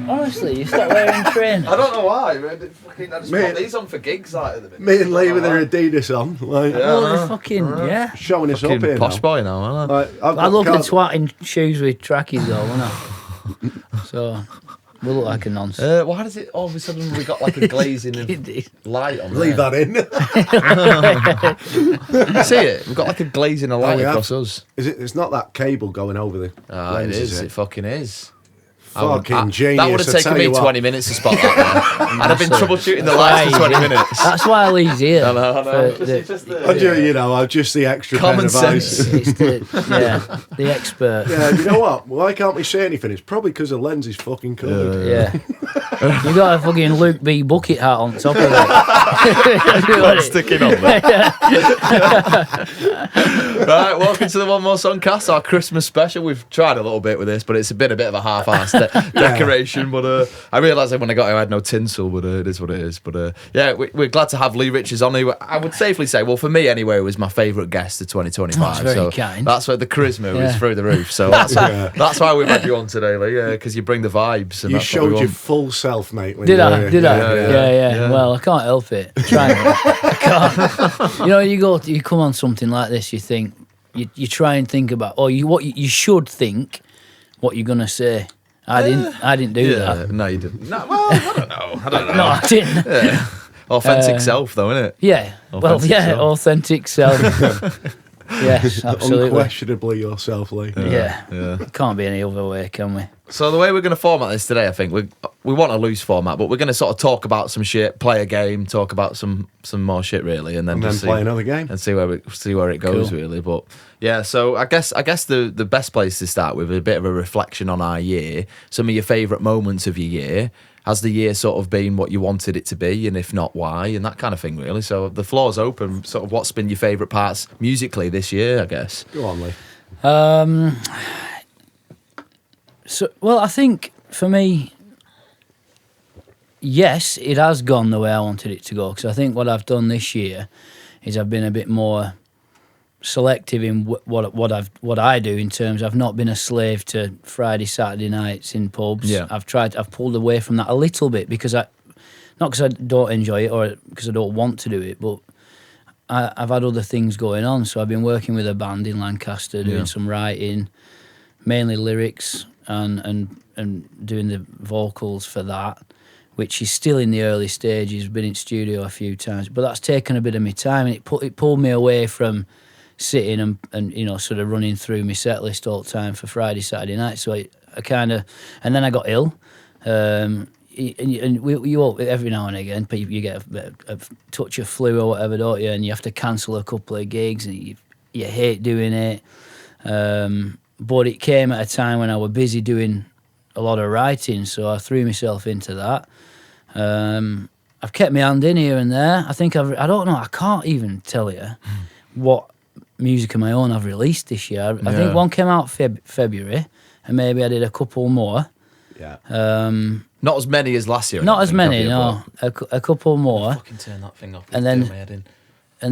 Honestly, you start wearing trainers. I don't know why. I just put these on for gigs like at the minute. Me and Lee with their Adidas on, like, They're fucking, showing us up here posh now. boy now, aren't I? I look at twatting shoes with trackies though, won't I? So, we look like a nonce. Why does it all of a sudden we got like a glazing of light on Leave there? that in. See it? We've got like a glazing of light across us. Is it? It's not that cable going over the. It is. It fucking is. Fucking genius. That would have taken me 20 minutes to spot that. I'd have been troubleshooting the lights for 20 minutes. That's why Lee's here. I know. I'm just the extra common pair of eyes. sense. It's the expert. Yeah, you know what? Why can't we say anything? It's probably because the lens is fucking covered. Yeah. You got a fucking Luke B bucket hat on top of it. Not sticking on there. Right, welcome to the One More Song cast, our Christmas special. We've tried a little bit with this, but it's been a bit of a half-assed decoration. But I realised when I got here I had no tinsel, but it is what it is. But we're glad to have Lee Richards on here. I would safely say, well, for me anyway, it was my favourite guest of 2025. That's very kind. That's where the charisma was through the roof. So that's why we've had you on today, Lee, because you bring the vibes. And you that's showed your full self, mate. Did I? Yeah. Well, I can't help it. I can't. You know, you come on something like this, you think, you try and think about, what you should think, what you're gonna say. I didn't do that. No, you didn't. No, well, I don't know. No, I didn't. Yeah. Authentic self, though, isn't it? Yeah. Authentic self. Yes, absolutely. Unquestionably yourself, Lee. Yeah. Can't be any other way, can we? So the way we're going to format this today, I think we want a loose format, but we're going to sort of talk about some shit, play a game, talk about some more shit, really, and then play another game and see where it goes, really. But yeah, so I guess the best place to start with is a bit of a reflection on our year, some of your favourite moments of your year. Has the year sort of been what you wanted it to be, and if not, why, and that kind of thing, really. So the floor's open. Sort of, what's been your favourite parts musically this year, I guess? Go on, Lee. I think for me, yes, it has gone the way I wanted it to go. Because I think what I've done this year is I've been a bit more selective in what I do, in terms I've not been a slave to Friday, Saturday nights in pubs. Yeah. I've pulled away from that a little bit because not because I don't enjoy it or because I don't want to do it, but I've had other things going on. So I've been working with a band in Lancaster, doing some writing, mainly lyrics and doing the vocals for that, which is still in the early stages. Been in studio a few times, but that's taken a bit of my time, and it pulled me away from sitting and sort of running through my set list all the time for Friday, Saturday night. So I kind of, and then I got ill. And you all, every now and again, you get a touch of flu or whatever, don't you? And you have to cancel a couple of gigs, and you hate doing it. But it came at a time when I was busy doing a lot of writing, so I threw myself into that. I've kept my hand in here and there. I think I don't know, I can't even tell you what music of my own I've released this year. I think one came out February, and maybe I did a couple more. Yeah. Not as many as last year. Not as many, no. A couple more. Fucking turn that thing off. And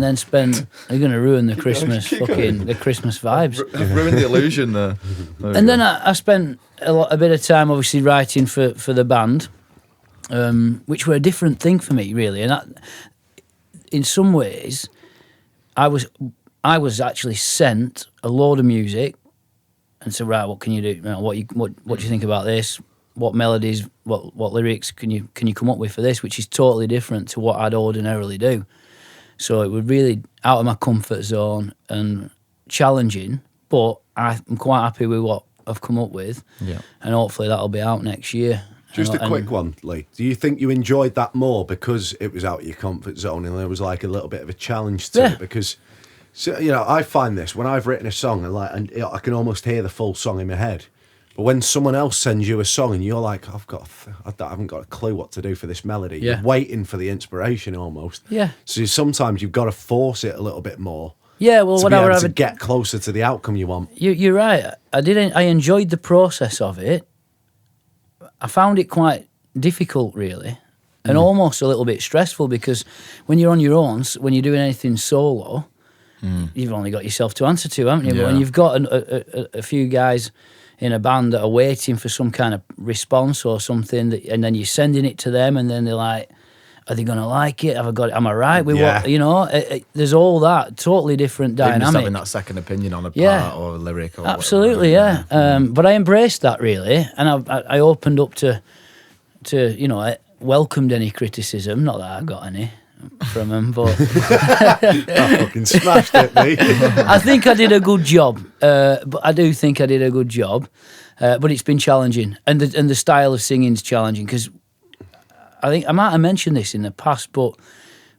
then spend. You're going to ruin the Christmas the Christmas vibes. I've ruined the illusion there. And then I spent a bit of time, obviously, writing for the band, which were a different thing for me, really. And that, in some ways, I was actually sent a load of music and said, right, what can you do? What do you think about this? What melodies, what lyrics can you come up with for this? Which is totally different to what I'd ordinarily do. So it was really out of my comfort zone and challenging, but I'm quite happy with what I've come up with. Yeah. And hopefully that'll be out next year. Just a quick one, Lee. Do you think you enjoyed that more because it was out of your comfort zone and there was like a little bit of a challenge to it? Because, I find this when I've written a song and I can almost hear the full song in my head. But when someone else sends you a song and you're like, I haven't got a clue what to do for this melody. Yeah. You're waiting for the inspiration almost. Yeah. So sometimes you've got to force it a little bit more. Yeah, well, to get closer to the outcome you want. You're right. I enjoyed the process of it. I found it quite difficult, really, and almost a little bit stressful, because when you're on your own, when you're doing anything solo, you've only got yourself to answer to, haven't you? But when you've got a few guys in a band that are waiting for some kind of response or something, and then you're sending it to them, and then they're like, are they going to like it? Have I got it? Am I right with what, you know? There's all that totally different dynamic. Just having that second opinion on a part or a lyric or absolutely, whatever. But I embraced that really, and I opened up to you know, I welcomed any criticism. Not that I got any from them, but I fucking smashed it, mate. I think I did a good job. But I do think I did a good job. But it's been challenging, and the style of singing's challenging, because I think I might have mentioned this in the past, but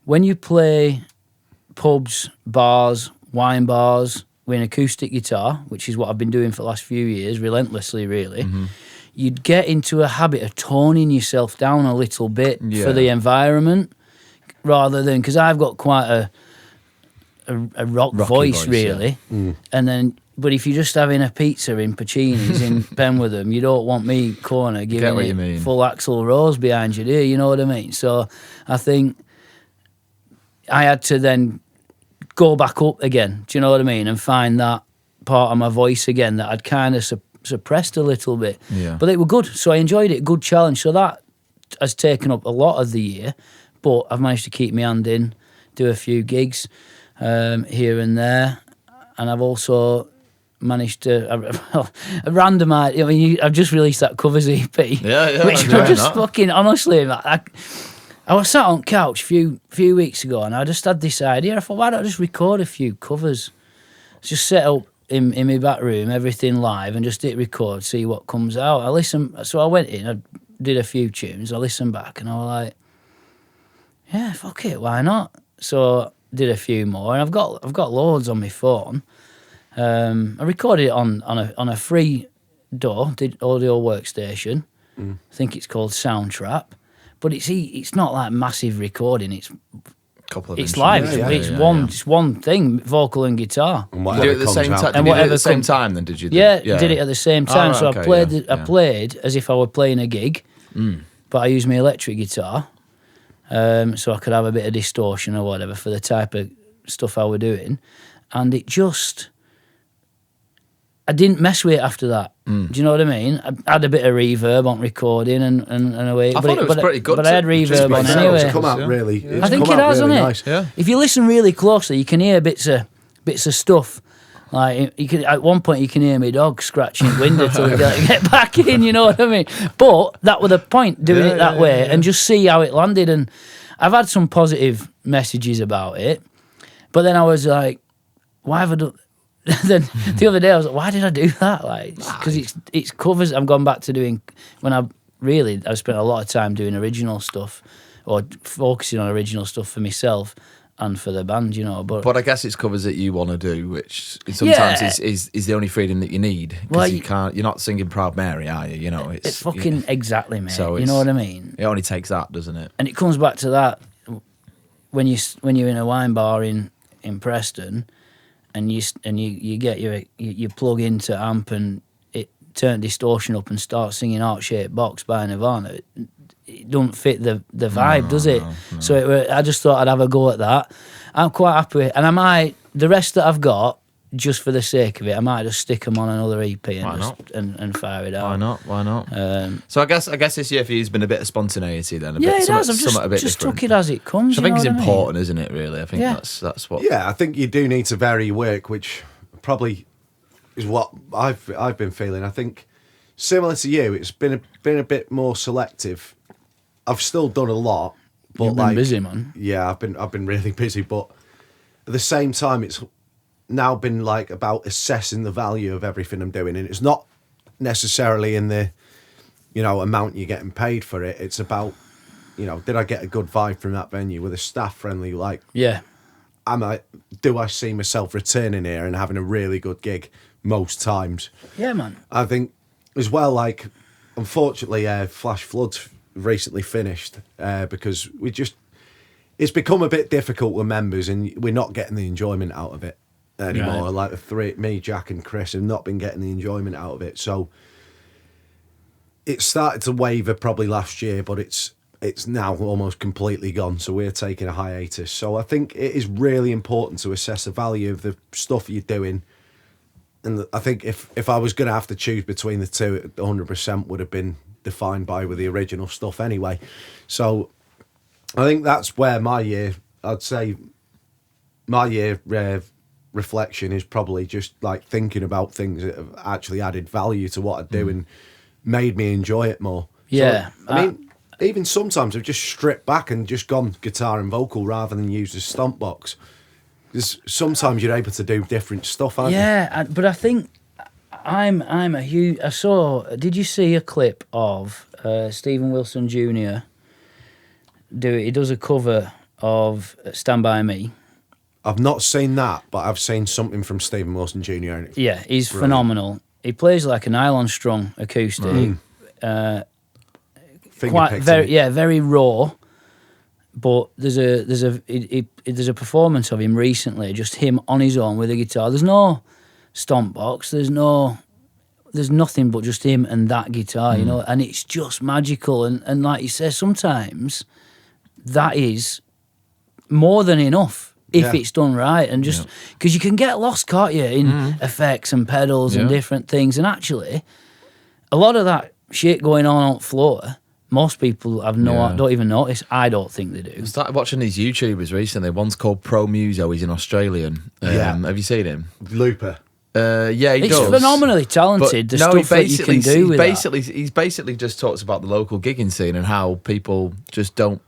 when you play pubs, bars, wine bars with an acoustic guitar, which is what I've been doing for the last few years, relentlessly, really, you'd get into a habit of toning yourself down a little bit for the environment, rather than, because I've got quite a rock voice, really, and then. But if you're just having a pizza in Pacini's in Penwortham, you don't want me corner giving it full Axl Rose behind you, do you? You know what I mean? So I think I had to then go back up again, do you know what I mean? And find that part of my voice again that I'd kind of suppressed a little bit. Yeah. But they were good, so I enjoyed it, good challenge. So that has taken up a lot of the year, but I've managed to keep my hand in, do a few gigs here and there, and I've also managed to a random idea. I mean, I've just released that covers EP, which I'm just fucking honestly. I was sat on couch a few weeks ago, and I just had this idea. I thought, why don't I just record a few covers? Just set up in my back room, everything live, and just hit record, see what comes out. I listened, so I went in, I did a few tunes, I listened back, and I was like, yeah, fuck it, why not? So did a few more, and I've got loads on my phone. I recorded it on a free audio workstation. I think it's called Soundtrap, but it's not like massive recording. It's live. It's one thing, vocal and guitar. And did you do it at the same time? Did you do it at the same time? Then did you? Did it at the same time. So I played as if I were playing a gig, but I used my electric guitar, so I could have a bit of distortion or whatever for the type of stuff I were doing, and it just. I didn't mess with it after that. Do you know what I mean? I had a bit of reverb on recording and away. I thought it was pretty good. But I had reverb on anyway. It's come out really. I think it has, hasn't it? Nice. Yeah. If you listen really closely, you can hear bits of stuff. Like you can, at one point, you can hear my dog scratching the window till we get back in. You know what I mean? But that was the point, doing it that way, and just see how it landed. And I've had some positive messages about it, but then I was like, why have I done? Then the other day I was like, why did I do that? Like, because it's covers. I've gone back to doing when I've spent a lot of time doing original stuff or focusing on original stuff for myself and for the band, you know. But I guess it's covers that you want to do, which sometimes is the only freedom that you need, because you're not singing Proud Mary, are you? You know, it's fucking exactly, mate. So you know what I mean? It only takes that, doesn't it? And it comes back to that when you're in a wine bar in Preston. And you get you plug into amp and it turn distortion up and start singing Heart Shaped Box by Nirvana. It don't fit the vibe, does it? No. So I just thought I'd have a go at that. I'm quite happy with it. And I might, the rest that I've got, just for the sake of it, I might just stick them on another EP and fire it out. Why not? So I guess this year for you has been a bit of spontaneity then. It has. I've just took it as it comes. Which I think is important, isn't it? Really, I think that's what. Yeah, I think you do need to vary your work, which probably is what I've been feeling. I think similar to you, it's been a bit more selective. I've still done a lot, but you've been busy, man. Yeah, I've been really busy, but at the same time, it's now been like about assessing the value of everything I'm doing, and it's not necessarily in the amount you're getting paid for it. It's about did I get a good vibe from that venue? Were the staff friendly? Like, do I see myself returning here and having a really good gig most times? Yeah, man. I think as well, like, unfortunately, Flash Floods recently finished because it's become a bit difficult with members, and we're not getting the enjoyment out of it anymore. Right. Like the three, me, Jack and Chris, have not been getting the enjoyment out of it. So it started to waver probably last year, but it's now almost completely gone. So we're taking a hiatus. So I think it is really important to assess the value of the stuff you're doing And I think if I was going to have to choose between the two, it 100% would have been defined by with the original stuff anyway. So I think that's where I'd say my year reflection is probably just like thinking about things that have actually added value to what I do and made me enjoy it more. Yeah. So, I mean, even sometimes I've just stripped back and just gone guitar and vocal rather than use the stomp box. Because sometimes you're able to do different stuff, aren't you? Yeah, but I think I'm a huge. I saw. Did you see a clip of Stephen Wilson Jr. do it? He does a cover of "Stand By Me." I've not seen that, but I've seen something from Stephen Wilson Jr. Yeah, he's phenomenal. He plays like a nylon strung acoustic. Very raw. But there's a performance of him recently, just him on his own with a guitar. There's no stomp box. There's nothing but just him and that guitar, you know. And it's just magical. And like you say, sometimes that is more than enough if it's done right. And just because you can get lost, can't you, in effects and pedals and different things. And actually, a lot of that shit going on the floor, most people don't even notice. I don't think they do. I started watching these YouTubers recently. One's called Pro Muso. He's an Australian. Have you seen him? Looper. He does. He's phenomenally talented. But, stuff that you can do with He's basically just talks about the local gigging scene and how people just don't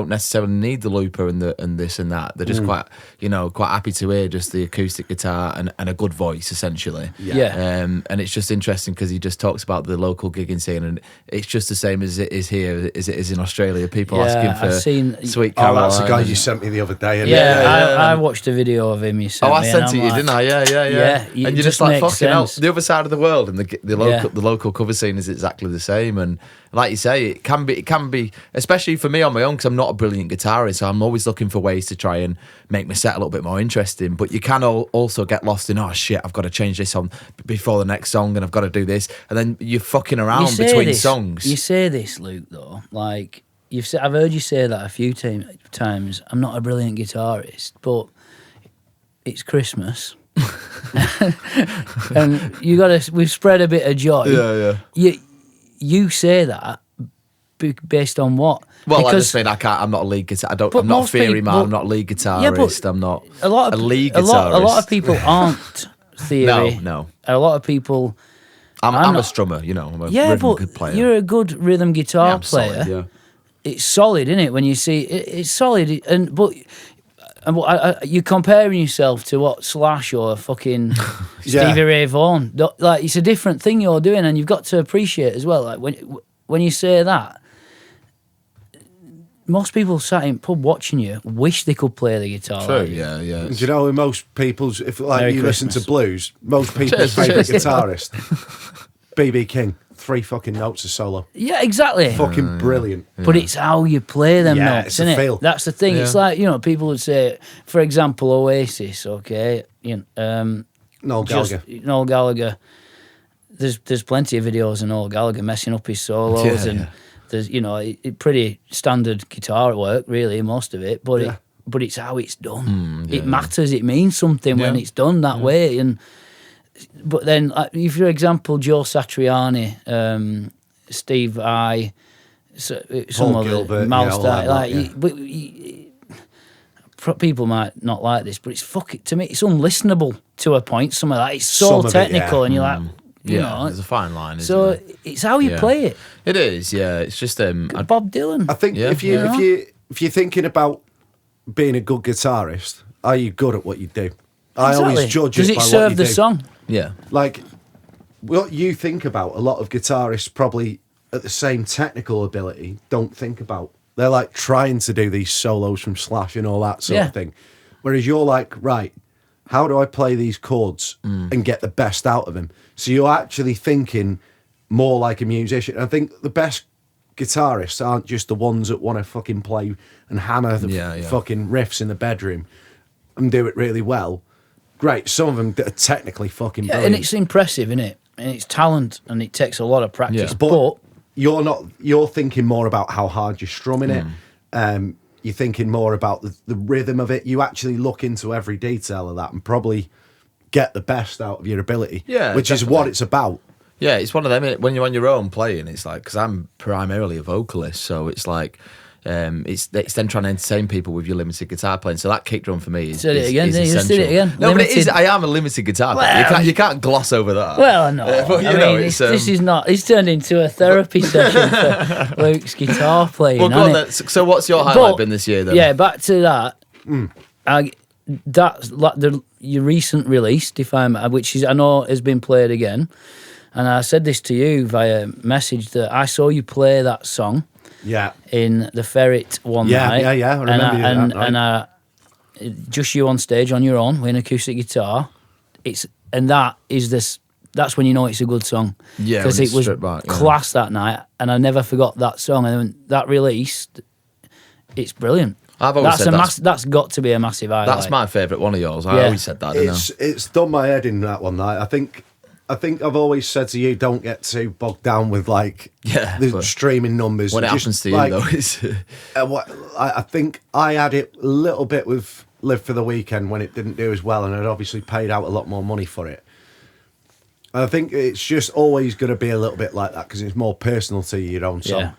necessarily need the looper and this and that. They're just quite happy to hear just the acoustic guitar and a good voice essentially. And it's just interesting because he just talks about the local gigging scene and it's just the same as it is here as it is in Australia. People asking for Sweet Caroline. Oh, that's the guy you sent me the other day. I watched a video of him. You sent I sent it to you, didn't I? Yeah. And you're just like, fucking hell, the other side of the world and the local cover scene is exactly the same. And like you say, it can be, especially for me on my own, because I'm not a brilliant guitarist, so I'm always looking for ways to try and make my set a little bit more interesting. But you can also get lost in, oh shit, I've got to change this on before the next song and I've got to do this. And then you're fucking around between songs. You say this, Luke, though, like, I've heard you say that a few times. I'm not a brilliant guitarist, but it's Christmas. And we've spread a bit of joy. You say that based on what? Well, because I just mean I'm not a lead guitarist. I'm not a theory man. I'm not a lead guitarist. I'm not a lead guitarist. A lot of people aren't theory. No. A lot of people. I'm a strummer. You know, I'm a rhythm player. You're a good rhythm guitar player. Solid, it's solid, isn't it? When you see it's solid, but you're comparing yourself to what Slash or fucking Stevie Ray Vaughan. Like, it's a different thing you're doing, and you've got to appreciate as well. Like when you say that, most people sat in pub watching you wish they could play the guitar. True, like yeah. Do you know, in most people's, if like Merry you Christmas. listen to blues, most people's favourite guitarist, B.B. King, 3 fucking notes of solo. Yeah, exactly. Fucking brilliant. But it's how you play them notes, it's a isn't it? feel. That's the thing. It's like, people would say, for example, Oasis, okay? Noel Gallagher. Noel Gallagher. There's plenty of videos of Noel Gallagher messing up his solos and there's, pretty standard guitar work, really, most of it, but it's how it's done. It matters. It means something when it's done that way. But then, if, for example, Joe Satriani, Steve Vai, some Paul other Gilbert, people might not like this, but to me, it's unlistenable to a point. Some of that, it's so technical, and you're like, there's a fine line. Isn't it? It's how you play it. It is, yeah. It's just Bob Dylan. I think if you're thinking about being a good guitarist, are you good at what you do? I always judge Does it it by serve what you the do. song? Yeah. Like, what you think about, a lot of guitarists probably at the same technical ability don't think about. They're like trying to do these solos from Slash and all that sort of thing. Whereas you're like, right, how do I play these chords and get the best out of them? So you're actually thinking more like a musician. I think the best guitarists aren't just the ones that want to fucking play and hammer the fucking riffs in the bedroom and do it really well. Great, some of them are technically fucking brilliant. And it's impressive, isn't it? And it's talent, and it takes a lot of practice. Yeah. But you're thinking more about how hard you're strumming it. You're thinking more about the rhythm of it. You actually look into every detail of that and probably get the best out of your ability. Yeah, which is what it's about. Yeah, it's one of them. When you're on your own playing, it's like, because I'm primarily a vocalist, so it's like, it's then trying to entertain people with your limited guitar playing. So that kick drum for me is Said it again. You just did it again. No, but it is. I am a limited guitar player. You can't gloss over that. Well, no. But, this is not. It's turned into a therapy session for Luke's guitar playing. Well, go on then. So what's your highlight been this year then? Yeah, back to that. That's like your recent release, which is I know has been played again. And I said this to you via message that I saw you play that song. Yeah. In the Ferret one night. Yeah. I remember that night. And just you on stage on your own with an acoustic guitar. That's when you know it's a good song. Yeah, because it was class that night, and I never forgot that song. And when that released, it's brilliant. I've always said that's got to be a massive highlight. That's my favourite one of yours. I always said that. It's done my head in that one night. I think I've always said to you, don't get too bogged down with the streaming numbers. When it happens to you, though, it's I think I had it a little bit with Live for the Weekend when it didn't do as well, and I'd obviously paid out a lot more money for it. And I think it's just always going to be a little bit like that because it's more personal to you, your own song. Yeah.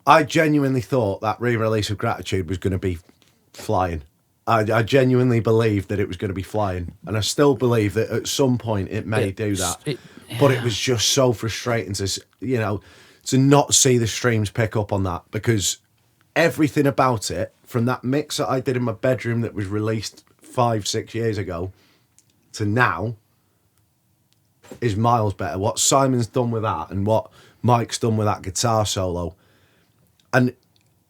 I genuinely thought that re-release of Gratitude was going to be flying. I genuinely believed that it was going to be flying, and I still believe that at some point it may do that. But it was just so frustrating to not see the streams pick up on that, because everything about it, from that mix that I did in my bedroom that was released 5-6 years ago to now, is miles better. What Simon's done with that and what Mike's done with that guitar solo, and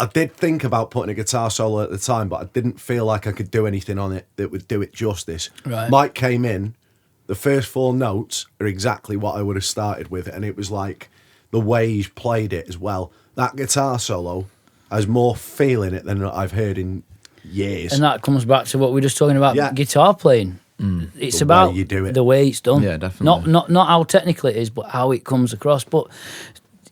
I did think about putting a guitar solo at the time, but I didn't feel like I could do anything on it that would do it justice. Right. Mike came in, the first 4 notes are exactly what I would have started with, and it was like the way he's played it as well. That guitar solo has more feel in it than I've heard in years. And that comes back to what we were just talking about, guitar playing. It's the about way you do it. The way it's done. Yeah, definitely. Not how technical it is, but how it comes across. But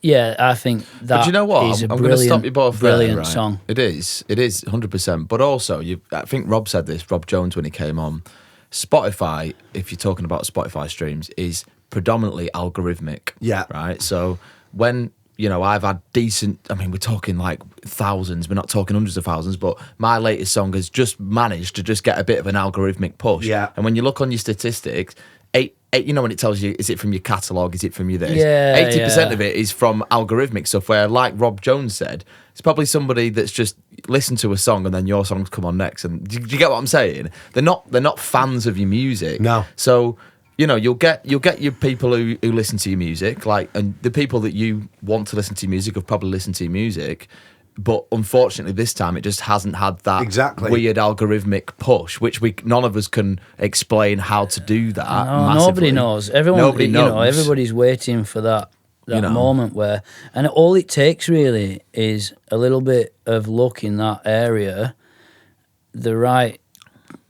yeah, I think that but you know what? is a I'm going to stop you both brilliant there, right? song. It is 100%. But also, I think Rob said this, Rob Jones, when he came on. Spotify, if you're talking about Spotify streams, is predominantly algorithmic. Yeah. Right? So when, I've had decent, we're talking like thousands, we're not talking hundreds of thousands, but my latest song has just managed to just get a bit of an algorithmic push. Yeah. And when you look on your statistics, when it tells you, is it from your catalogue, is it from your this? Yeah, 80% of it is from algorithmic stuff where, like Rob Jones said, it's probably somebody that's just listened to a song and then your songs come on next. And do you get what I'm saying? They're not fans of your music. No. So, you'll get your people who listen to your music, and the people that you want to listen to your music have probably listened to your music. But unfortunately, this time it just hasn't had that weird algorithmic push, which none of us can explain how to do that. No, nobody knows. Nobody knows. Everybody's waiting for that moment where, and all it takes really is a little bit of luck in that area, the right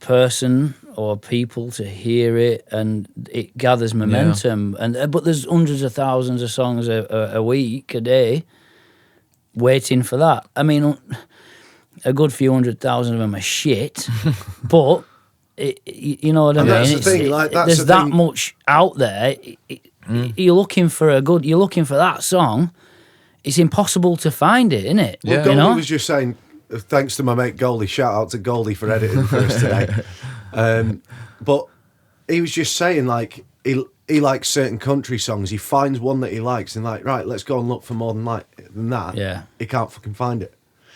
person or people to hear it, and it gathers momentum. Yeah. But there's hundreds of thousands of songs a week, a day, waiting for that. A good few 100,000 of them are shit, but you know what I mean. That's the thing. There's that much out there. You're looking for that song. It's impossible to find it, isn't it? Well, Goldie was just saying, thanks to my mate Goldie. Shout out to Goldie for editing for us today. But he was just saying, he likes certain country songs. He finds one that he likes and right, let's go and look for more than that. Yeah. He can't fucking find it.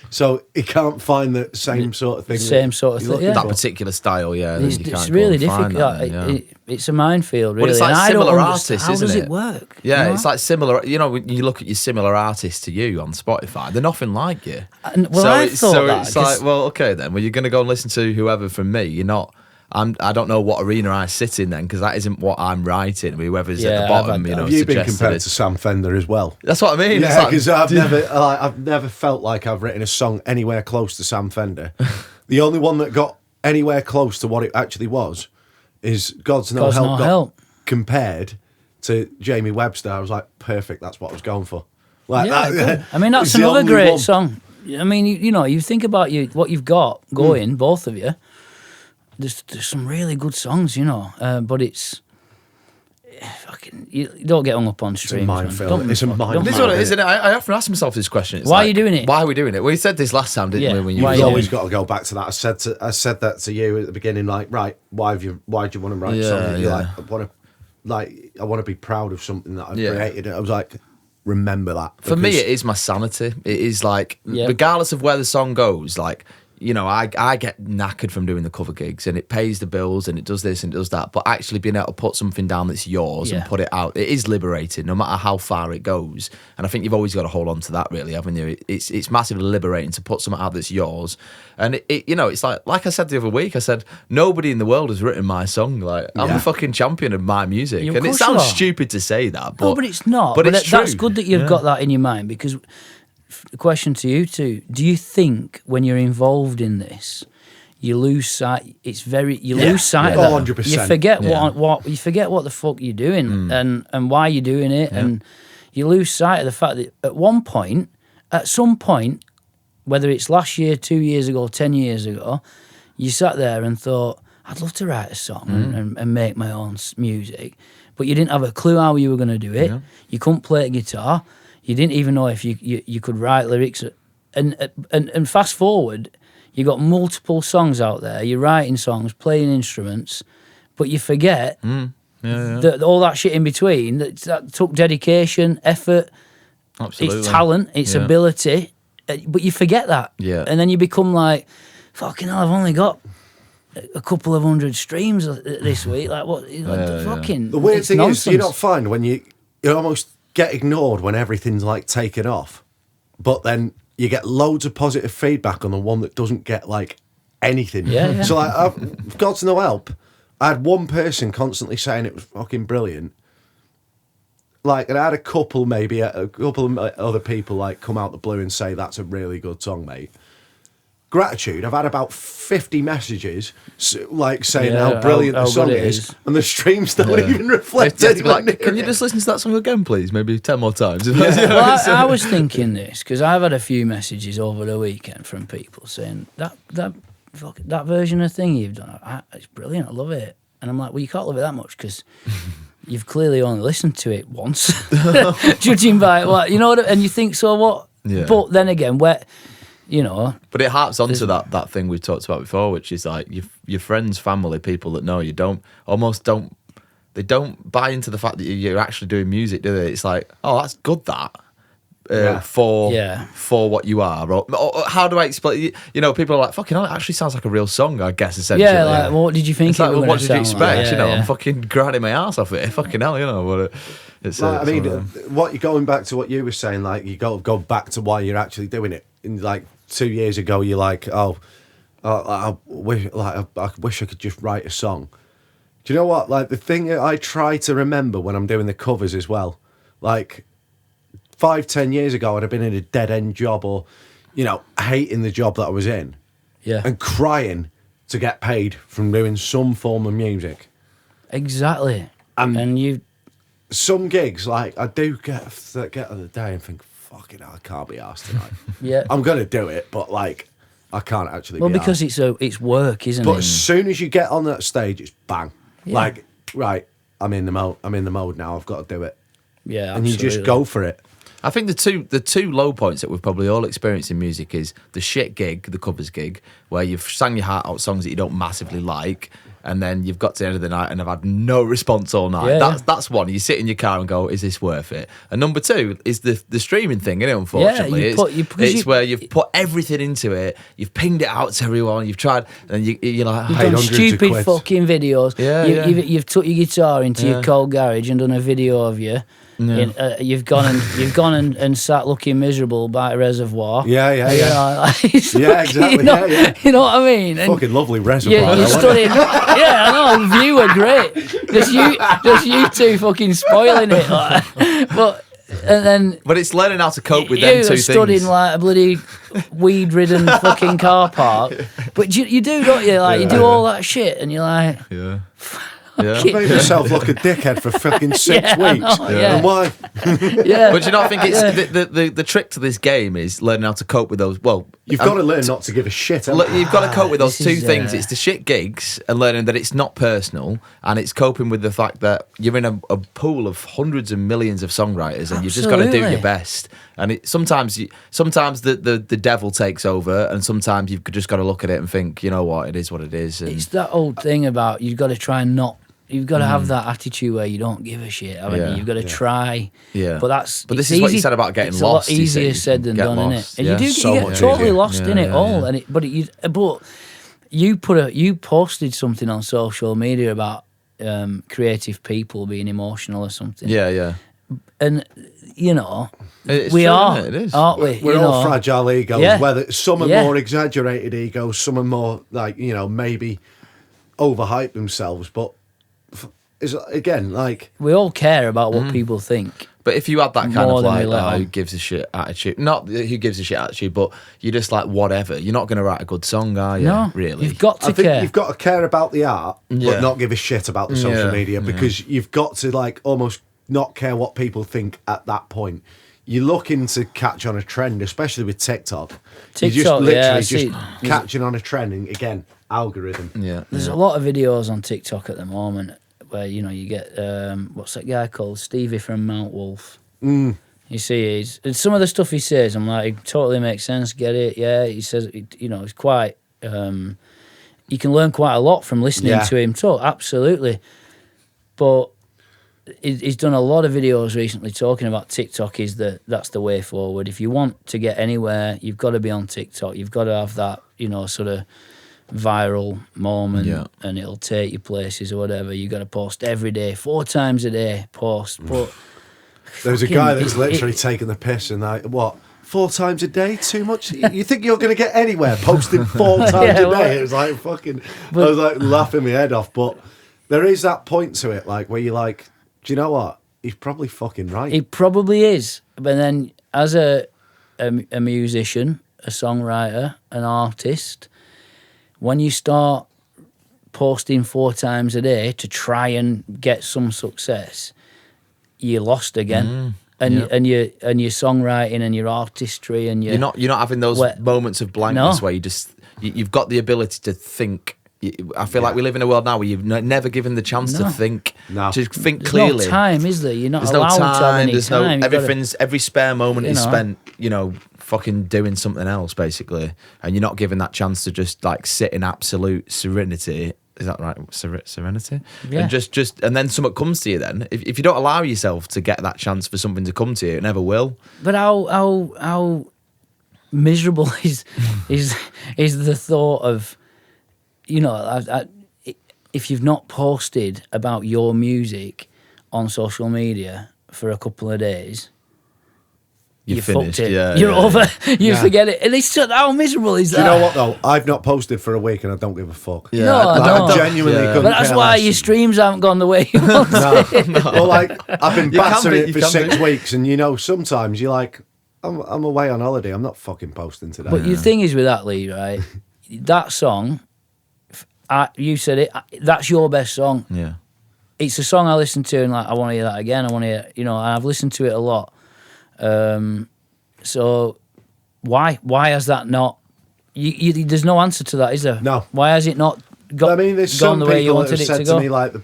So he can't find the same sort of thing. That particular style, yeah. It's really difficult. It's a minefield, really. Well, it's like similar artists, isn't it? How does it work? Yeah, it's like similar. When you look at your similar artists to you on Spotify, they're nothing like you. It's like, well, okay then. Well, you're going to go and listen to whoever from me. You're not. I don't know what arena I sit in then, because that isn't what I'm writing. Whoever's at the bottom, Have you been compared to Sam Fender as well? That's what I mean. Yeah, because I've never felt like I've written a song anywhere close to Sam Fender. The only one that got anywhere close to what it actually was is God's No Help. Compared to Jamie Webster, I was like, perfect. That's what I was going for. That's another great song. You think about what you've got going, both of you. there's some really good songs, but it's fucking, you don't get hung up on streams. It's a minefield. It's a minefield. This is what it is, isn't it? I often ask myself this question. It's why are you doing it? Why are we doing it? We said this last time, didn't we? When you've always got to go back to that. I said that to you at the beginning. Like, right, why do you want to write something? You're like, I want to be proud of something that I've created. I was like, remember that. For me, it is my sanity. It is like, regardless of where the song goes, like, I get knackered from doing the cover gigs, and it pays the bills and it does this and it does that. But actually being able to put something down that's yours and put it out, it is liberating, no matter how far it goes. And I think you've always got to hold on to that, really, haven't you? It's massively liberating to put something out that's yours. And it's like I said the other week, I said, nobody in the world has written my song. Like, I'm the fucking champion of my music. And it sounds stupid to say that, but it's not. But it's that's good that you've got that in your mind, because the question to you two: do you think when you're involved in this, you lose sight? You lose sight of that. 100%. You forget you forget what the fuck you're doing and why you're doing it, and you lose sight of the fact that at some point, whether it's last year, 2 years ago, 10 years ago, you sat there and thought, I'd love to write a song and make my own music, but you didn't have a clue how you were going to do it. You couldn't play a guitar. You didn't even know if you could write lyrics, and fast forward, you got multiple songs out there. You're writing songs, playing instruments, but you forget that all that shit in between. That took dedication, effort, it's talent, it's ability, but you forget that. And then you become like, fucking hell, I've only got a couple of 100 streams this week. Like what? Fucking. The weird thing nonsense. is, you not find when you almost get ignored when everything's like taken off, but then you get loads of positive feedback on the one that doesn't get like anything. So like, I've got no help. I had one person constantly saying it was fucking brilliant. Like, and I had a couple of other people like come out the blue and say that's a really good song, mate. Gratitude. I've had about 50 messages like saying how brilliant the song is, and the streams don't even reflect it. Like, can you just listen to that song again, please? Maybe 10 more times. Well, I was thinking this because I've had a few messages over the weekend from people saying that version of thing you've done, it's brilliant. I love it, and I'm like, well, you can't love it that much because you've clearly only listened to it once, judging by what you know. And you think, so what? But then again, but it harps onto that thing we talked about before, which is like your friends, family, people that know you don't buy into the fact that you're actually doing music, do they? It's like, oh, that's good for what you are. Or how do I explain? People are like, fucking hell, it actually sounds like a real song, I guess, essentially. Yeah, like, what did you think? It's like, well, what did you expect? Like? I'm fucking grinding my ass off it. Fucking hell, but it's. What you're going back to what you were saying, like you go back to why you're actually doing it. In like 2 years ago, you're like, I wish I could just write a song. Do you know what? Like the thing that I try to remember when I'm doing the covers as well, like 5-10 years ago, I'd have been in a dead end job or, hating the job that I was in, and crying to get paid from doing some form of music. Exactly, and you. Some gigs, like I do get on the day and think, fucking hell, I can't be arsed tonight. I'm gonna do it, but like I can't actually. Well, because it's work, isn't it? But as soon as you get on that stage, it's bang. Like, right, I'm in the mode now. I've got to do it. Yeah, and absolutely. you just go for it. I think the two low points that we've probably all experienced in music is the shit gig, the covers gig, where you've sang your heart out songs that you don't massively like, and then you've got to the end of the night and have had no response all night. That's one. You sit in your car and go, is this worth it? And number two is the streaming thing, isn't it, unfortunately? It's where you've put everything into it, you've pinged it out to everyone, you've tried, and you're like, you've done stupid fucking videos. You've took your guitar into your cold garage and done a video of you. You've gone and sat looking miserable by a reservoir. Exactly. You know what I mean? And fucking lovely reservoir. You stood in. I know. The view were great. Just you two fucking spoiling it. But it's learning how to cope with them two things. You stood in like a bloody weed-ridden fucking car park. But you do, don't you? Like you do all that shit, and you're like, Yeah. I made myself look a dickhead for fucking 6 weeks. Yeah. And why? Yeah. But do you not think it's the trick to this game is learning how to cope with those? Well, You've got to learn not to give a shit. Look, you've got to cope with those this two is, things. It's the shit gigs and learning that it's not personal, and it's coping with the fact that you're in a pool of hundreds of millions of songwriters, and you've just got to do your best. And sometimes the devil takes over, and sometimes you've just got to look at it and think, you know what, it is what it is. And it's that old thing about you've got to try and not. You've got to have that attitude where you don't give a shit, haven't you? You've got to try. Yeah. But this is what you said about getting lost. It's a lot easier said than done, isn't it? And you So get much totally easier. lost in it all. And but you posted something on social media about creative people being emotional or something. Yeah. And you know, It's we true, are, isn't it? It is. aren't we? We're You all know? fragile egos. Yeah. Whether some are Yeah. more exaggerated egos, some are more like maybe overhype themselves. But is again like We all care about what people think. But if you had that kind More of than like, we let on. who gives a shit attitude, not who gives a shit attitude, but you're just like, whatever. You're not going to write a good song, are you? No, Really? you've got I to think care. you've got to care about the art, Yeah. but not give a shit about the social Yeah. media because you've got to like almost not care what people think at that point. You're looking to catch on a trend, especially with TikTok. You're just TikTok, yeah, literally I just see. catching on a trend, and again, algorithm. Yeah. There's a lot of videos on TikTok at the moment where you get what's that guy called, Stevie from Mount Wolf. You see, and some of the stuff he says, I'm like, it totally makes sense. Get it? Yeah. He says, it's quite. You can learn quite a lot from listening to him talk. Absolutely, but he's done a lot of videos recently talking about TikTok. That's the way forward. If you want to get anywhere, you've got to be on TikTok. You've got to have that, sort of viral moment, and it'll take you places or whatever. You got to post every day, 4 times a day. Post, but there's a guy that's literally taking the piss and like, what? 4 times a day? Too much? You think you're going to get anywhere posting 4 times a day? It was like fucking. I was like laughing my head off. But there is that point to it, like where you're like, do you know what? He's probably fucking right. He probably is. But then, as a musician, a songwriter, an artist, when you start posting 4 times a day to try and get some success, you're lost again. And your songwriting and your artistry and you're not having those moments of blankness where you've got the ability to think. I feel like we live in a world now where you've never given the chance to think, to think There's clearly. no time, is there? You're not There's allowed no time. to have any There's time. no every spare moment is spent, fucking doing something else basically, and you're not given that chance to just like sit in absolute serenity. Is that right? Serenity? Yeah. And just and then something comes to you then. If you don't allow yourself to get that chance for something to come to you, it never will. But how miserable is the thought of, if you've not posted about your music on social media for a couple of days, you finished. fucked it. Yeah, You're over. You Yeah. forget it. And it's just, how miserable is Do that? you know what though? I've not posted for a week and I don't give a fuck. Yeah. No, Like, no. I genuinely couldn't But that's care why less. your streams haven't gone the way you wanted. Well, like I've been You can battering be, it you for can 6 be. weeks, and sometimes you're like, I'm away on holiday. I'm not fucking posting today. But the thing is with that, Lee, right? That song, you said it. That's your best song. Yeah. It's a song I listen to and like I want to hear that again. I want to hear, and I've listened to it a lot. So why has that not? There's no answer to that, is there? No. Why has it not But, got, I mean, there's gone some the way you people that wanted have it said to to go? me like the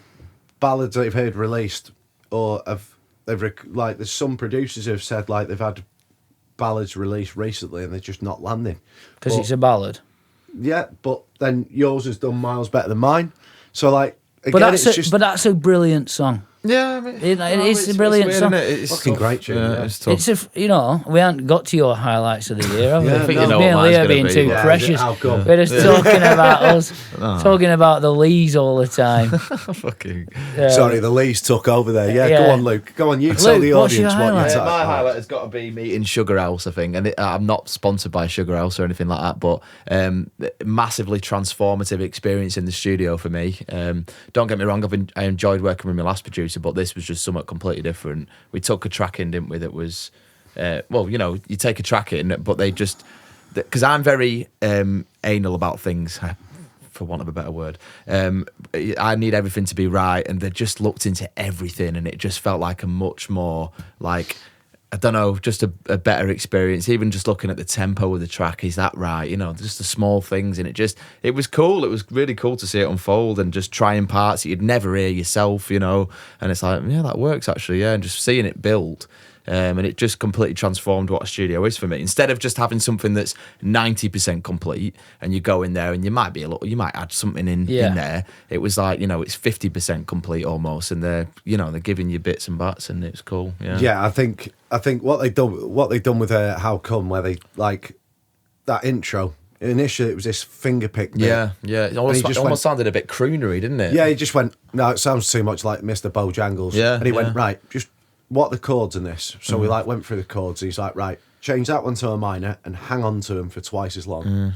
ballads they've heard released, or like there's some producers who have said like they've had ballads released recently and they're just not landing Because it's a ballad. Yeah, but then yours has done miles better than mine. So like again, But that's a brilliant song. Yeah, I mean, It is a brilliant song. It's fucking tough. great tune, yeah. It's tough. It's we haven't got to your highlights of the year, have we? Yeah, I think you know Me what and mine's Leah gonna being be, too but- precious. How come? We're just talking about us, talking about the Lees all the time. Fucking. Sorry, the Lees took over there. Yeah, Yeah. go on, Luke. Go on, you tell Luke, the what's your audience what highlight? you My touched. highlight has got to be meeting Sugar House, I think, and I'm not sponsored by Sugar House or anything like that, but massively transformative experience in the studio for me. Don't get me wrong, I enjoyed working with my last producer, but this was just something completely different. We took a track in, didn't we? That was, you take a track in, but they just, because I'm very anal about things. for want of a better word. I need everything to be right, and they just looked into everything, and it just felt like a much more like, I don't know, just a better experience. Even just looking at the tempo of the track, is that right? You know, just the small things, and it was cool. It was really cool to see it unfold and just trying parts that you'd never hear yourself, you know. And it's like, yeah, that works actually, yeah. And just seeing it build. And it just completely transformed what a studio is for me. Instead of just having something that's 90% complete, and you go in there and you might add something in there. It was like, you know, it's 50% complete almost, and they're giving you bits and bats, and it's cool. Yeah, yeah. I think what they've done with How Come, where they like that intro. Initially, it was this finger pick bit. Yeah. It almost sounded a bit croonery, didn't it? Yeah, he just went, no, it sounds too much like Mr. Bojangles. Yeah, and he went, right, just what are the chords in this? So we like went through the chords. He's like, right, change that one to a minor and hang on to them for twice as long.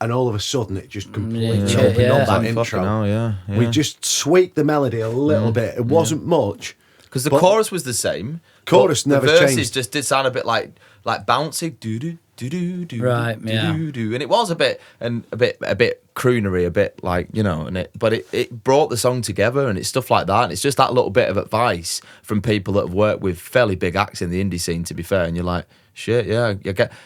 And all of a sudden, it just completely opened up that intro. We just tweaked the melody a little bit. It wasn't much. Because the chorus was the same. Chorus never changed. The verses just did sound a bit like bouncy. Do-do. Right, yeah. And it was a bit croonery, a bit like, you know, but it brought the song together, and it's stuff like that. And it's just that little bit of advice from people that have worked with fairly big acts in the indie scene, to be fair. And you're like, shit, yeah,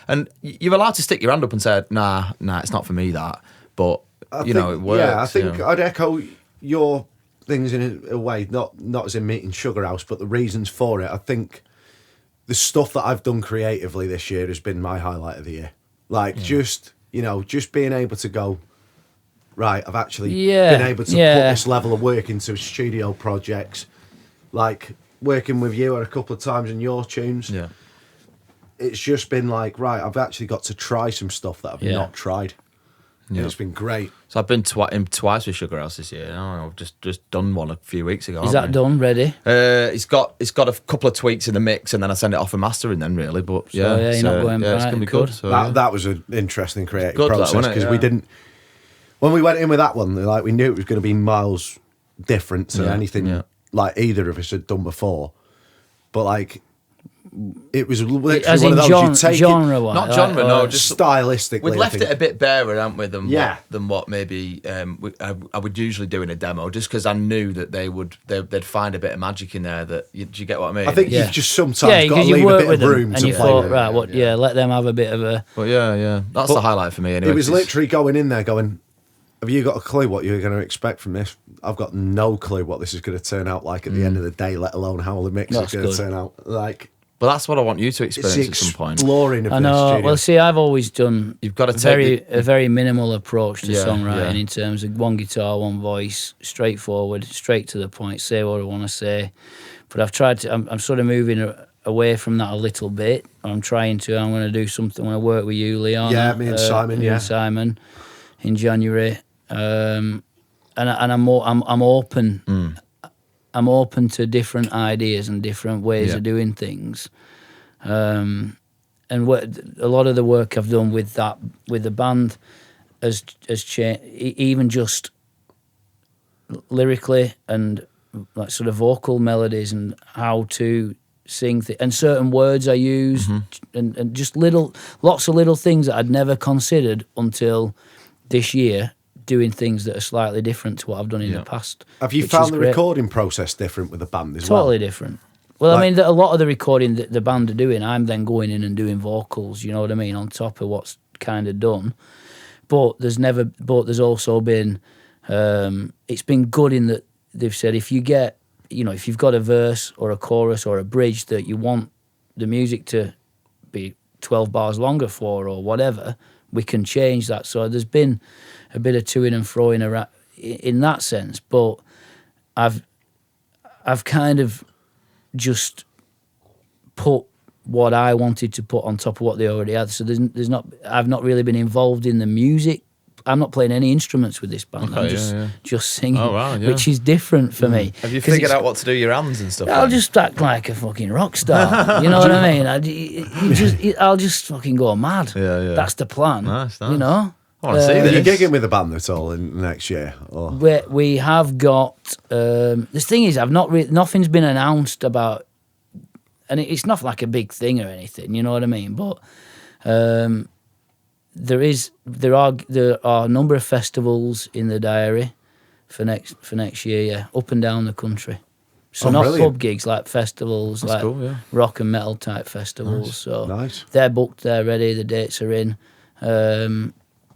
and you're allowed to stick your hand up and say, nah, it's not for me, that. But it works. Yeah, I think I'd echo your things in a way, not as in meeting Sugar House, but the reasons for it. I think the stuff that I've done creatively this year has been my highlight of the year. Like, just being able to go, right, I've actually been able to put this level of work into studio projects. Like, working with you a couple of times in your tunes. Yeah. It's just been like, right, I've actually got to try some stuff that I've not tried. Yeah. It's been great. So I've been twice with Sugar House this year. I've just done one a few weeks ago. Is that done, ready? It's got a couple of tweaks in the mix, and then I send it off for mastering then, really. But you're not going it's going to be good. So, that was an interesting creative process, because we didn't, when we went in with that one, like, we knew it was going to be miles different to anything like either of us had done before. But like, it was literally as one in of those genre-wise, not genre, no, just stylistically. We've left it a bit barer, haven't we, than what maybe I would usually do in a demo, just because I knew that they'd find a bit of magic in there. Do you get what I mean? I think you've just sometimes got to leave a bit of room to play. Right, let them have a bit of a. But that's the highlight for me. Anyway, it was literally going in there, going, have you got a clue what you're going to expect from this? I've got no clue what this is going to turn out like at the end of the day, let alone how the mix is going to turn out. Like. But that's what I want you to experience at some point. Exploring of I know. Well, see, I've always done. You've got to take a very minimal approach to songwriting in terms of one guitar, one voice, straightforward, straight to the point, say what I want to say. But I've tried to. I'm sort of moving away from that a little bit. I'm trying to. I'm going to do something when I work with you, Leon. Yeah, me and Simon. And Simon in January, and I'm open. I'm open to different ideas and different ways of doing things, and a lot of the work I've done with the band has changed, even just lyrically and like sort of vocal melodies and how to sing and certain words I use, and just lots of little things that I'd never considered until this year. Doing things that are slightly different to what I've done in the past. Have you found the recording process different with the band as well? Totally different. Well, I mean, a lot of the recording that the band are doing, I'm then going in and doing vocals, you know what I mean, on top of what's kind of done. But there's also been, it's been good in that they've said if you've got a verse or a chorus or a bridge that you want the music to be 12 bars longer for or whatever, we can change that. So there's been a bit of toing and froing around in that sense, but I've kind of just put what I wanted to put on top of what they already had. So I've not really been involved in the music. I'm not playing any instruments with this band. Okay, I'm just singing, which is different for me. Have you figured out what to do your hands and stuff? I'll just act like a fucking rock star. You know what I mean? I'll just fucking go mad. Yeah. That's the plan. Nice. You know? I want to see this. Are you gigging with the band at all in next year? Or? We have got. This thing is, nothing's been announced about, and it's not like a big thing or anything. You know what I mean? But there are a number of festivals in the diary for next year. Yeah, up and down the country. So not brilliant. pub gigs, like festivals, That's like cool, yeah. rock and metal type festivals. Nice. So Nice. they're booked, they're ready, the dates are in.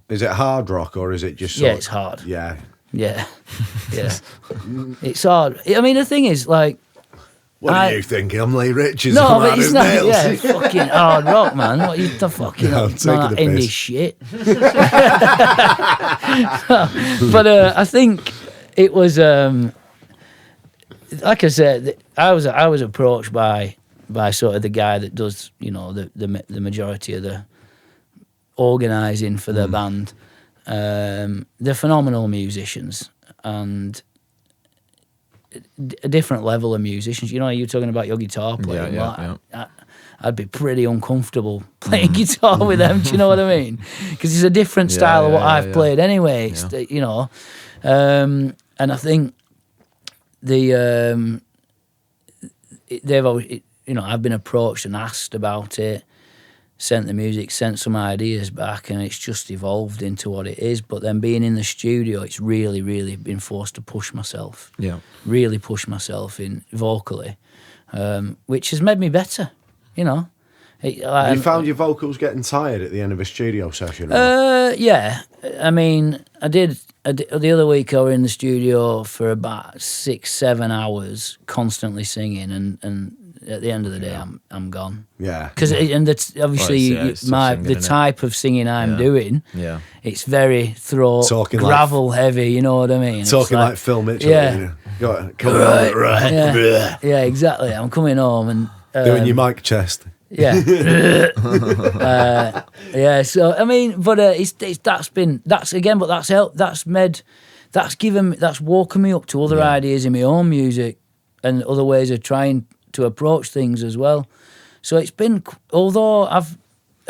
Is it hard rock or is it just? Yeah, it's hard. Yeah. Yeah, yeah, it's hard. I mean, the thing is, like, What do you think? I'm Lee Richards. no, I'm but out it's of not. Nails. Yeah, it's fucking hard rock, man. What you the fucking No, I'm not taking that the indie piss. shit. But I think it was like I said. I was approached by sort of the guy that does, you know, the majority of the organising for the band. They're phenomenal musicians and a different level of musicians. You know, you're talking about your guitar playing. I'd be pretty uncomfortable playing guitar with them. Do you know what I mean? Because it's a different style of what I've played anyway. It's, you know, and I think they've always, you know, I've been approached and asked about it. Sent the music, sent some ideas back, and it's just evolved into what it is. But then being in the studio, it's really, really been forced to push myself. Yeah. Really push myself in vocally, which has made me better, you know. You found your vocals getting tired at the end of a studio session? Yeah. I mean, I did the other week I was in the studio for about 6-7 hours, constantly singing, and at the end of the day, I'm gone. Yeah. Because that's obviously the type of singing I'm doing. Yeah. It's very throat, gravel heavy. You know what I mean? Talking like Phil Mitchell. Yeah. You know, right. Yeah, exactly. I'm coming home and doing your mic chest. Yeah. Yeah. So I mean, but that's helped. That's woken me up to other ideas in my own music and other ways of trying to approach things as well. So it's been, although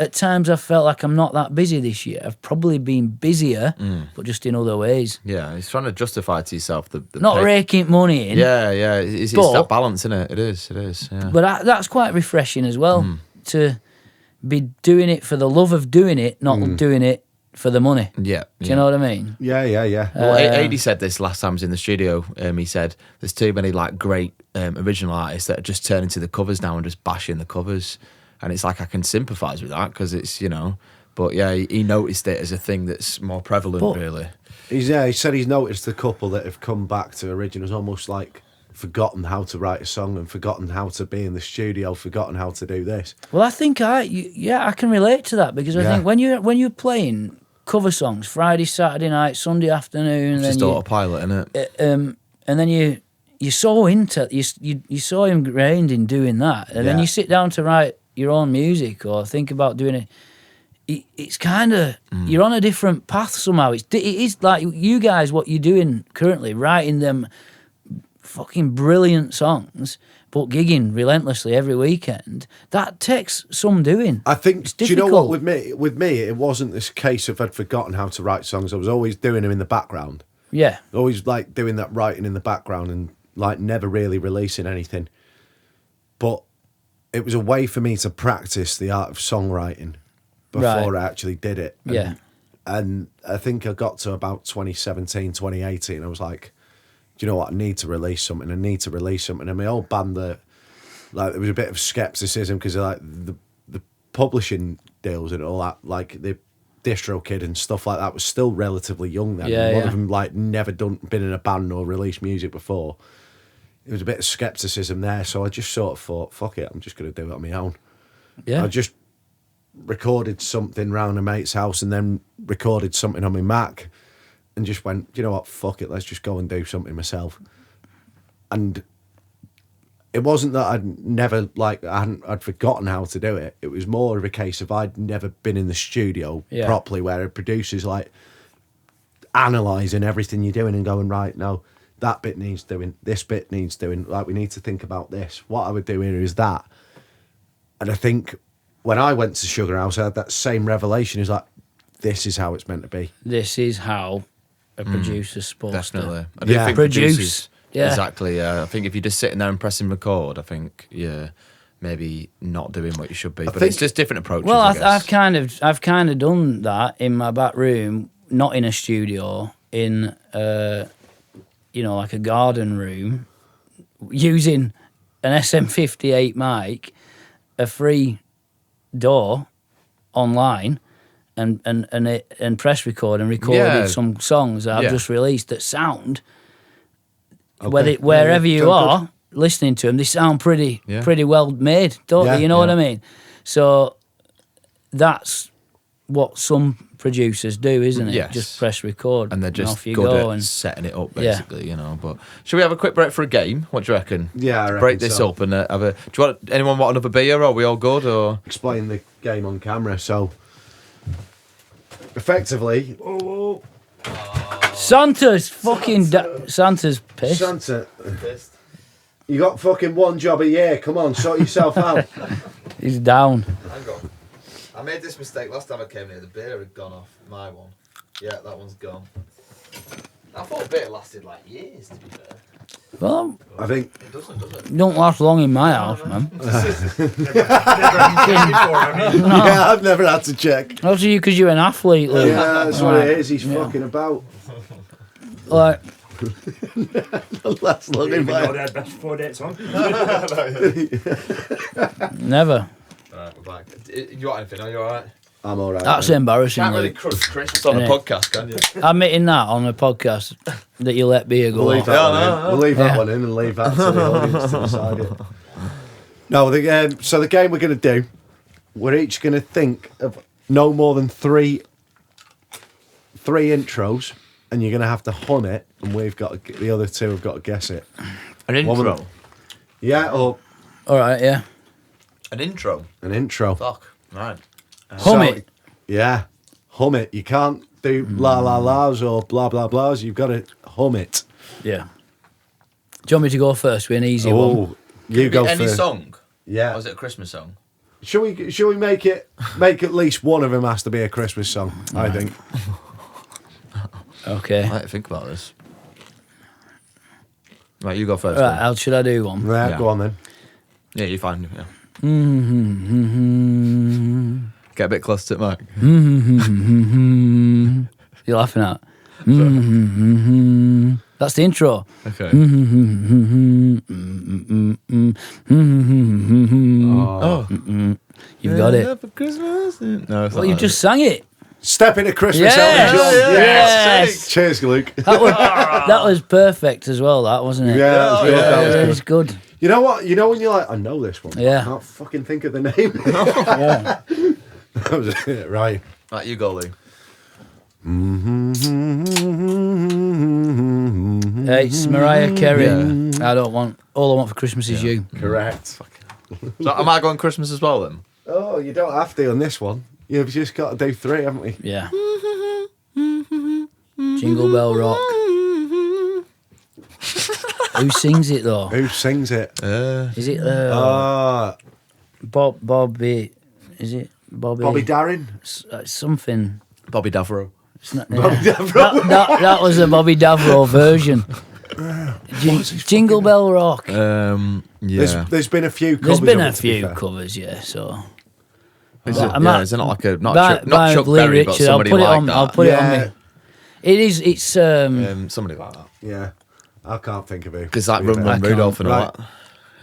at times I've felt like I'm not that busy this year, I've probably been busier, but just in other ways. Yeah, it's trying to justify to yourself the not raking money in. Yeah, it's that balance, isn't it? It is. Yeah. But that's quite refreshing as well, to be doing it for the love of doing it, not doing it for the money. Yeah. Do you know what I mean? Yeah. Well, Adi said this last time I was in the studio. He said there's too many like great original artists that are just turning to the covers now and just bashing the covers. And it's like I can sympathise with that because it's, you know, but yeah, he noticed it as a thing that's more prevalent, really. He said he's noticed the couple that have come back to originals almost like forgotten how to write a song and forgotten how to be in the studio, forgotten how to do this. Well, I think I can relate to that because I think when you're playing cover songs Friday, Saturday night, Sunday afternoon, it's just autopilot, isn't it? And then you're so into you're so ingrained in doing that, and then you sit down to write your own music or think about doing it. It's kind of you're on a different path somehow. It is like you guys, what you're doing currently, writing them fucking brilliant songs, but gigging relentlessly every weekend. That takes some doing. I think. Do you know what? With me, it wasn't this case of I'd forgotten how to write songs. I was always doing them in the background. Yeah, always like doing that writing in the background and like never really releasing anything. But it was a way for me to practice the art of songwriting before I actually did it. And I think I got to about 2017, 2018. I was like, do you know what? I need to release something. And my old band, there was a bit of skepticism because like the publishing deals and all that, like the DistroKid and stuff like that was still relatively young then. A lot of them like never been in a band or released music before. There was a bit of skepticism there, so I just sort of thought, fuck it, I'm just going to do it on my own. Yeah. I just recorded something round a mate's house and then recorded something on my Mac and just went, you know what, fuck it, let's just go and do something myself. And it wasn't that I'd forgotten how to do it. It was more of a case of I'd never been in the studio properly where a producer's like analysing everything you're doing and going, right, no, that bit needs doing, this bit needs doing, like we need to think about this. What I would do here is that. And I think when I went to Sugar House, I had that same revelation. It's like, this is how it's meant to be. This is how a producer's supposed to. I think produce. Exactly, yeah. I think if you're just sitting there and pressing record, I think, maybe maybe not doing what you should be. But it's just different approaches. Well, I guess. I've kind of done that in my back room, not in a studio, in like a garden room, using an SM58 mic, a free DAW online, and press record and recorded some songs that I've just released that sound. Wherever you are listening to them, they sound pretty well made, don't they? You know what I mean? So that's what some producers do, isn't it? Yes. Just press record, and they're just off you good go at setting it up, basically. But should we have a quick break for a game? What do you reckon? Yeah, I reckon break this so. up and have a. Do you want anyone want another beer? Or are we all good? Or Explain the game on camera. So, effectively, Santa's fucking Santa's pissed. Santa, you got fucking one job a year. Come on, sort yourself out. He's down. hang on. I made this mistake last time I came here. The beer had gone off my one. Yeah, that one's gone. I thought beer lasted like years, to be fair. Well, I think It doesn't, does it? don't last long in my house, man. yeah, I've never had to check. That's you because you're an athlete, Lou. Yeah, that's what it is. He's fucking about. Like, Last long in Even though my. they had best 4 dates on. never. Alright, we're back. You want anything? Are you alright? I'm all right. That's mate. embarrassing, Can't really Luke. crush Christmas on a Innit? podcast, can you? Admitting that on a podcast that you let beer go We'll leave off. that one in. no. We'll leave that Yeah. one in and leave that to the audience to decide it. No, so the game we're going to do, we're each going to think of no more than three intros, and you're going to have to hum it, and the other two have got to guess it. An intro. Yeah, or All right, yeah. An intro. an intro. Fuck. Right. Hum it. Yeah, hum it. You can't do la la la's or blah blah blahs. You've got to hum it. Yeah. Do you want me to go first with an easy one? Oh, you go Any first. song? Yeah. Or is it a Christmas song? Shall we make at least one of them has to be a Christmas song? I think. Okay. I might think about this. Right, you go first. Right, then. Al, should I do one? Right, Yeah. go on then. Yeah, you're fine. Yeah. Mm-hmm. Get a bit close to it, Mike. You're laughing at. Mm-hmm. That's the intro. Okay. Oh. You've got it. For Christmas. No, it's Well, not you that. just sang it. Step into Christmas, Yes! Elton John. Yes! Yes. Cheers, Luke. That was perfect as well, that, wasn't it? Yeah, that was good, that was It was good. You know what? You know when you're like, I know this one. but Yeah. I can't fucking think of the name. Yeah. That was it, right. Right, you go, Lee. It's Mariah Carey. All I want for Christmas is you. Correct. So, am I going Christmas as well then? Oh, you don't have to on this one. You've just got to do 3, haven't we? Yeah. Jingle Bell Rock. Who sings it though? Who sings it? Is it Bobby? Is it Bobby? Bobby Darin? Something. Bobby Davro. It's not, that was the Bobby Davro version. Jingle Bell Rock. Yeah. There's been a few covers. There's been of a it, to be few fair. covers, yeah. So Is Well, it, I'm yeah, not- is it not like a not by Chuck Lee Berry, but Richard, I'll somebody put it like on. that? I'll put it on Yeah. me. It is. It's Somebody like that. Yeah. I can't think of who. Because like to be Run fair. Run Rudolph and all Right.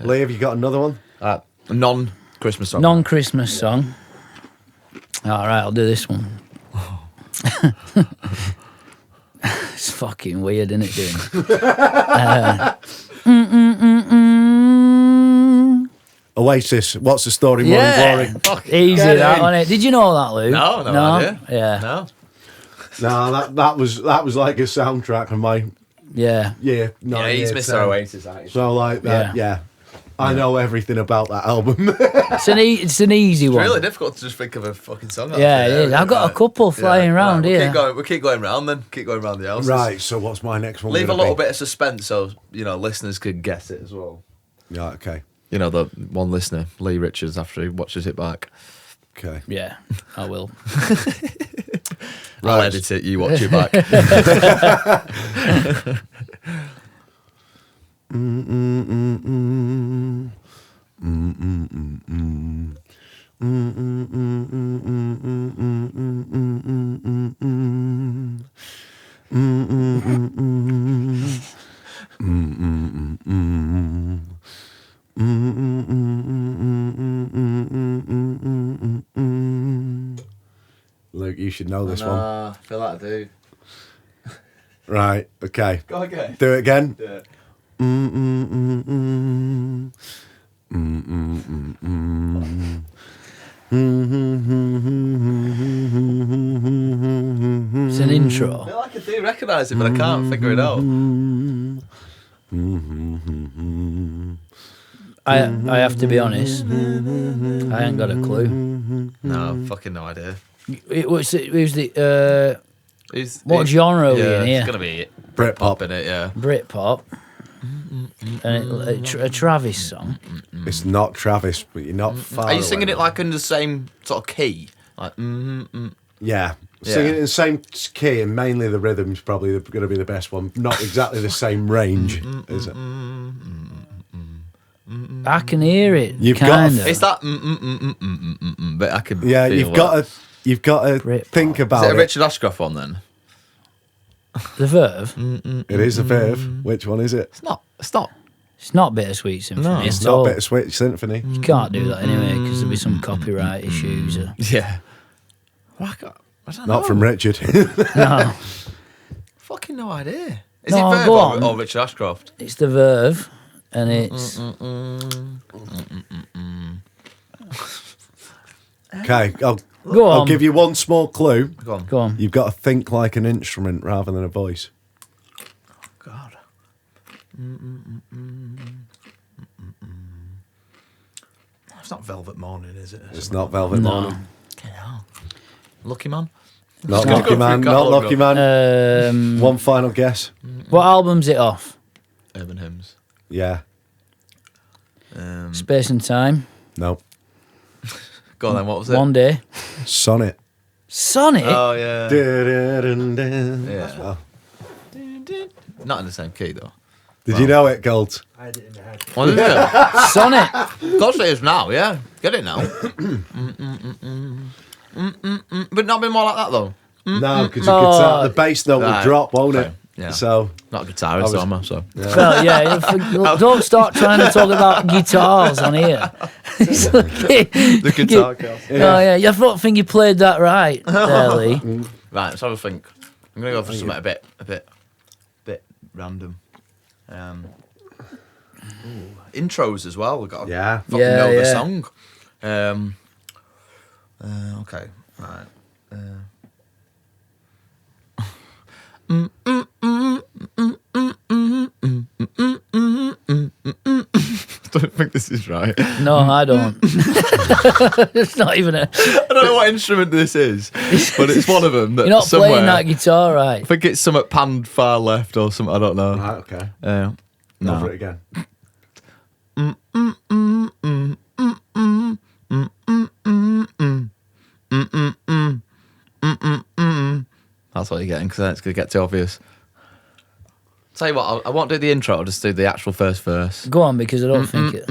Lee, have you got another one? that. Non-Christmas song. non-Christmas song. All right, I'll do this one. It's fucking weird, isn't it? Doing. Oasis. What's the story? Yeah, Morning Glory. easy Get that in. one. Did you know that, Luke? No idea. Yeah, No. No, that was like a soundtrack of my yeah. year. Yeah, he's Mr. Oasis. Aren't you? So like that, yeah. I know everything about that album. It's an easy one. It's really difficult to just think of a fucking song. Yeah, it is. I've got a couple flying around we'll here. We'll keep going round then. Keep going round the houses. Right, so what's my next one? Leave a gonna little be? bit of suspense so listeners could guess it as well. Yeah, okay. You know, the one listener, Lee Richards, after he watches it back. Okay. Yeah, I will. I'll edit it, you watch it back. Luke, you should know this one. I feel like I do. Right, okay. Go again. Do it again. Yeah. It's an intro. I feel like I do recognise it, but I can't figure it out. I have to be honest. I ain't got a clue. No, fucking no idea. It was the what genre are we in here? It's gonna be Britpop. in it, yeah. Britpop. And a Travis song. It's not Travis, but you're not far Are you singing away. it like in the same sort of key? Like, Yeah. Singing it in the same key, and mainly the rhythm's probably going to be the best one. Not exactly the same range, is it? I can hear it. You've kind got of. It's that but I can. Yeah, feel you've got to Britpop. think Is about it a it. Richard Ashcroft one then? The Verve. It is a verve. Which one is it? It's not. It's not. It's not Bittersweet Symphony. No, It's at not all. Bittersweet Symphony. You can't do that anyway because there'll be some copyright issues. Yeah. Well, I don't know. Not from Richard. No, Fucking no idea. Is No, it Verve go or, on. or Richard Ashcroft? it's the Verve, and it's Okay, go I'll on. give you one small clue. Go on. Go on. You've got to think like an instrument rather than a voice. God. It's not Velvet Morning, is it? It's not Velvet No. Morning. Lucky Man. Not not. Lucky Man. Not Lucky Man. One final guess. What album's it off? Urban Hymns. Yeah. Space and Time. No. Go on then. What was it? One Day. Sonnet. Sonic. Oh yeah. Yeah. Yeah. Not in the same key though. Did you know it, Gold? What is it? Sonic. Of course it is now. Yeah. Get it now. But not a bit more like that though. No, because No. the bass note will Right. drop, won't Okay. it? Yeah. So Not a guitarist, am I? So. Well, yeah. Look, don't start trying to talk about guitars on here. It's okay. The guitar cast. Oh yeah, I don't think you played that right, there, Lee. Right, let's have a think. I'm gonna go for something a bit random. Intros as well. We've got to Yeah. fucking Yeah, know the yeah. song. Okay, right. I don't think this is right. No, I don't. It's not even a. I don't know what instrument this is, but it's one of them. That You're not somewhere, playing that guitar right. I think it's somewhat panned far left or something. I don't know. right, okay. No. Go for it again. That's what you're getting because it's going to get too obvious. Tell you what, I won't do the intro. I'll just do the actual first verse. Go on, because I don't think it.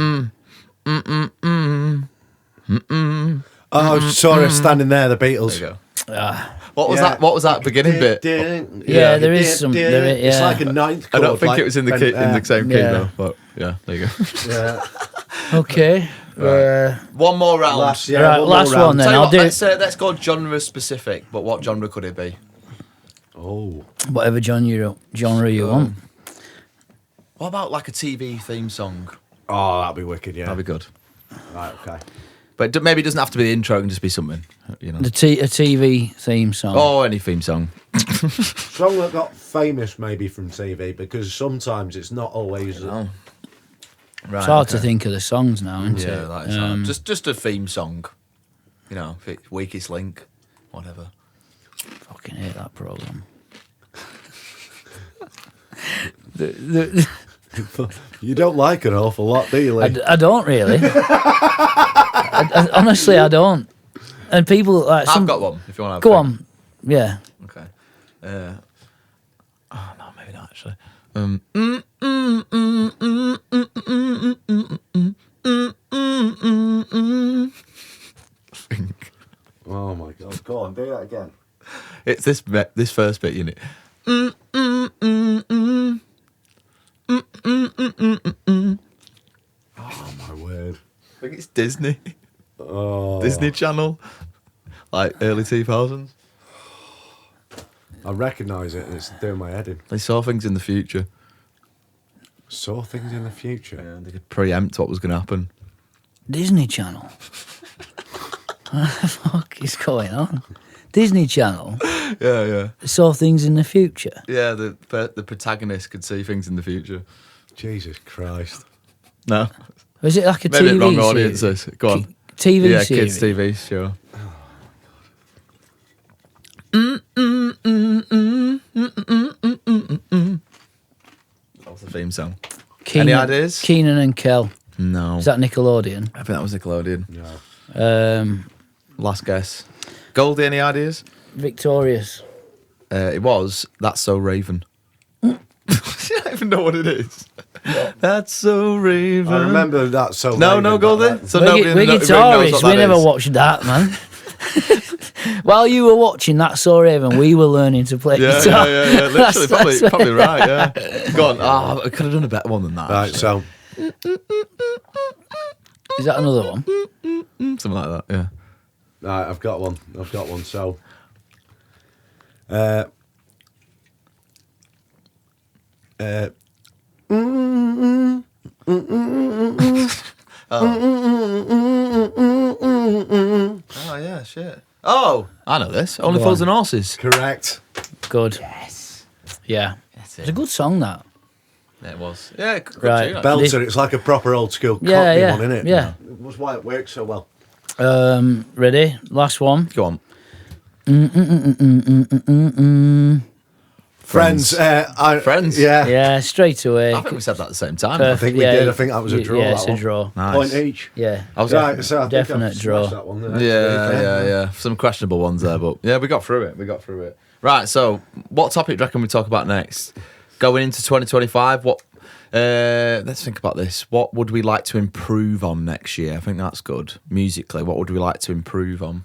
Oh, sorry, standing there, the Beatles. There you go. Ah, What was Yeah. that? What was that beginning bit? yeah, there is some. There is, It's yeah. like a ninth I chord. don't think like it was in the bent in the same key Yeah. though. But yeah, there you go. Yeah. Okay. One more round. Last, Right, more last round. one then. Tell you I'll what, do let's go genre specific. But what genre could it be? Oh. whatever genre you want. What about like a TV theme song? Oh, that'd be wicked, yeah. That'd be good. Right, okay. But maybe it doesn't have to be the intro. It can just be something. You know. A TV theme song. Oh, any theme song. Song that got famous maybe from TV, because sometimes it's not always... Oh. Right, It's hard okay. to think of the songs now, isn't Yeah, it? that is hard. Just a theme song. You know, if it's Weakest Link, whatever. Fucking hate that program. You don't like an awful lot, do you, Lee? I don't really. Honestly, I don't. And people like I've got one. If you want to. Go on. Yeah. Okay. Oh no, maybe not actually. It's this first bit, you know. Oh my word! I think it's Disney. Oh, Disney Channel, like early 2000s. I recognise it, and it's doing my head in. They saw things in the future. Saw things in the future. Yeah, they could preempt what was going to happen. Disney Channel. What the fuck is going on? Disney Channel Yeah. saw things in the future. Yeah, the protagonist could see things in the future. Jesus Christ! No, Was it like a maybe TV wrong series? audiences. Go on. TV Yeah, series. kids TV show. That was the theme song. Any ideas? Keenan and Kel. No. Is that Nickelodeon? I think that was Nickelodeon. No. Last guess. Goldie, any ideas? Victorious. It was That's So Raven. I don't even know what it is. That's So Raven. I remember that. So No, Raven, Goldie. that- So We're nobody knows guitarists. what We that never is. watched that, man. While you were watching that So Raven, we were learning to play guitar. Yeah. Literally, That's probably right. Yeah. Go on. I could have done a better one than that. Right, actually. so Is that another one? Something like that. Yeah. right, I've got one. So, Oh yeah, shit. Oh, I know this. Only Go Fools on. and Horses. correct. Good. Yes. Yeah. That's It's a good song, that. Yeah, it was. Yeah, good Right. tune, actually. Belter. It's like a proper old school Cockney Yeah, one, isn't it? yeah. It was why it works so well. Ready? Last one. Go on. Friends. Friends? Yeah. Yeah, straight away. I think we said that at the same time. Perfect. I think we did. I think that was a draw. Yeah, that it's a one. draw. Nice. Point each. Yeah. I was Right, so I think Definite I've draw. smashed that one, then. Yeah. Some questionable ones there, but yeah, we got through it. Right, so what topic do you reckon we talk about next? Going into 2025, what? Let's think about this. What would we like to improve on next year? I think that's good. Musically, what would we like to improve on?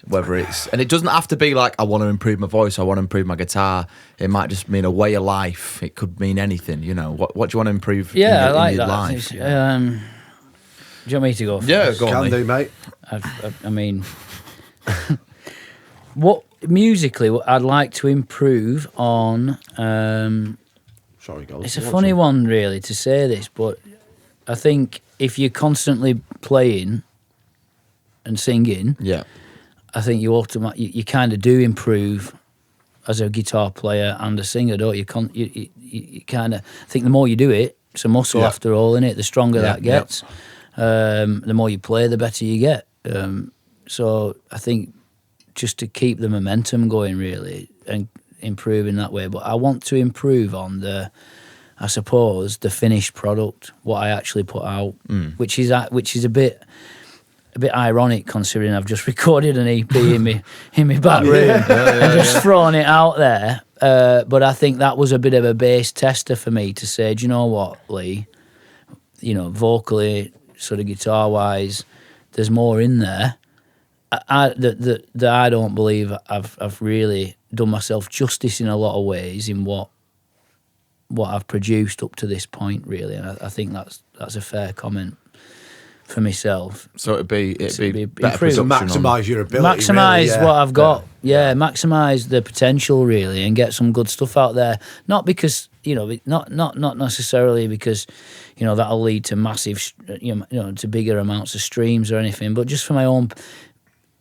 Whether it's, and it doesn't have to be like I want to improve my voice, I want to improve my guitar. It might just mean a way of life. It could mean anything, you know. What do you want to improve? Yeah, in I like your that. life? Do you want me to go first? Yeah, go on. Can mate. do, mate. I mean, what musically? What I'd like to improve on. Sorry, guys. It's a funny one, really, to say this, but I think if you're constantly playing and singing, Yeah. I think you kind of do improve as a guitar player and a singer, don't you? You kind of think the more you do it, it's a muscle Yeah. after all, innit? The stronger Yeah, that gets. The more you play, the better you get. So I think just to keep the momentum going, really, and improving that way. But I want to improve on I suppose, the finished product, what I actually put out, which is a bit ironic considering I've just recorded an EP in my back room and just thrown it out there. But I think that was a bit of a base tester for me to say, do you know what, Lee? You know, vocally, sort of guitar wise, there's more in there. That I don't believe I've really done myself justice in a lot of ways in what I've produced up to this point, really, and I think that's a fair comment for myself. So it'd be better improve. production To on- maximise your ability. Maximise really, what I've got, maximise the potential, really, and get some good stuff out there. Not because not necessarily because that'll lead to massive, to bigger amounts of streams or anything, but just for my own,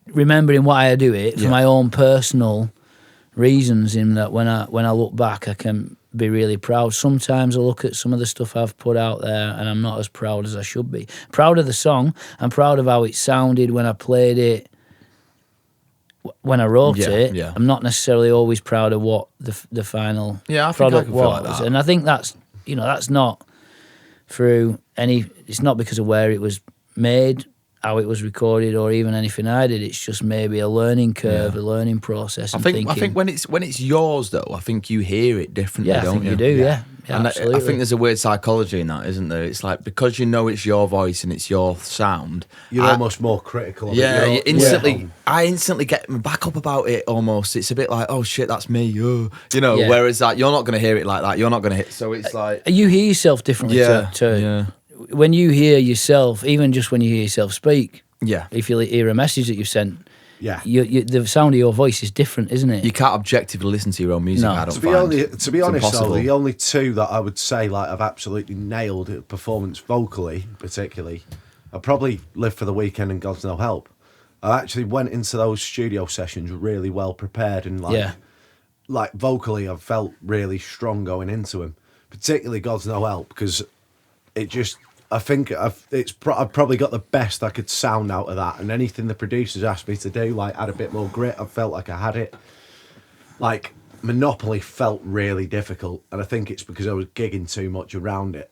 remembering why I do it, for my own personal reasons. In that when I look back, I can be really proud. Sometimes I look at some of the stuff I've put out there and I'm not as proud as I should be. Proud of the song. I'm proud of how it sounded when I played it, when I wrote it. Yeah. I'm not necessarily always proud of what the final Yeah, I think I product can feel like was. that. And I think that's not through it's not because of where it was made, how it was recorded, or even anything I did. It's just maybe a learning curve, a learning process. I think when it's yours though, I think you hear it differently, I don't think you? you do. Yeah. Yeah, and absolutely. I think there's a weird psychology in that, isn't there? It's like, because you know it's your voice and it's your sound, you're almost more critical of yeah, it. you instantly. I instantly get back up about it. Almost, it's a bit like, oh shit, that's me. You know. Yeah. Whereas like, you're not going to hear it like that. You're not going to hit. So it's like, You hear yourself differently when you hear yourself, even just when you hear yourself speak. yeah. If you hear a message that you've sent, Yeah. the sound of your voice is different, isn't it? You can't objectively listen to your own music. No. I don't To find. be It's honest, though, impossible. the only two that I would say like I've absolutely nailed at performance vocally, particularly, I probably Live for the Weekend and God's No Help. I actually went into those studio sessions really well prepared and like vocally, I felt really strong going into them. Particularly God's No Help, because it just, I think I've probably got the best I could sound out of that, and anything the producers asked me to do, like add a bit more grit, I felt like I had it. Like Monopoly felt really difficult, and I think it's because I was gigging too much around it.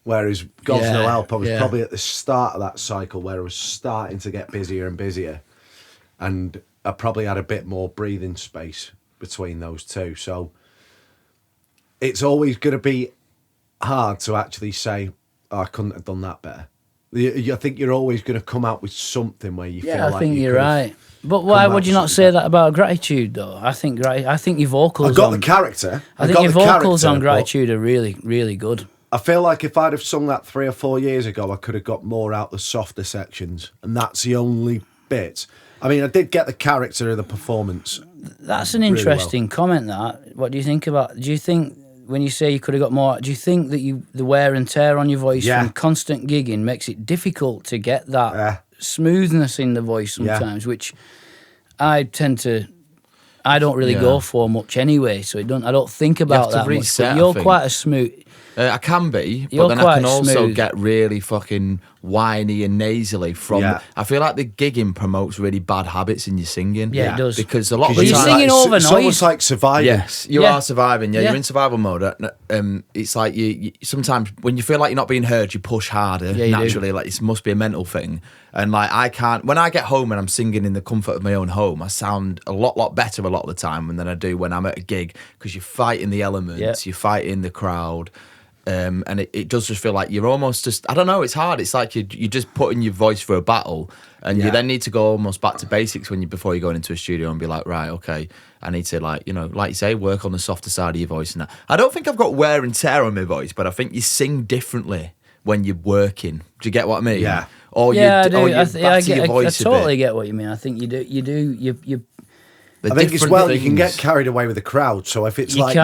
Whereas God's No Help, I was probably at the start of that cycle where I was starting to get busier and busier, and I probably had a bit more breathing space between those two. So it's always going to be hard to actually say, oh, I couldn't have done that better. I think you're always going to come out with something where you feel like I think you you're could have right. But why come would out you not with say something that about Gratitude though? I think your vocals. I got the character. I think your vocals on Gratitude are really, really good. I feel like if I'd have sung that 3 or 4 years ago, I could have got more out the softer sections, and that's the only bit. I mean, I did get the character of the performance. That's an interesting comment. That. What do you think about? Do you think when you say you could have got more? Do you think that the wear and tear on your voice from constant gigging makes it difficult to get that smoothness in the voice sometimes, which I tend to. I don't really go for much anyway, so I don't think about that much. But you're quite a smooth. I can be, but then I can also get really fucking whiny and nasally from. I feel like the gigging promotes really bad habits in your singing. Yeah, it does. Because a lot of But the you're time, singing over It's noise. almost like surviving. yes, you are surviving. Yeah, you're in survival mode. It's like you sometimes when you feel like you're not being heard, you push harder naturally. Like it must be a mental thing. And like I can't. When I get home and I'm singing in the comfort of my own home, I sound a lot better a lot of the time than I do when I'm at a gig, because you're fighting the elements, you're fighting the crowd. And it does just feel like you're almost just, I don't know, it's hard. It's like you're just putting your voice for a battle, and you then need to go almost back to basics before you're going into a studio and be like, right, okay, I need to like you say, work on the softer side of your voice and that. I don't think I've got wear and tear on my voice, but I think you sing differently when you're working. Do you get what I mean? Yeah. Or I do. I totally get what you mean. I think you do. You. I think as well, you can get carried away with the crowd. So if it's like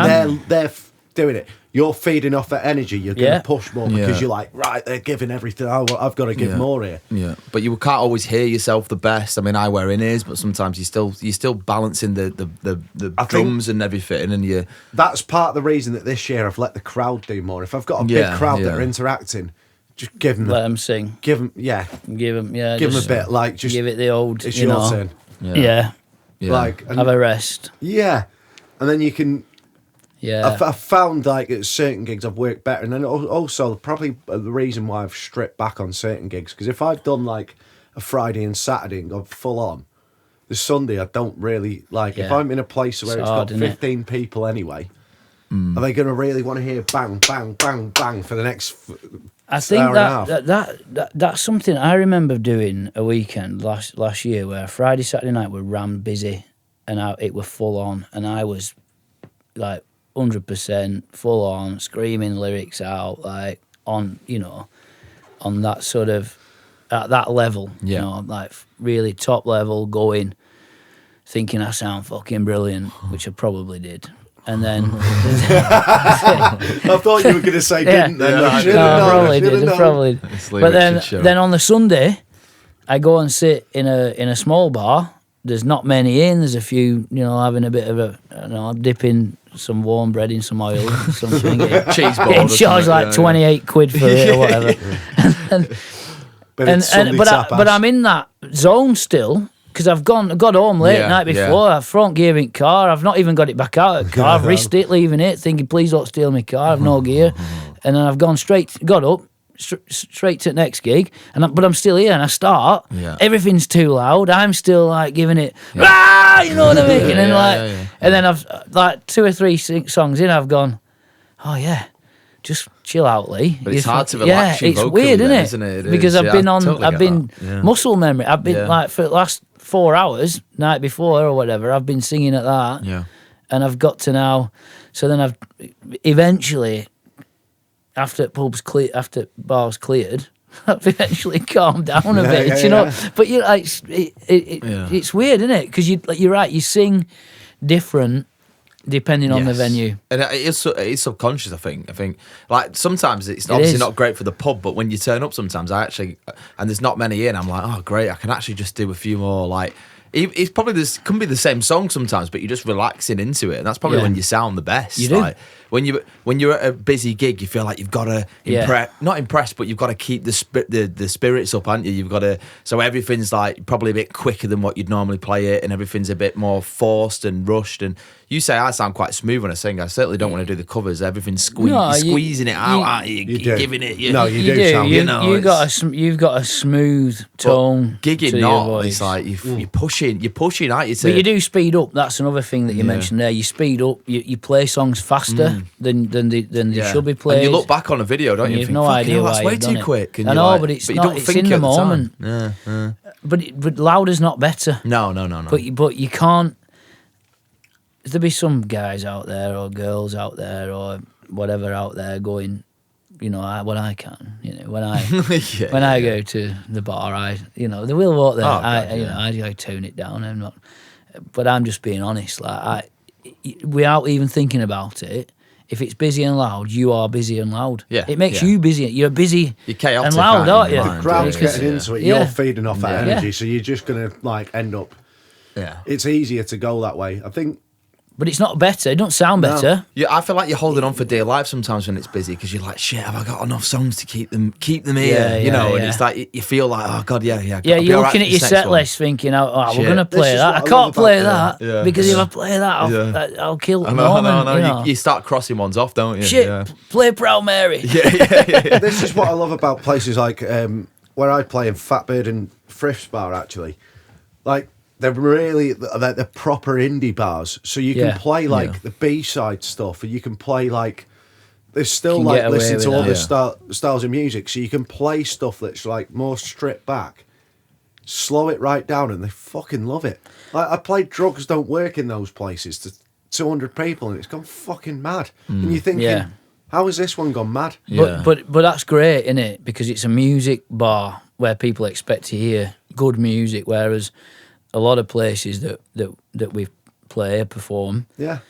they're doing it, you're feeding off that energy, you're going to push more because you're like, right, they're giving everything. I've got to give more here. Yeah, but you can't always hear yourself the best. I mean, I wear in-ears, but sometimes you're still balancing the drums and everything, and That's part of the reason that this year I've let the crowd do more. If I've got a big crowd that are interacting, just give them. Let them sing. Give them, Give them, Give them a bit, like just give it the old. It's your turn. Yeah. Like have a rest. Yeah, and then you can. Yeah, I've found like at certain gigs I've worked better, and then also probably the reason why I've stripped back on certain gigs, because if I've done like a Friday and Saturday and gone full on, the Sunday I don't really like. If I'm in a place where it's got 15 people anyway, are they going to really want to hear bang, bang, bang, bang for the next? I think that's something I remember doing a weekend last year where Friday, Saturday night were rammed busy, and it were full on, and I was like 100% full on screaming lyrics out, like on that sort of at that level, like really top level, going, thinking I sound fucking brilliant, which I probably did. And then I thought you were going to say didn't. Then probably did. But then on the Sunday, I go and sit in a small bar. There's not many in. There's a few, having a bit of I'm dipping some warm bread in some oil or something. Cheese ball. Getting charged like 28 quid for it or whatever. But I'm in that zone still. Because I've got home late the night before. I've front gear in car. I've not even got it back out of the car. I've risked it leaving it, thinking please don't steal my car. I've no gear, and then I've got up straight to the next gig. But I'm still here, and I start. Everything's too loud. I'm still like giving it, you know what I mean? And then and then I've like 2 or 3 songs in. I've gone, oh yeah, just chill out, Lee. But it's hard to relax you it's vocally weird, then, isn't it? Because I've been Yeah. muscle memory. I've been like for the last 4 hours, night before or whatever, I've been singing at that. Yeah. And I've got to now, so then I've eventually, after bars cleared, I've eventually calmed down a bit, you know. Yeah. But it's weird, isn't it? Because you're right, you sing different depending on the venue. And it's subconscious, I think. Like sometimes it's obviously not great for the pub, but when you turn up sometimes and there's not many in, I'm like, oh great, I can actually just do a few more, like, it's probably can be the same song sometimes, but you're just relaxing into it, and that's probably when you sound the best. You do. Like when you're at a busy gig, you feel like you've got to not impress, but you've got to keep the spirits up, haven't you? You've got to, so everything's like probably a bit quicker than what you'd normally play it, and everything's a bit more forced and rushed. And you say I sound quite smooth when I sing. I certainly don't want to do the covers. Everything's squeezing it out, aren't you? You're giving it. You do. Sound, you've got a smooth tone. Gigging to not. Your voice. It's like you're pushing, aren't you? But you do speed up. That's another thing that you mentioned there. You speed up. You play songs faster than they should be played. And you look back on a video, don't you? You've no idea why that's way too quick. I know, but it's not. It's in the moment. Yeah. But louder's not better. No. But you can't. There'll be some guys out there or girls out there or whatever out there going, you know, when I can, you know, when I go to the bar, they will walk there. I tone it down. I'm not, but I'm just being honest. Like without even thinking about it, if it's busy and loud, you are busy and loud. Yeah, it makes you busy. You're busy. You're chaotic and loud, aren't you? The crowd's getting into it. You're feeding off that energy, Yeah. so you're just gonna like end up. Yeah, it's easier to go that way, I think. But it's not better. It don't sound better. Yeah, I feel like you're holding on for dear life sometimes when it's busy because you're like, shit, have I got enough songs to keep them here? And it's like you feel like, oh god, yeah. Yeah, you're looking at your set list thinking, we're gonna play that. I can't play that because if I play that, I'll kill the moment. No. You start crossing ones off, don't you? Shit, play Proud Mary. Yeah. This is what I love about places like where I play in Fatbird and Friff's Bar. Actually, like. They're the proper indie bars, so you can play like the B-side stuff, and you can play like there's still like listening to other styles of music, so you can play stuff that's like more stripped back, slow it right down, and they fucking love it. Like I played Drugs Don't Work in those places to 200 people, and it's gone fucking mad. And you're thinking, how has this one gone mad? Yeah. But that's great, isn't it? Because it's a music bar where people expect to hear good music, whereas a lot of places that we perform, they're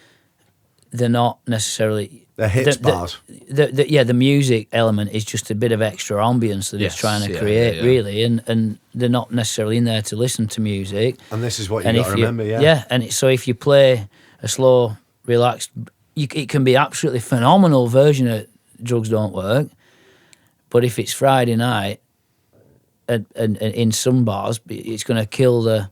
not necessarily... They're hits bars. The music element is just a bit of extra ambience that it's trying to create, really, and they're not necessarily in there to listen to music. And this is what you got to remember, so if you play a slow, relaxed... it can be absolutely phenomenal version of Drugs Don't Work, but if it's Friday night, and in some bars, it's going to kill the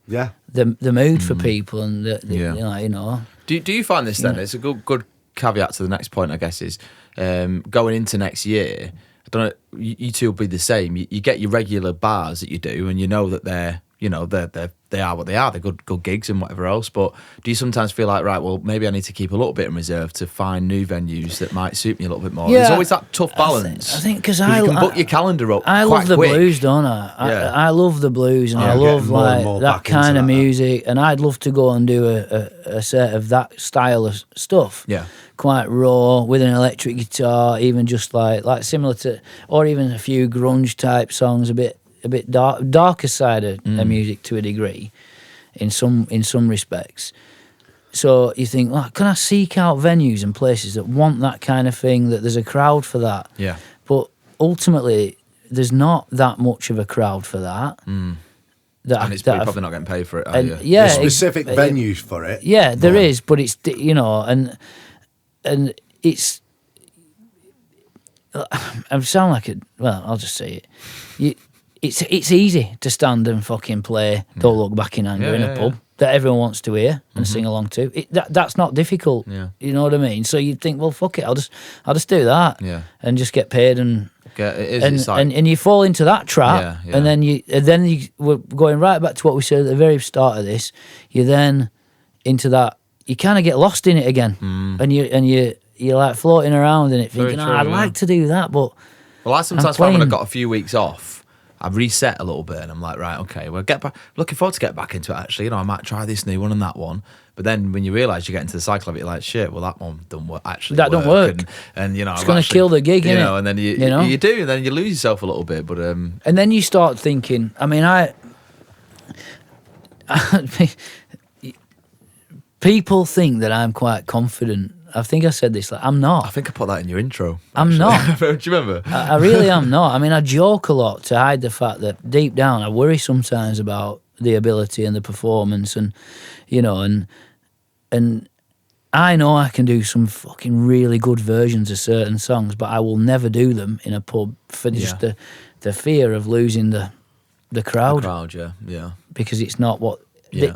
mood for people, and Do you find this then? It's a good caveat to the next point, I guess, is going into next year. I don't know. You two will be the same. You get your regular bars that you do, and you know that they are what they are. They're good gigs and whatever else. But do you sometimes feel like, right, well, maybe I need to keep a little bit in reserve to find new venues that might suit me a little bit more? There's always that tough balance. I think because you can book your calendar up. I love the quick. blues, don't I? I love the blues, and I love that kind of music. And I'd love to go and do a set of that style of stuff. Yeah. Quite raw with an electric guitar, even just like similar to, or even a few grunge type songs, a bit darker side of music to a degree, in some respects. So you think, can I seek out venues and places that want that kind of thing, that there's a crowd for that? Yeah. But ultimately, there's not that much of a crowd for that. And you're probably not getting paid for it, are you? Yeah, there's specific venues for it. Yeah, there is, but it's and it's. I sound like it. Well, I'll just say it. It's easy to stand and fucking play "Don't Look Back in Anger" in a pub that everyone wants to hear and sing along to. That's not difficult. Yeah. You know what I mean? So you'd think, well, fuck it, I'll just do that. Yeah. And just get paid and you fall into that trap. Yeah. And then you we're going right back to what we said at the very start of this. You then into that. You kind of get lost in it again, and you're like floating around in it, thinking, Very true, I'd like to do that, but well, I sometimes find when playing- I've got a few weeks off, I reset a little bit, and I'm like, right, okay, well, get back. Looking forward to get back into it. Actually, I might try this new one and that one. But then when you realise you get into the cycle of it, you're like, shit, well, that one don't work. Actually, that don't work, and you know, it's going to kill the gig, you innit? know. And then you do, and then you lose yourself a little bit. But and then you start thinking. I mean, people think that I'm quite confident. I think I said this. Like, I'm not. I think I put that in your intro. I'm not. Do you remember? I really am not. I mean, I joke a lot to hide the fact that deep down I worry sometimes about the ability and the performance, and you know, and I know I can do some fucking really good versions of certain songs, but I will never do them in a pub for just the fear of losing the crowd. The crowd, yeah. Because it's not what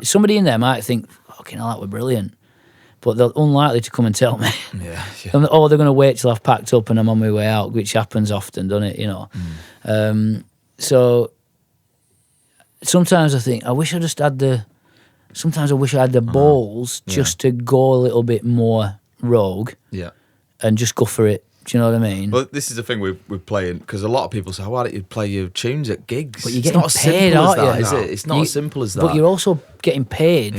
somebody in there might think. Fucking hell, that were brilliant. But they're unlikely to come and tell me. Yeah. Or they're going to wait till I've packed up and I'm on my way out, which happens often, doesn't it? You know. So sometimes I think I wish I just had the. Sometimes I wish I had the balls just to go a little bit more rogue. Yeah. And just go for it. Do you know what I mean? Well, this is the thing we're playing, because a lot of people say, why don't you play your tunes at gigs? But you're it's getting not as paid, simple as aren't that, you? is it? It's not as simple as that. But you're also getting paid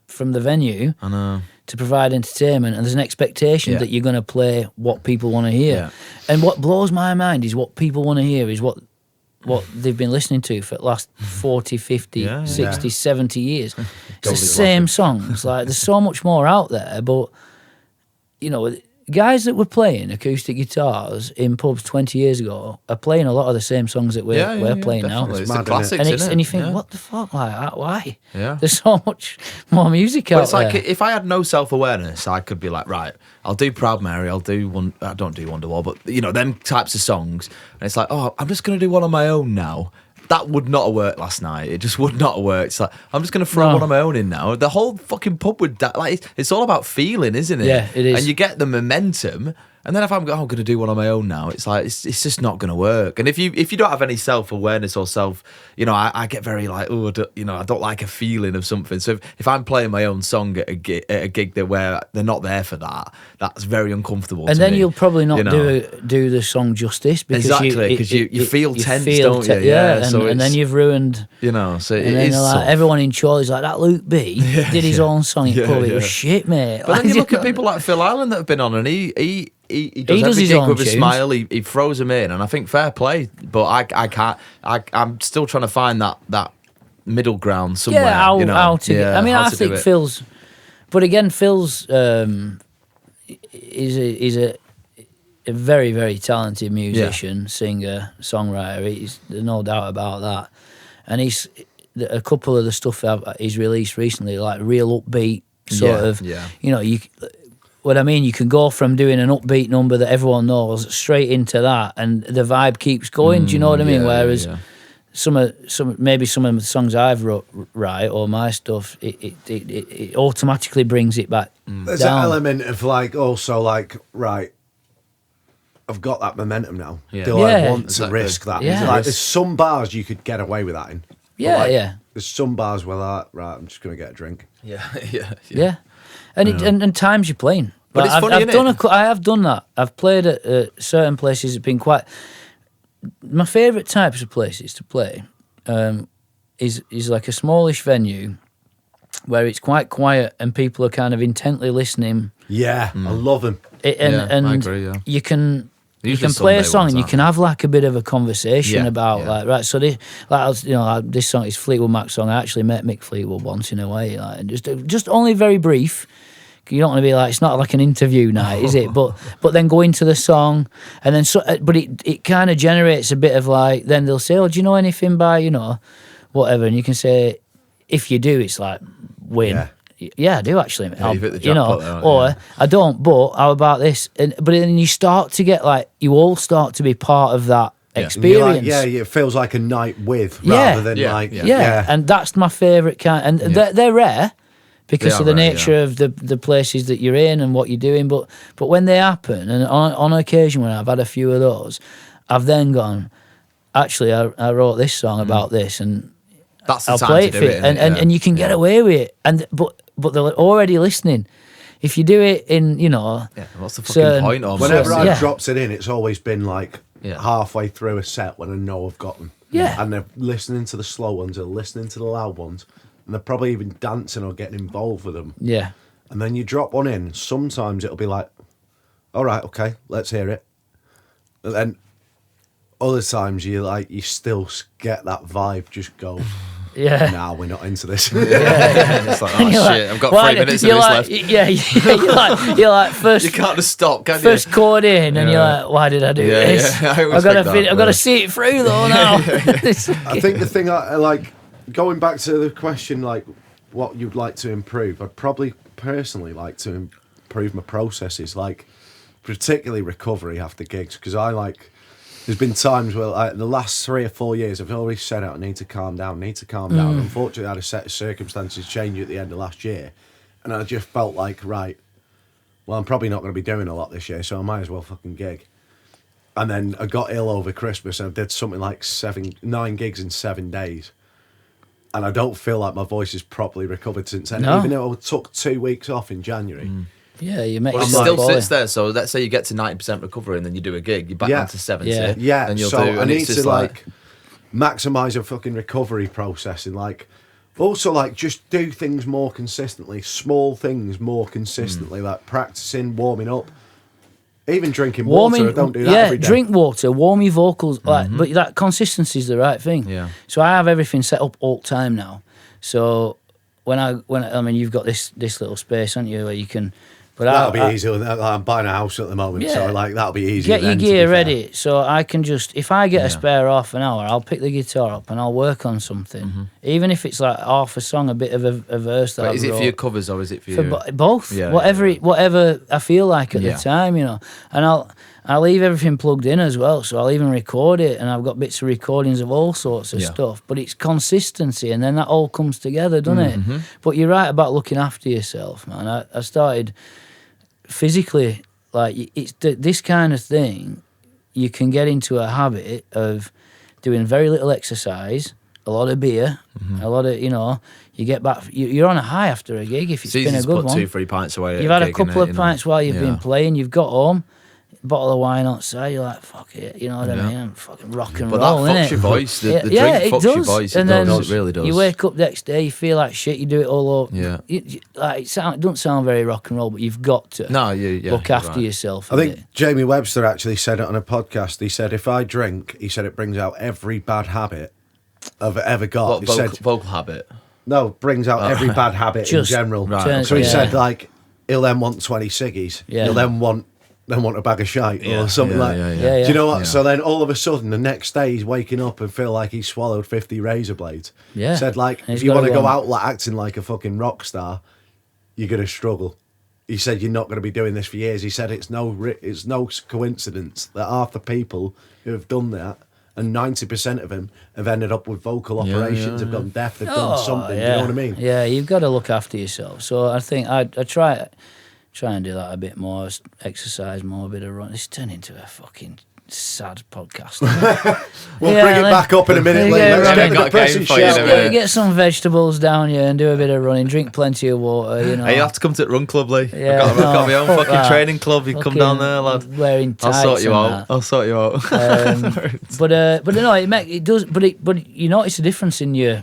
from the venue. I know. To provide entertainment, and there's an expectation that you're going to play what people want to hear. Yeah. And what blows my mind is what people want to hear is what they've been listening to for the last 40, 50, 60, 70 years. It's the same songs. Like, there's so much more out there, but, you know, guys that were playing acoustic guitars in pubs 20 years ago are playing a lot of the same songs that we're playing now. It's the classics, and you think, what the fuck? Like, why? Yeah. There's so much more music out there. It's like, if I had no self-awareness, I could be like, right, I'll do Proud Mary, I don't do Wonderwall, but, you know, them types of songs. And it's like, oh, I'm just going to do one on my own now. That would not have worked last night. It just would not have worked. It's like, I'm just going to throw one on my own in now. The whole fucking pub would like, it's all about feeling, isn't it? Yeah, it is. And you get the momentum. And then if I'm going to do one on my own now, it's like, it's just not going to work. And if you don't have any self-awareness or you know, I get very like, oh, you know, I don't like a feeling of something. So if I'm playing my own song at a gig where they're not there for that, that's very uncomfortable. And to then me, you'll probably not you know? do the song justice because you feel tense, don't you? Yeah, so and then you've ruined. You know, so and it then is like, everyone in Chorley's like, that Luke B did his own song in pub. It was shit, mate. But then you look at people like Phil Island that have been on, and he does every his gig own with a tunes. smile. He throws them in, and I think fair play. But I can't. I'm still trying to find that middle ground somewhere. Yeah, how to. Yeah, I mean, how I to think do it. Phil's. But again, Phil's is a very, very talented musician, singer, songwriter. There's no doubt about that. And he's a couple of the stuff he's released recently, like real upbeat sort of. Yeah. You know, what I mean, you can go from doing an upbeat number that everyone knows straight into that, and the vibe keeps going. Do you know what I mean? Whereas some of the songs I've wrote or my stuff, it automatically brings it back. There's down. an element of like also like right. I've got that momentum now. Yeah. Do I want to risk that? Yeah. Like, there's some bars you could get away with that in. Yeah, like, yeah. There's some bars where like, right, I'm just going to get a drink. Yeah. And and times you're playing. But it's funny, I have done that. I've played at certain places. It's been quite. My favourite types of places to play is like a smallish venue where it's quite quiet and people are kind of intently listening. Yeah, I love them. And I agree, you can Usually play a Sunday song ones, and you aren't can have like a bit of a conversation about yeah. like, right, so this, this song is Fleetwood Mac's song. I actually met Mick Fleetwood once in a way, like, and just only very brief. You don't want to be like, it's not like an interview night, is it? But then go into the song, and then but it kind of generates a bit of like, then they'll say, oh, do you know anything by, whatever, and you can say, if you do, it's like win. Yeah, I do actually. Yeah, you've hit the jackpot there, or I don't. But how about this? But then you start to get like, you all start to be part of that experience. Like, it feels like a night with rather than like and that's my favourite kind. And they're rare because of the nature of the places that you're in and what you're doing. But when they happen, and on occasion when I've had a few of those, I've then gone, actually, I wrote this song about this, and that's the I'll time play to it do for it, you, and you can get away with it. But they're already listening. if you do it in, you know, what's the fucking point? Whenever I've dropped it in, it's always been like Yeah. halfway through a set when I know I've got them. Yeah. And they're listening to the slow ones, they're listening to the loud ones, and they're probably even dancing or getting involved with them. Yeah. And then you drop one in, sometimes it'll be like, all right, okay, let's hear it. And then other times you still get that vibe just go, Yeah. nah, we're not into this. It's like, oh shit, I've got 3 minutes of this left. Yeah, you're like first. You can't just stop, can you? First chord in, and you're like, why did I do this? Yeah. I've got to see it through though now. I think the thing I like, going back to the question, like what you'd like to improve, I'd probably personally like to improve my processes, like particularly recovery after gigs, because there's been times where the last 3 or 4 years I've always said I need to calm down. Unfortunately, I had a set of circumstances change at the end of last year, and I just felt like, right, well, I'm probably not going to be doing a lot this year, so I might as well fucking gig. And then I got ill over Christmas, and I did something like 9 gigs in 7 days, and I don't feel like my voice is properly recovered since then. No. Even though I took 2 weeks off in January. Yeah, you make. Well, it yourself still boy. sits there. So let's say you get to 90% recovery and then you do a gig, you're back down to 70. Yeah, And you'll so do, I and need it's to just like maximise a fucking recovery process, and like also like just do things more consistently, small things more consistently, like practicing, warming up, even drinking water. I don't do that every day. Drink water, warm your vocals, but that consistency is the right thing. Yeah. So I have everything set up all the time now. So when I mean, you've got this little space, haven't you, where you can. But that'll be easy. I'm buying a house at the moment, so like that'll be easy. Get your gear ready, so I can just, if I get a spare half an hour, I'll pick the guitar up and I'll work on something, even if it's like half a song, a bit of a verse that. Is it for your covers or is it for your... both? Yeah, whatever I feel like at the time, you know, and I'll leave everything plugged in as well, so I'll even record it, and I've got bits of recordings of all sorts of stuff. But it's consistency, and then that all comes together, doesn't it? But you're right about looking after yourself, man. I started physically, like, it's this kind of thing. You can get into a habit of doing very little exercise, a lot of beer, a lot of, you know, you get back, you're on a high after a gig if it's been a good one. 2-3 pints away. You've had a couple of pints while you've been playing, you've got home, bottle of wine outside, you're like, fuck it, you know what I mean? I'm fucking rock and roll, But that fucks your voice. The drink fucks your voice. It really does. You wake up next day, you feel like shit, you do it all over. Yeah. It doesn't sound very rock and roll, but you've got to look after yourself. I think Jamie Webster actually said it on a podcast. He said, if I drink, he said it brings out every bad habit I've ever got. What, vocal habit? No, brings out every bad habit in general. Right. So he said, like, he'll then want 20 ciggies. Yeah. He'll then want a bag of shite or something like that. Yeah. Do you know what? Yeah. So then all of a sudden, the next day, he's waking up and feel like he's swallowed 50 razor blades. Yeah. Said, like, if you want to go out like, acting like a fucking rock star, you're going to struggle. He said, you're not going to be doing this for years. He said, it's no coincidence that half the people who have done that, and 90% of them have ended up with vocal operations, have gone deaf, they've done something. You know what I mean? Yeah, you've got to look after yourself. So I think I try and do that a bit more, exercise more, a bit of run. It's turned into a fucking sad podcast. We'll bring it back up in a minute later. Let's get the depressing shit. Get some vegetables down here and do a bit of running, drink plenty of water, you know. Hey, you have to come to the run club, Lee. Yeah, I've got my own fucking training club. You come down there, lad. Wearing tights. I'll sort you out. But no, it does. But you notice a difference in your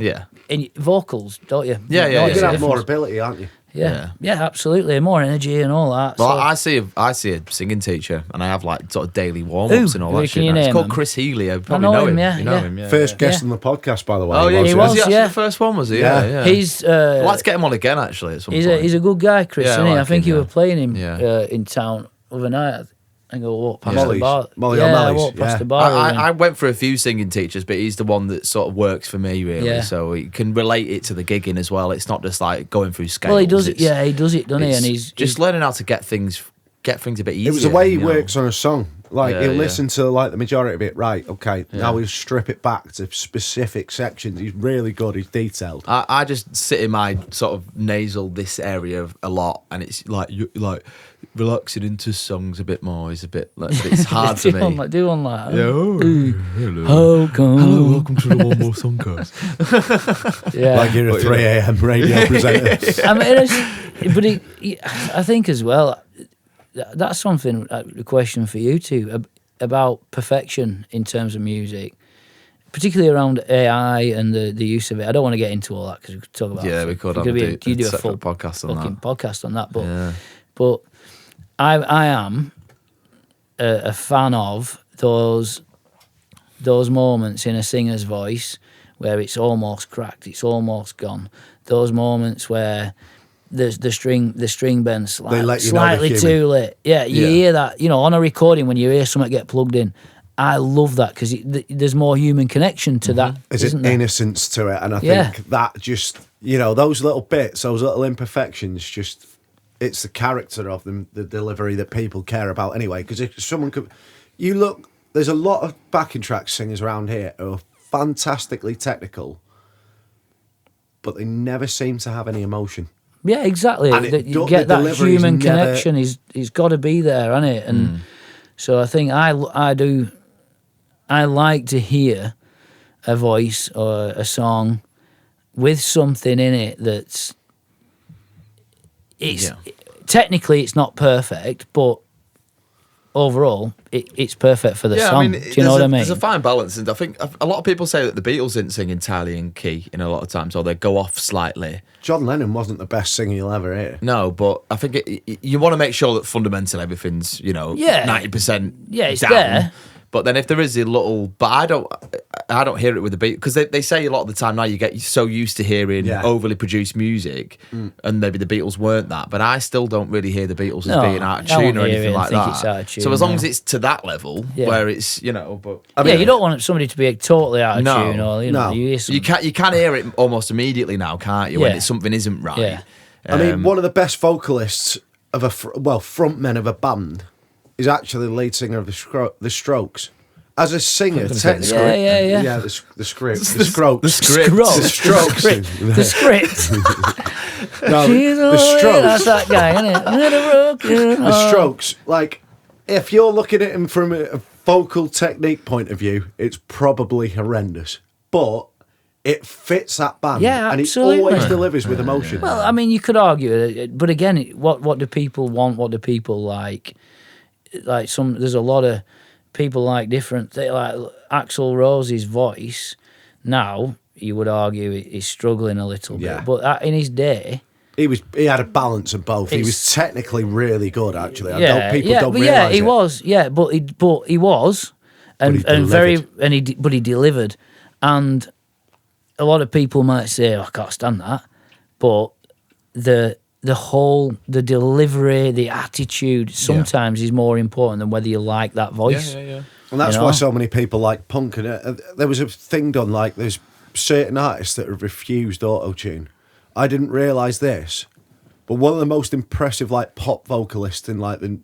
vocals, don't you? Yeah. You're gonna have more ability, aren't you? Yeah, absolutely. More energy and all that. Well, so. I see a singing teacher, and I have like sort of daily warm-ups and all that shit. It's called Chris Healy. I probably know him. You know him. First guest on the podcast, by the way. Oh yeah, he was. The first one, was he? Yeah. He's. I'd like to get him on again. Actually, at some point. He's a good guy, Chris. Isn't he? I think you were playing him in town overnight. I go walk past the bar. I walked past the bar. I went for a few singing teachers, but he's the one that sort of works for me, really. Yeah. So he can relate it to the gigging as well. It's not just like going through scales. Well, he does it. Yeah, he does it, doesn't he? And he's learning how to get things a bit easier. It was the way he works on a song. Like he'll listen to like the majority of it. Right, okay. Now he'll strip it back to specific sections. He's really good. He's detailed. I just sit in my sort of nasal this area a lot, and it's like relaxing into songs a bit more is a bit like it's hard for me. Do one like that. Hello, welcome to the One More Songcast. Like you're a 3 a.m. radio presenter. I mean, I think as well, that's something, a question for you too, about perfection in terms of music, particularly around AI and the use of it. I don't want to get into all that because we could talk about. Yeah, we could. You do a full podcast on that, but I am a fan of those moments in a singer's voice where it's almost cracked, it's almost gone. Those moments where the string bends slightly too late. Yeah, you hear that. On a recording when you hear something get plugged in. I love that because there's more human connection to that. There's an innocence to it, and I think that just those little bits, those little imperfections, just it's the character of them, the delivery that people care about anyway. Because if someone could, there's a lot of backing track singers around here who are fantastically technical, but they never seem to have any emotion. Yeah, exactly. You get that human connection. He's got to be there, hasn't it? And so I think I do. I like to hear a voice or a song with something in it that's. Technically it's not perfect, but overall it's perfect for the song. Do you know what I mean? There's a fine balance, and I think a lot of people say that the Beatles didn't sing entirely in key in a lot of times, or they go off slightly. John Lennon wasn't the best singer you'll ever hear. No, but I think you want to make sure that fundamentally everything's 90% it's down. there. But then if there is a little, but I don't hear it with the beat, because they say a lot of the time now you get so used to hearing overly produced music, and maybe the Beatles weren't that, but I still don't really hear the Beatles as being out of tune or anything like that. So as long as it's to that level where it's but you don't want somebody to be totally out of tune, or you can hear it almost immediately now, can't you? When something isn't right. Yeah. I mean, one of the best vocalists of frontmen of a band is actually the lead singer of the Strokes. As a singer, the script. No, the Strokes. That's that guy, isn't it? The Strokes. Like, if you're looking at him from a vocal technique point of view, it's probably horrendous. But it fits that band. Yeah, and absolutely. it always delivers with emotion. Well, I mean, you could argue it, but again, what do people want? What do people like? Like there's a lot of people like different. Like Axl Rose's voice now, you would argue is struggling a little bit, but in his day, he had a balance of both. He was technically really good, actually. People don't realise he was. Yeah, but he was, but he delivered, and a lot of people might say, I can't stand that, but the delivery, the attitude sometimes is more important than whether you like that voice. And that's why so many people like punk. And there was a thing done, like there's certain artists that have refused auto-tune. I didn't realise this, but one of the most impressive pop vocalists in the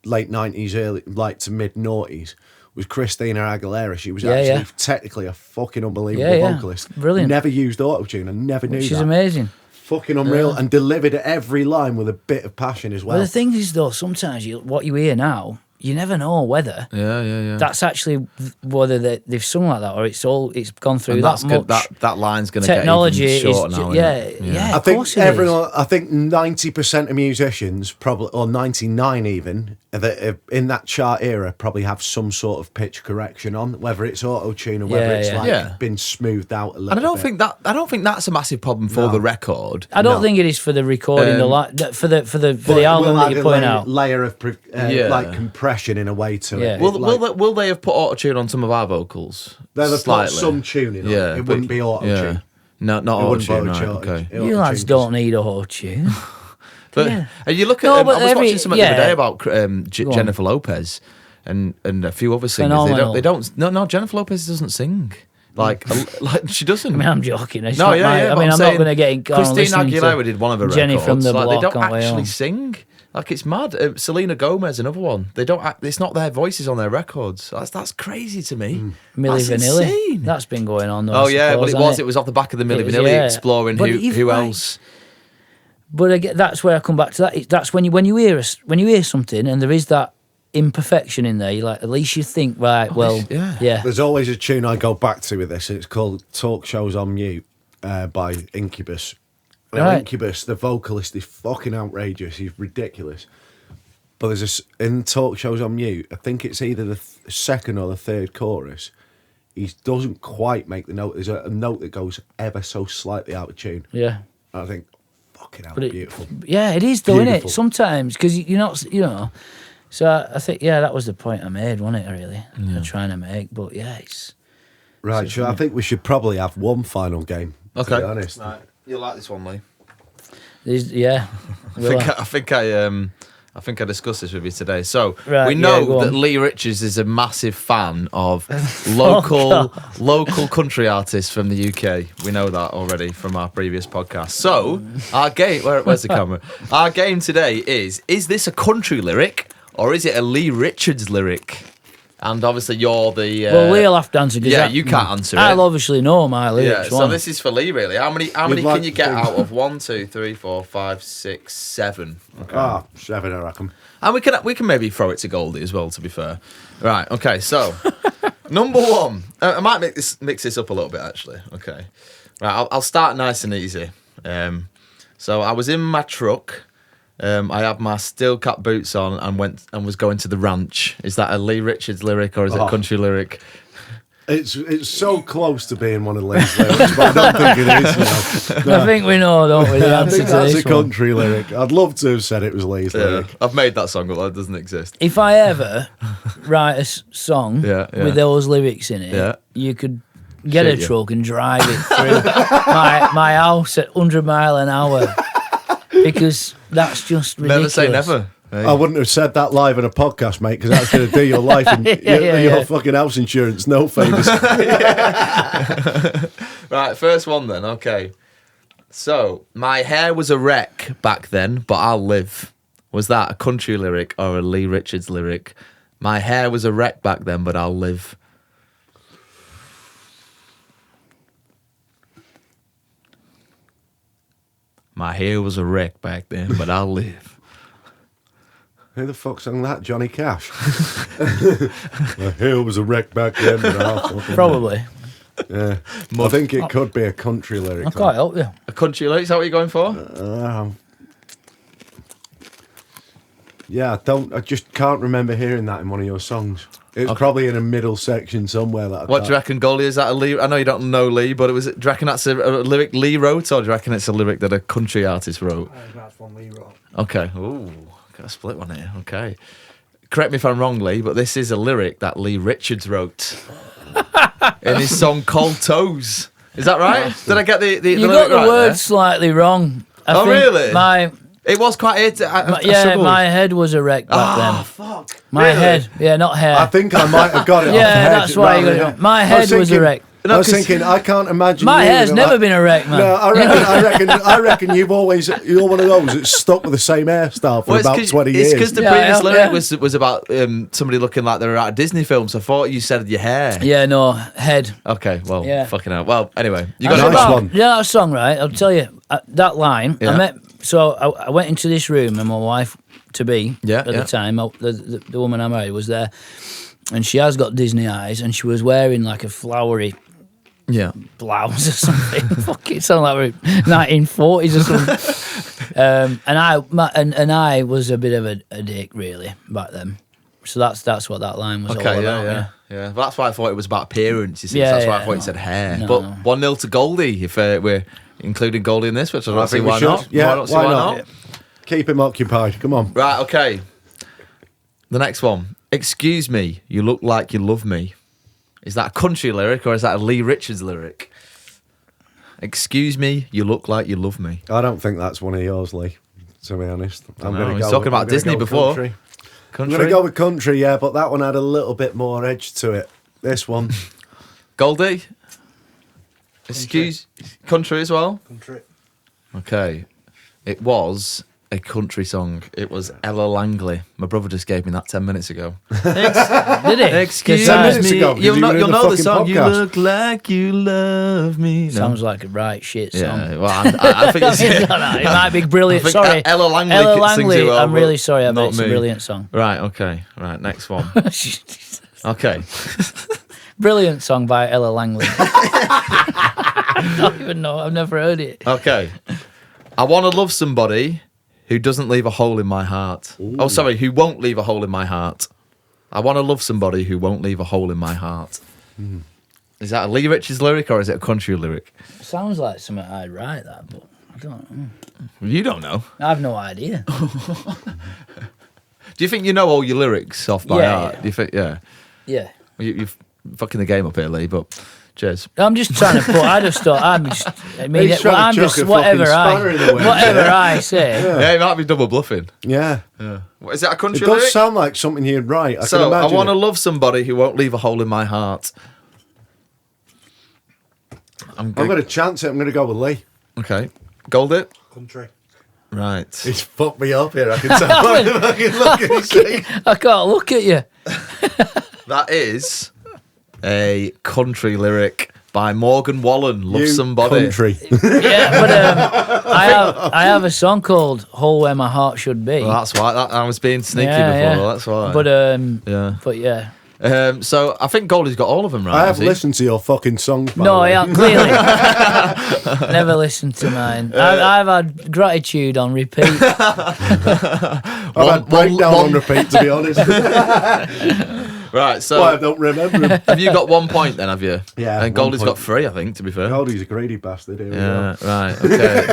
late 90s, early to mid noughties was Christina Aguilera. She was actually technically a fucking unbelievable vocalist. Brilliant. Never used auto-tune and never knew that. She's amazing. Fucking unreal, and delivered every line with a bit of passion as well. Well, the thing is, though, sometimes what you hear now, you never know whether that's actually whether they've sung like that or it's gone through that much. That line's going to technology get even shorter now. I think I think 90% of musicians probably, or 99 even, that in that chart era probably have some sort of pitch correction on, whether it's auto tune or whether it's been smoothed out a little. And I don't think that's a massive problem for the record. I don't think it is for the recording, for the album that you're putting out. Layer of compression in a way to it. Will they have put auto-tune on some of our vocals? They'll have put some tuning on it. It wouldn't be auto-tune. No, not auto-tune, right, okay. You lads don't need auto-tune. But you look at I was watching something the other day about Jennifer Lopez and a few other singers. They don't Jennifer Lopez doesn't sing. Like she doesn't. I mean, I'm joking. I'm not going to get in. Christina Aguilera did one of her Jenny records. From the Block, they don't actually sing. Like, it's mad. Selena Gomez, another one. They don't. It's not their voices on their records. That's crazy to me. Milli Vanilli. That's been going on. Though, it was off the back of the Milli Vanilli exploring who else. But again, that's where I come back to that. That's when you hear something and there is that imperfection in there. You at least you think, right? Well, yeah. There's always a tune I go back to with this. It's called "Talk Shows on Mute" by Incubus. Incubus, the vocalist is fucking outrageous. He's ridiculous. But there's in talk shows on mute, I think it's either the second or the third chorus, he doesn't quite make the note. There's a note that goes ever so slightly out of tune. Yeah. And I think, fucking hell, beautiful. Yeah, it is though, isn't Beautiful. it? Sometimes, because you're not, So I think, that was the point I made, wasn't it, really? I'm trying to make, but yeah, it's... Right, so I think we should probably have one final game, to be honest. Right. You'll like this one, Lee. Yeah. I think I discussed this with you today. So Right, we know go that on. Lee Richards is a massive fan of local country artists from the UK. We know that already from our previous podcast. So our game, where's the camera? Our game today is this a country lyric or is it a Lee Richards lyric? And obviously you're the... well, Lee'll have to answer. Yeah, you can't answer it. I'll obviously know my lyrics. Yeah, so this is for Lee, really. How many can you get to- out of 1, 2, 3, 4, 5, 6, 7? Okay. 7, I reckon. And we can maybe throw it to Goldie as well, to be fair. Right, okay, so number 1. I might mix this up a little bit, actually. Okay. Right, I'll start nice and easy. So I was in my truck. I had my steel cap boots on and was going to the ranch. Is that a Lee Richards lyric or is it a country lyric? It's so close to being one of Lee's lyrics, but I don't think it is. I think we know, don't we, the I answer think to that's this a one. country lyric. I'd love to have said it was Lee's lyric. I've made that song, but that doesn't exist. If I ever write a song Yeah. with those lyrics in it, Yeah. you could get Shoot a you. truck and drive it through my house at 100 mile an hour because that's just ridiculous. Never say never. Hey. I wouldn't have said that live in a podcast, mate, because that's going to do your life and your fucking house insurance no favours. Right, first one then, okay. So, my hair was a wreck back then, but I'll live. Was that a country lyric or a Lee Richards lyric? My hair was a wreck back then, but I'll live. My hair was a wreck back then, but I'll live. Who the fuck sang that? Johnny Cash? My hair was a wreck back then, but I'll fucking... Probably. Yeah. I think it could be a country lyric. I can't help you. A country lyric, is that what you're going for? Yeah, I just can't remember hearing that in one of your songs. It's probably in a middle section somewhere. What do you reckon, Goldie? Is that a Lee? I know you don't know Lee, but do you reckon that's a lyric Lee wrote, or do you reckon it's a lyric that a country artist wrote? I think that's one Lee wrote. Okay. Ooh, got a split one here. Okay. Correct me if I'm wrong, Lee, but this is a lyric that Lee Richards wrote in his song "Cold Toes." Is that right? Did I get the You lyric got the right words there? slightly wrong. I think really? It was quite... my head was a wreck back then. Fuck. My Really? head, not hair. I think I might have got it off Yeah, the head that's why you rather got it. than- My I head was a thinking- wreck. I was 'cause- thinking, I can't imagine. My you hair's with never like- been a wreck, man. No, I reckon you're one of those that's stuck with the same hairstyle for about 20 years. It's because the Yeah, previous yeah, lyric yeah. was about somebody looking like they were out of Disney films. I thought you said your hair. Yeah, no, head. Okay, well, Yeah. fucking hell. Well, anyway, you That's got it. Nice about- one. Yeah, that song, right? I'll tell you, that line, Yeah. I went into this room and my wife to be Yeah, at yeah. the time, the woman I married was there, and she has got Disney eyes, and she was wearing like a flowery Yeah. blouse or something. Fuck, it sounded like we're 1940s or something. And I was a bit of a dick really back then. So that's what that line was all Okay, about. yeah. Well, that's why I thought it was about appearance. You see, Yeah, so that's why I yeah, thought you no. said hair. No, But no. 1-0 to Goldie if we're including Goldie in this, which I don't see think we why should. not. Yeah, I don't see why not? not. Keep him occupied. Come on. Right, okay. The next one. Excuse me, you look like you love me. Is that a country lyric or is that a Lee Richards lyric? Excuse me, you look like you love me. I don't think that's one of yours, Lee, to be honest. I'm No, going to he's go. talking about I'm gonna Disney go before. Country. I'm Country? going to go with country, yeah, but that one had a little bit more edge to it. This one. Goldie? Country as well? Country. Okay. It was a country song. It was Ella Langley. My brother just gave me that 10 minutes ago. Did it? Excuse 10 minutes me. ago, 'cause You'll you know, were in you'll the know the fucking song. You podcast. look like you love me. No. Sounds like a right shit song. Yeah, well, I think it's... it might be brilliant. I think Sorry, Ella Langley Ella sings Langley. it well, I'm really sorry, but not it's a me. brilliant song. Right, okay. Right, next one. Okay. Brilliant song by Ella Langley. I don't even know. I've never heard it. Okay. I want to love somebody who doesn't leave a hole in my heart. Ooh. Oh, sorry, who won't leave a hole in my heart. I want to love somebody who won't leave a hole in my heart. Is that a Lee Richards lyric or is it a country lyric? Sounds like something I'd write that, but I don't know. You don't know. I have no idea. Do you think you know all your lyrics off by heart? Yeah. Do you think? Yeah. Yeah. You're fucking the game up here, Lee. But cheers. I'm just trying to put. I just thought I'm just. I mean, He's trying to I'm chuck just a whatever fucking spanner in the works, whatever I say. Yeah, he might be double bluffing. Yeah. What, is that a It country does lyric? sound like something you'd write. I can So I imagine want to it. love somebody who won't leave a hole in my heart. I'm going to chance it. I'm going to go with Lee. Okay. Gold it. Country. Right. He's fucked me up here. I can tell. I can look at his thing. I can't look at you. That is a country lyric by Morgan Wallen. Love You somebody. Country. Yeah, but I have a song called "Hole Where My Heart Should Be." Well, that's why I was being sneaky Yeah, before. yeah. That's why. But yeah. So I think Goldie's got all of them right. I have has he? listened to your fucking songs. By No, the way. I haven't, clearly. Never listened to mine. I've had Gratitude on repeat. I've had Breakdown on repeat, to be honest. Right, so Why I don't remember him. have you got 1 point then, have you? Yeah, And 1 Goldie's point. got 3, I think, to be fair. Goldie's a greedy bastard. Here we Yeah, go. right, okay.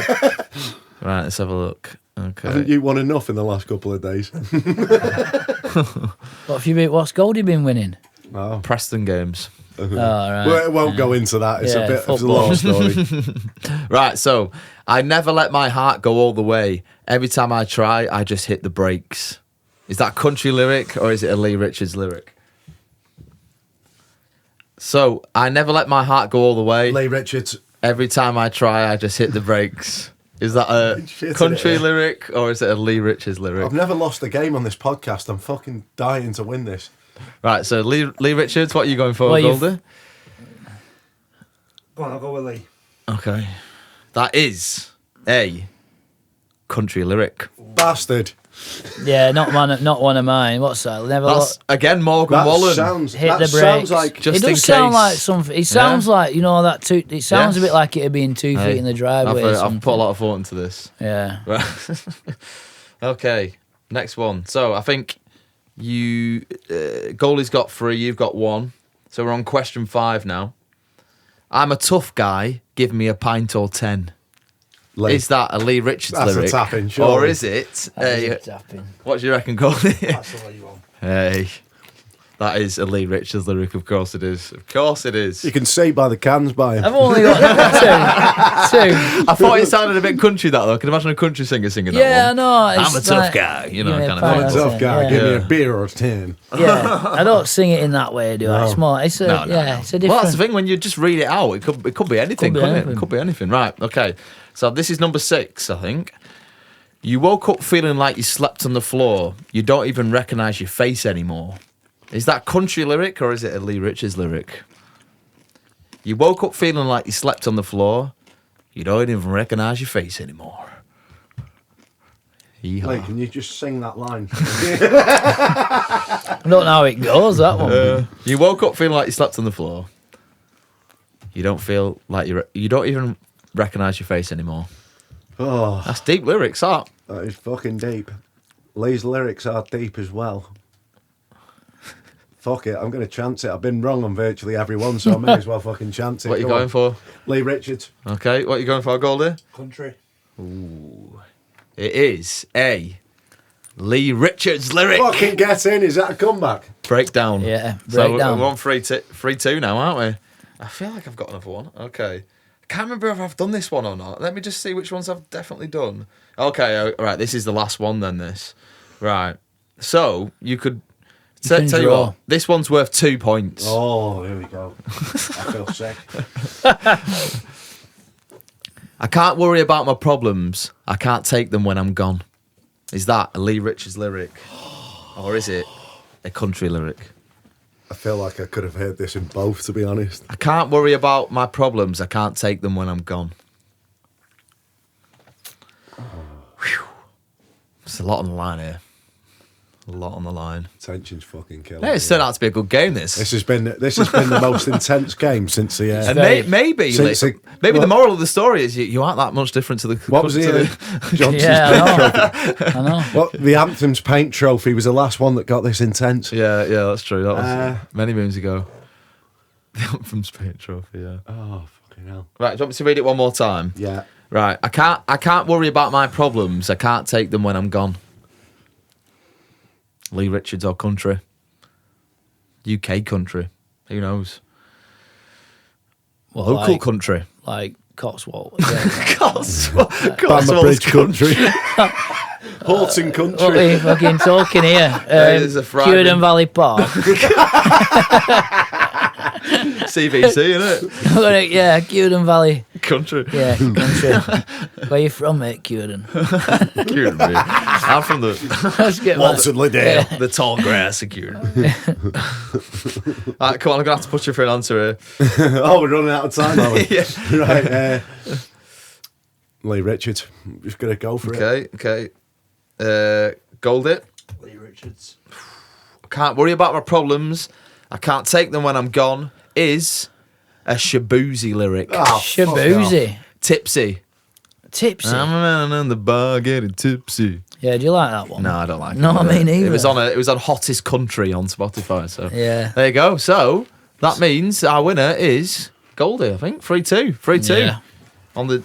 Right, let's have a look. Okay. I think you won enough in the last couple of days. What's Goldie been winning? Oh. Preston games. Oh, right. Well, it won't go into that. It's Yeah, a bit of a football. long story. Right, so I never let my heart go all the way. Every time I try, I just hit the brakes. Is that a country lyric or is it a Lee Richards lyric? So I never let my heart go all the way. Lee Richards. Every time I try, I just hit the brakes. Is that a Shit, country isn't it? lyric or is it a Lee Richards lyric? I've never lost a game on this podcast. I'm fucking dying to win this. Right, so Lee Richards, what are you going for, Well, Goldie? Go on, I'll go with Lee. Okay. That is a country lyric. Bastard. Yeah, not one of mine. What's that? Never. That's, again, Morgan That Wallen. sounds. Hit that the sounds brakes. like. Just it in does sound case. like something. It sounds like that. It sounds Yes. a bit like it'd been 2 feet in the driveway. or I've something. put a lot of thought into this. Yeah. Right. Okay, next one. So I think you, Goldie's got 3, you've got 1. So we're on question 5 now. I'm a tough guy. Give me a pint or 10. Lee. Is that a Lee Richards That's a lyric? tap-in, Or surely. is it That is a... a tapping. What do you reckon, Goldie? That's the way you want. Hey, that is a Lee Richards lyric. Of course it is. Of course it is. You can see by the cans by him. I've only got two. I thought it sounded a bit country, that though. I can imagine a country singer singing that Yeah, I one. know. I'm a tough guy, you know, kind of fine, thing. I'll Tough say, guy, yeah. give me Yeah. a beer or 10. Yeah, I don't sing it in that way, do I? No. It's more. It's a No. it's a Well, different. that's the thing. When you just read it out, it could be anything, Could be couldn't it? anything. It could be anything. Right. Okay. So this is number 6, I think. You woke up feeling like you slept on the floor. You don't even recognise your face anymore. Is that country lyric or is it a Lee Richards lyric? You woke up feeling like you slept on the floor. You don't even recognise your face anymore. Yeehaw. Lee, can you just sing that line? I don't know how it goes. That one. You woke up feeling like you slept on the floor. You don't feel like you don't even recognise your face anymore. Oh, That's deep lyrics, that. that is fucking deep. Lee's lyrics are deep as well. Fuck it, I'm going to chance it. I've been wrong on virtually every one, so I may as well fucking chance it. What are you Go going on. for? Lee Richards. Okay, what are you going for, Goldie? Country. It is a Lee Richards lyric. Fucking get in, is that a comeback? Breakdown. Yeah, So breakdown. we're on 3-2 now, aren't we? I feel like I've got another one. Okay. I can't remember if I've done this one or not. Let me just see which ones I've definitely done. Okay, all right, this is the last one then, this. Right. So, you could... Tell you draw. what, this one's worth 2 points. Oh, here we go. I feel sick. I can't worry about my problems. I can't take them when I'm gone. Is that a Lee Richards lyric? Or is it a country lyric? I feel like I could have heard this in both, to be honest. I can't worry about my problems. I can't take them when I'm gone. Whew. There's a lot on the line here. A lot on the line. Tension's fucking killing. Hey, it's turned out to be a good game. This has been the most intense game since the. And maybe the moral of the story is you aren't that much different to the. What was the Johnson's paint trophy? I know. Well, the Anthem's paint trophy was the last one that got this intense. Yeah, that's true. That was many moons ago. The Anthem's paint trophy. Yeah. Oh fucking hell! Right, do you want me to read it one more time? Yeah. Right, I can't worry about my problems. I can't take them when I'm gone. Lee Richards or country? UK country? Who knows? Well, local country, like Cotswold. Yeah. Cotswold Bridge country. Horton country. What are you fucking talking here? Curedon Valley Park. CVC, innit? Yeah, Curedon Valley. Country. Yeah, country. Where you from, mate, Curedon? Curedon, mate. I'm from the Walton Liddell. Yeah. The tall grass of Curedon. Right, come on, I'm going to have to put you for an answer here. Oh, we're running out of time, are we? Yeah. Right, Lee Richards. I'm just going to go for it. Okay. Gold it. Lee Richards. I can't worry about my problems. I can't take them when I'm gone. Is a Shaboozey lyric. Oh, Shaboozey. Tipsy. I'm a man in the bar getting tipsy. Yeah, do you like that one? No, I don't like it. No, I mean either. It was on Hottest Country on Spotify. So yeah, there you go. So that means our winner is Goldie. I think 3-2. 3-2. Yeah. On the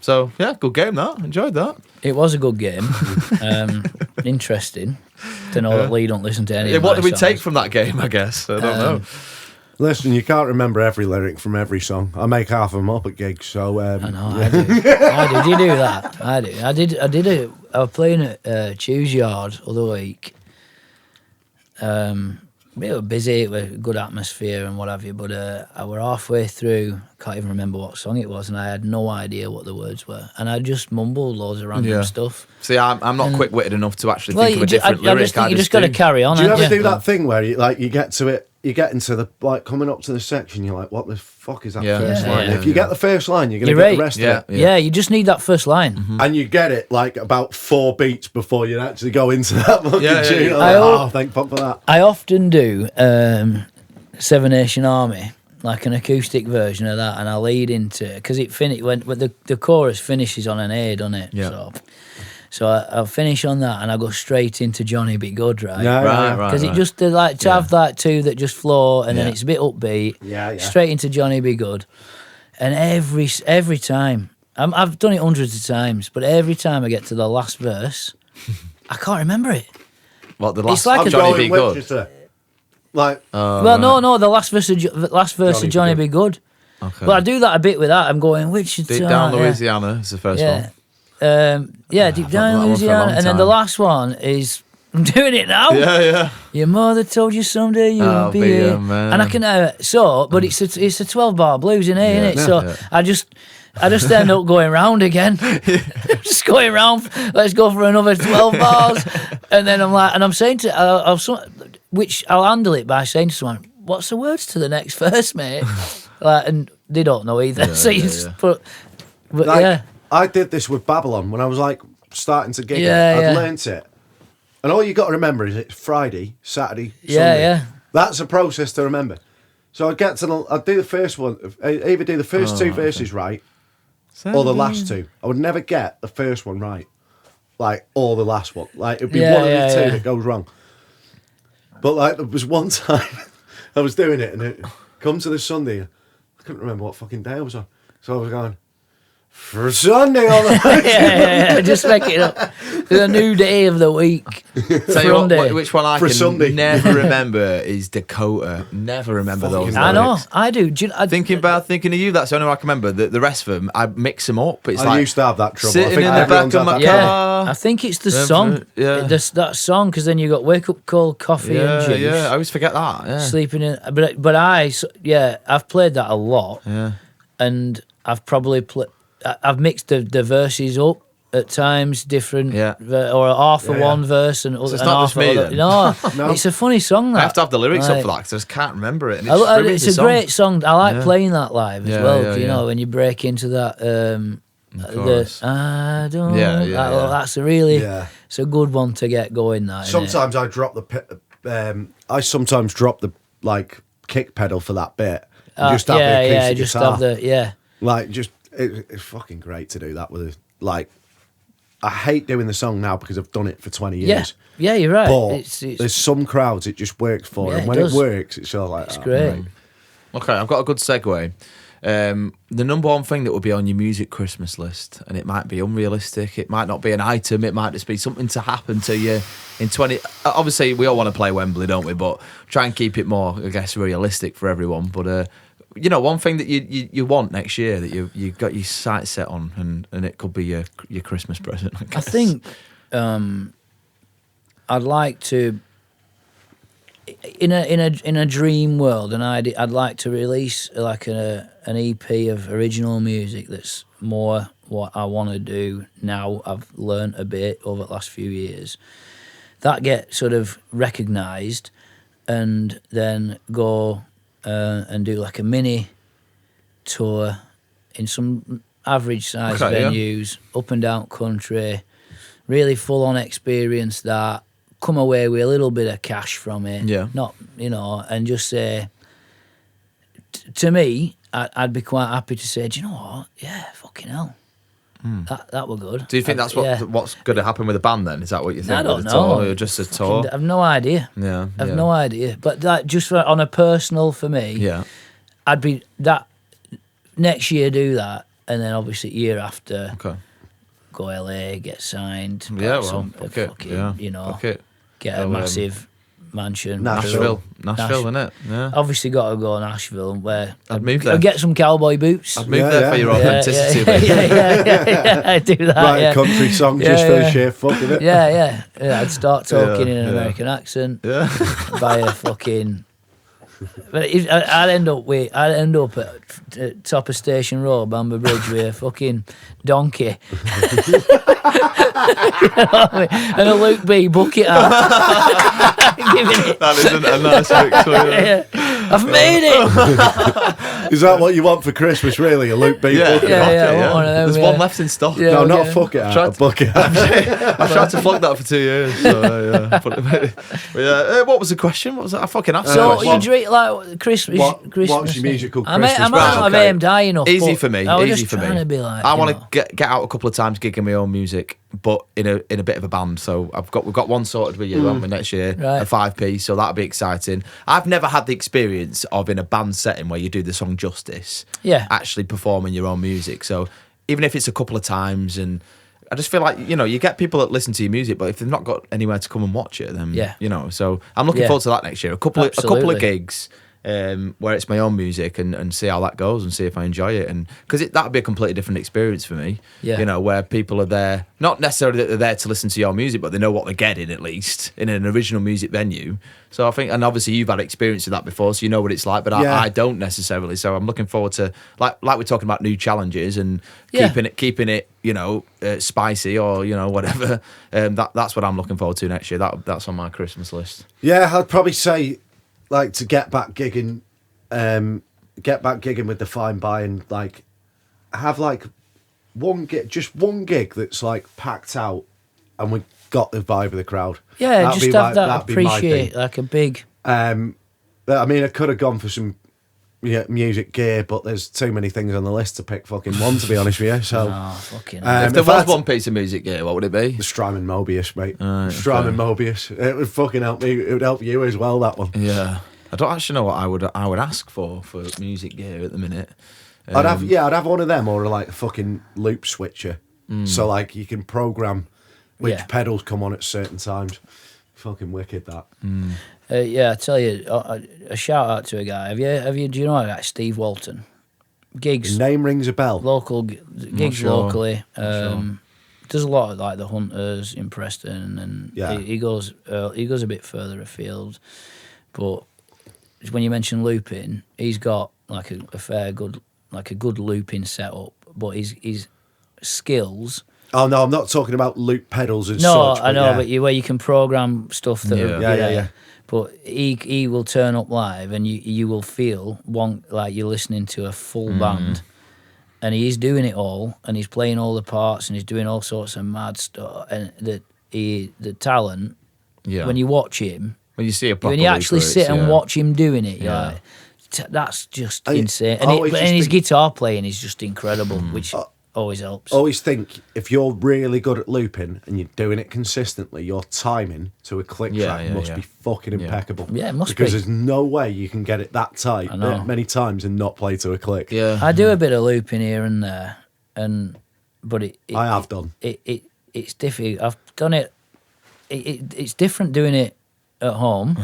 So yeah, good game. That enjoyed that. It was a good game. Interesting. To know that Lee don't listen to any. Yeah, of what my do we songs. take from that game? I guess I don't know. Listen, you can't remember every lyric from every song. I make half of them up at gigs, so. I know, I do. I do. You do that? I do. I was playing at Choose Yard the other week. We were busy, it was a good atmosphere and what have you, but I were halfway through, can't even remember what song it was, and I had no idea what the words were. And I just mumbled loads of random stuff. See, I'm not quick-witted enough to actually think of a different lyric. I just think you just got to carry on. Do you ever do that thing where you get to it, you get into the, coming up to the section, you're like, what the fuck is that first line? If you get the first line, you're going to get the rest of it. Yeah, you just need that first line. Mm-hmm. And you get it about 4 beats before you actually go into that fucking tune. Thank fuck for that. I often do Seven Nation Army, like an acoustic version of that, and I lead into it, because the chorus finishes on an A, doesn't it? Yeah. So I'll finish on that and I'll go straight into Johnny Be Good, right? Yeah, right. Because it just have that two that just flow and then it's a bit upbeat. Yeah. Straight into Johnny Be Good. And every time, I've done it hundreds of times, but every time I get to the last verse, I can't remember it. What, the last it's like Johnny Be Good? The last verse of Johnny Be Good. Okay. But I do that a bit with that. I'm going, which is Deep Down Louisiana is the first one. Deep Down Louisiana, and then the last one is I'm doing it now. Yeah. Your mother told you someday you'll be a man. And I can but it's a 12-bar blues in here, isn't it? So I just end up going round again. Just going round. Let's go for another 12 bars, and then I'm like, and I'm saying to which I'll handle it by saying to someone, "What's the words to the next verse, mate?" And they don't know either. But I did this with Babylon when I was starting to gig. I'd learnt it. And all you got to remember is it's Friday, Saturday, Sunday. Yeah. That's a process to remember. So I'd do the first one, either do the first two verses right, or the last two. I would never get the first one right, or the last one. It'd be one of the two that goes wrong. But there was one time I was doing it, and it come to the Sunday, I couldn't remember what fucking day I was on. So I was going, for Sunday on the just make it up. The new day of the week. Tell you what, which one I can never remember is Dakota. Never remember those. I know, I do. Thinking of you, that's the only one I can remember. The rest of them, I mix them up. It's I used to have that trouble. Sitting in the back of my car. I think it's the song. Yeah. That song, because then you got Wake Up Cold Coffee and Juice. Yeah, I always forget that. Yeah. Sleeping in. But I've played that a lot. Yeah. And I've probably I've mixed the verses up at times, different, or half of one verse and so it's and not half just me, other. then? No, it's a funny song. That I have to have the lyrics up for that because I just can't remember it. And it's a great song. I like playing that live as well. Yeah, you know, when you break into that I don't. Yeah, That's a really. Yeah. It's a good one to get going. That sometimes I drop I sometimes drop the like kick pedal for that bit. And just have the acoustic just guitar. have the Like it's fucking great to do that with like. I hate doing the song now because I've done it for 20 years. Yeah, you're right. But there's some crowds it just works for, and when it works, it's all like, it's great. Okay, I've got a good segue. The number one thing that would be on your music Christmas list, and it might be unrealistic, it might not be an item, it might just be something to happen to you in 20. Obviously, we all want to play Wembley, don't we? But try and keep it more, I guess, realistic for everyone. But one thing that you want next year that you got your sights set on, and it could be your Christmas present. I think I'd like to, in a dream world, and I'd like to release like an EP of original music that's more what I want to do now. I've learnt a bit over the last few years. That get sort of recognised, and then go and do like a mini tour in some average size venues, up and down country, really full on experience that, come away with a little bit of cash from it. Yeah. Not, and just say, to me, I'd be quite happy to say, do you know what? Yeah, fucking hell. That were good. Do you think that's what's going to happen with the band then? Is that what you think? I don't with the know. Tour, or just a tour? I've no idea. Yeah. I've no idea. But that just on a personal for me, I'd be that next year do that, and then obviously year after go LA, get signed. Yeah, well, get a massive mansion. Nashville, isn't it? Yeah. Obviously got to go Nashville where I'd move there. I'd get some cowboy boots. I'd move there for your authenticity. Yeah, I'd do that. Write a country song just for the sheer fuck of it. Yeah. I'd start talking in an American accent. Yeah. Buy a fucking. But I'd end up at top of Station Road, Bamber Bridge, with a fucking donkey. You know what I mean? And a Luke B bucket hat. Giving it. That isn't a nice picture. I've made it. Is that what you want for Christmas, really? A Luke B bucket hat? Yeah. One of them, there's one left in stock. Yeah, no, not a fuck it out, a bucket hat. I've tried to flog that for 2 years. So, what was the question? What was that? I fucking asked. So you drink like Christmas. What's your musical Christmas? I might not have aimed high enough. Easy for me. I was easy just for trying me. to be like, I want to get out a couple of times gigging my own music, but in a bit of a band. So we've got one sorted with you next year, a 5-piece. So that'll be exciting. I've never had the experience of in a band setting where you do the song justice. Yeah. Actually performing your own music. So even if it's a couple of times, and I just feel like you get people that listen to your music, but if they've not got anywhere to come and watch it, then So I'm looking forward to that next year. A couple of gigs. Where it's my own music and see how that goes and see if I enjoy it, and because that would be a completely different experience for me. Where people are there, not necessarily that they're there to listen to your music, but they know what they're getting at least in an original music venue. So I think, and obviously you've had experience of that before, so you know what it's like, but I don't necessarily. So I'm looking forward to like we're talking about new challenges and keeping it spicy or whatever. That's what I'm looking forward to next year. That's on my Christmas list. Yeah, I'd probably say, like, to get back gigging with the Fine By, and like have like one gig that's like packed out and we got the vibe of the crowd. Yeah, that'd just have that. Appreciate like a big. I mean, I could have gone for some music gear, but there's too many things on the list to pick fucking one, to be honest with you. So, if there was one piece of music gear, what would it be? The Strymon Mobius, mate. Strymon Mobius. It would fucking help me. It would help you as well, that one. Yeah. I don't actually know what I would ask for music gear at the minute. I'd have one of them, or like a fucking loop switcher. So like you can program which pedals come on at certain times. Fucking wicked, that. I tell you, a shout out to a guy. Have you? Do you know a guy, Steve Walton? Gigs. His name rings a bell. Gigs locally. Does a lot of like the Hunters in Preston, and he goes a bit further afield. But when you mention looping, he's got like a good looping setup. But his skills. Oh no, I'm not talking about loop pedals as such. No, I know, but where you can program stuff that. Yeah. But he will turn up live, and you will feel like you're listening to a full band, and he's doing it all, and he's playing all the parts, and he's doing all sorts of mad stuff, and the talent. Yeah. When you watch him, when you see a when you actually sit and watch him doing it, you're like, that's just insane. And his guitar playing is just incredible, which always helps. Always think, if you're really good at looping and you're doing it consistently, your timing to a click track must be fucking impeccable. Yeah, it must because there's no way you can get it that tight that many times and not play to a click. Yeah, I do a bit of looping here and there, but I have done. It's difficult. I've done it. It's different doing it at home.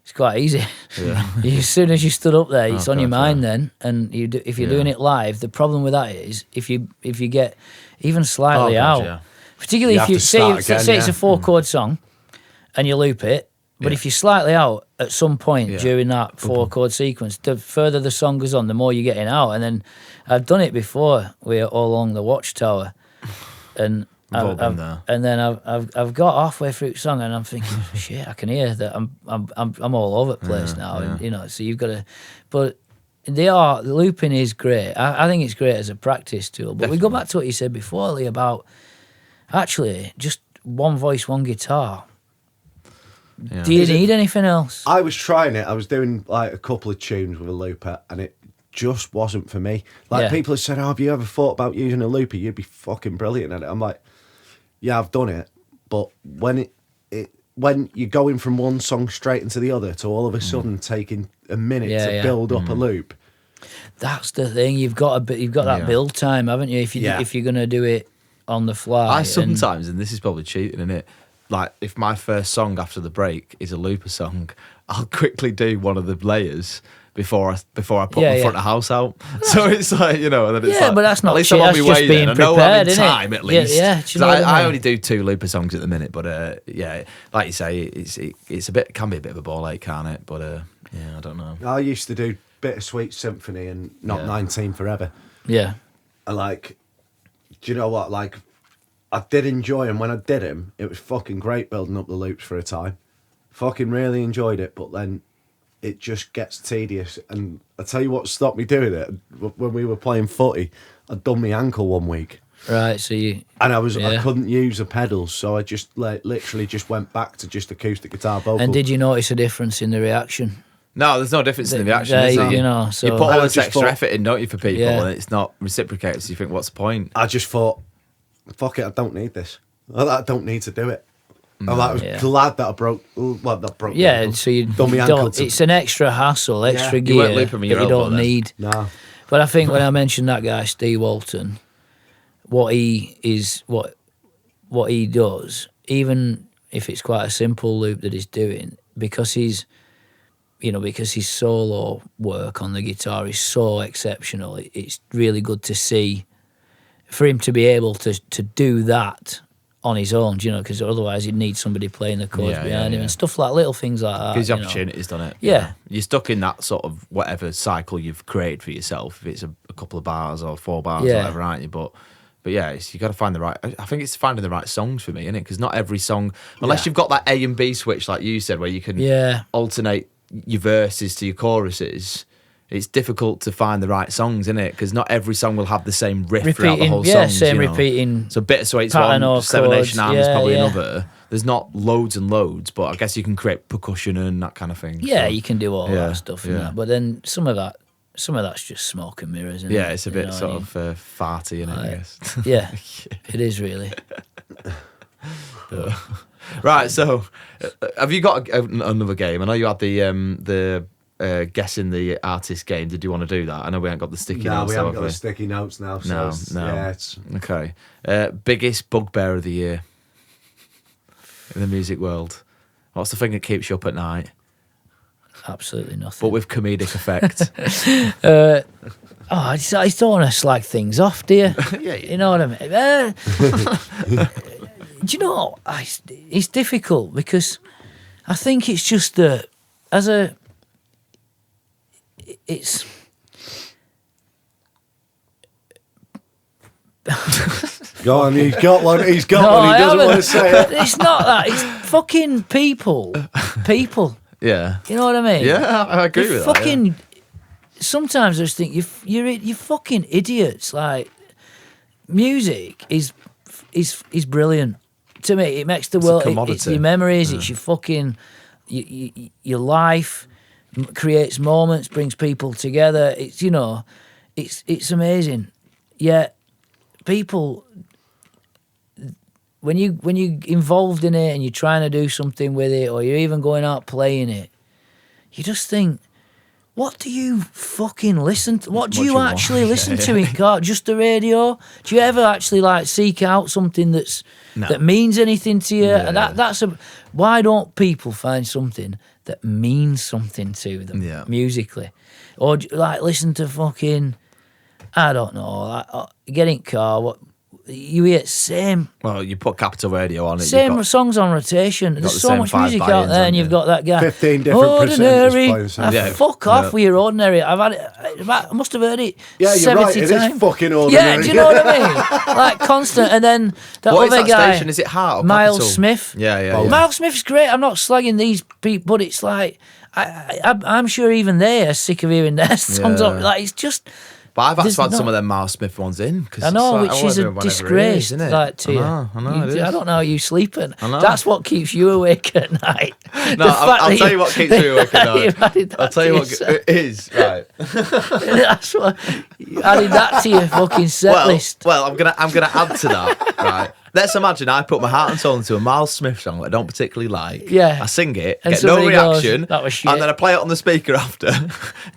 It's quite easy. Yeah. As soon as you stood up there, it's on your mind then. And if you're doing it live, the problem with that is if you get even slightly out, particularly if you say it's a 4-chord song and you loop it, but if you're slightly out at some point during that 4-chord sequence, the further the song goes on, the more you're getting out. And then I've done it before. We're all along the Watchtower, and I've got halfway through the song and I'm thinking, shit, I can hear that I'm all over the place now. And, so you've got to, but looping is great. I think it's great as a practice tool. But we go back to what you said before, Lee, about actually just one voice, one guitar. Yeah. Do you need anything else? I was trying it. I was doing like a couple of tunes with a looper and it just wasn't for me. Like people have said, have you ever thought about using a looper? You'd be fucking brilliant at it. I'm like, yeah, I've done it, but when you're going from one song straight into the other to all of a sudden taking a minute to build up a loop, that's the thing. You've got that build time, haven't you? If you're gonna do it on the fly, I sometimes, and this is probably cheating, isn't it? Like if my first song after the break is a looper song, I'll quickly do one of the layers before I put my front of house out. So it's like, and then it's like, but that's not at least cheap. I'm on That's my just way being then. I know prepared, I'm in isn't time it? at least. Yeah. I only do 2 looper songs at the minute, but like you say, it's can be a bit of a ball ache, can't it? But I don't know. I used to do Bittersweet Symphony and Not 19 Forever. Yeah. And like, do you know what? Like, I did enjoy them when I did them. It was fucking great building up the loops for a time. Fucking really enjoyed it, but then it just gets tedious. And I tell you what stopped me doing it, when we were playing footy, I'd done my ankle one week. Right, so I couldn't use the pedals, so I just literally just went back to just acoustic guitar vocal. And did you notice a difference in the reaction? No, there's no difference in the reaction, is there? So you put all this extra effort in, don't you, for people, and it's not reciprocated, so you think, what's the point? I just thought, fuck it, I don't need this. I don't need to do it. I was glad that I broke. That broke. Yeah, so you don't. It's an extra hassle, extra gear that you don't need. No. But I think when I mentioned that guy, Steve Walton, what he does, even if it's quite a simple loop that he's doing, because his solo work on the guitar is so exceptional. It's really good to see for him to be able to do that on his own, because otherwise he'd need somebody playing the chords behind him and stuff like little things like that. Gives you opportunities, doesn't it? Yeah. You're stuck in that sort of whatever cycle you've created for yourself, if it's a couple of bars or 4 bars or whatever, aren't you? But yeah, you got to find the right. I think it's finding the right songs for me, isn't it? Because not every song, unless you've got that A and B switch, like you said, where you can alternate your verses to your choruses. It's difficult to find the right songs, isn't it? Because not every song will have the same riff throughout the whole song. Repeating. So Bittersweet's one, Seven Nation Army's probably another. There's not loads and loads, but I guess you can create percussion and that kind of thing. Yeah, you can do all that stuff and that. But then some of that's just smoke and mirrors, isn't it? Yeah, it's a bit farty, isn't it, I guess? Yeah, it is really. Right, so have you got another game? I know you had the guessing the artist game. Did you want to do that? I know we haven't got the sticky notes. No, we haven't got the sticky notes now. So no. Yeah, it's... Okay. Biggest bugbear of the year in the music world. What's the thing that keeps you up at night? Absolutely nothing. But with comedic effect. I just don't want to slag things off, do you? Yeah. You know what I mean? Do you know, it's difficult because I think it's just that it's Go on, he's got one. He doesn't want to say it. It's not that. It's fucking people. Yeah. You know what I mean? Yeah, I agree with fucking, that. sometimes I just think you're fucking idiots. Like, music is brilliant to me. It makes the world. It's your memories. It's your fucking your life. Creates moments, brings people together. It's it's amazing. Yet people, when you involved in it and you're trying to do something with it, or you're even going out playing it, you just think, what do you fucking listen to? What do you actually listen to in car? Just the radio? Do you ever actually like seek out something that means anything to you? And that's why don't people find something that means something to them musically, or like listen to fucking, I don't know, like, get in car, what you hear same. Well, you put Capital Radio on it. Same songs on rotation. There's so much music out there, and you've got that guy. 15 different Ordinary. Fuck off Yeah. with your Ordinary. I've had it. I must have heard it. Yeah, you're 70 right. It times. is fucking Ordinary. Yeah, do you know what I mean? Like constant, and then that What is other that guy, station? Is it Heart or Miles Capital? Smith. Yeah. Miles Smith's great. I'm not slagging these people, but it's like I'm sure even they are sick of hearing their songs. Yeah. Like it's just. But I've There's had some not- of them Miles Smith ones in. Cause I know, it's like, which is a whatever it disgrace, isn't it? like to you. I know, it is. I don't know how you sleep at. I know. That's what keeps you awake at night. No, I'll tell you what keeps me awake at night. I'll tell you what it is, right. That's what you added that to your fucking set list. Well, I'm gonna add to that, right? Let's imagine I put my heart and soul into a Miles Smith song that I don't particularly like. Yeah. I sing it, And get no somebody goes, reaction, "That was shit." and then I play it on the speaker after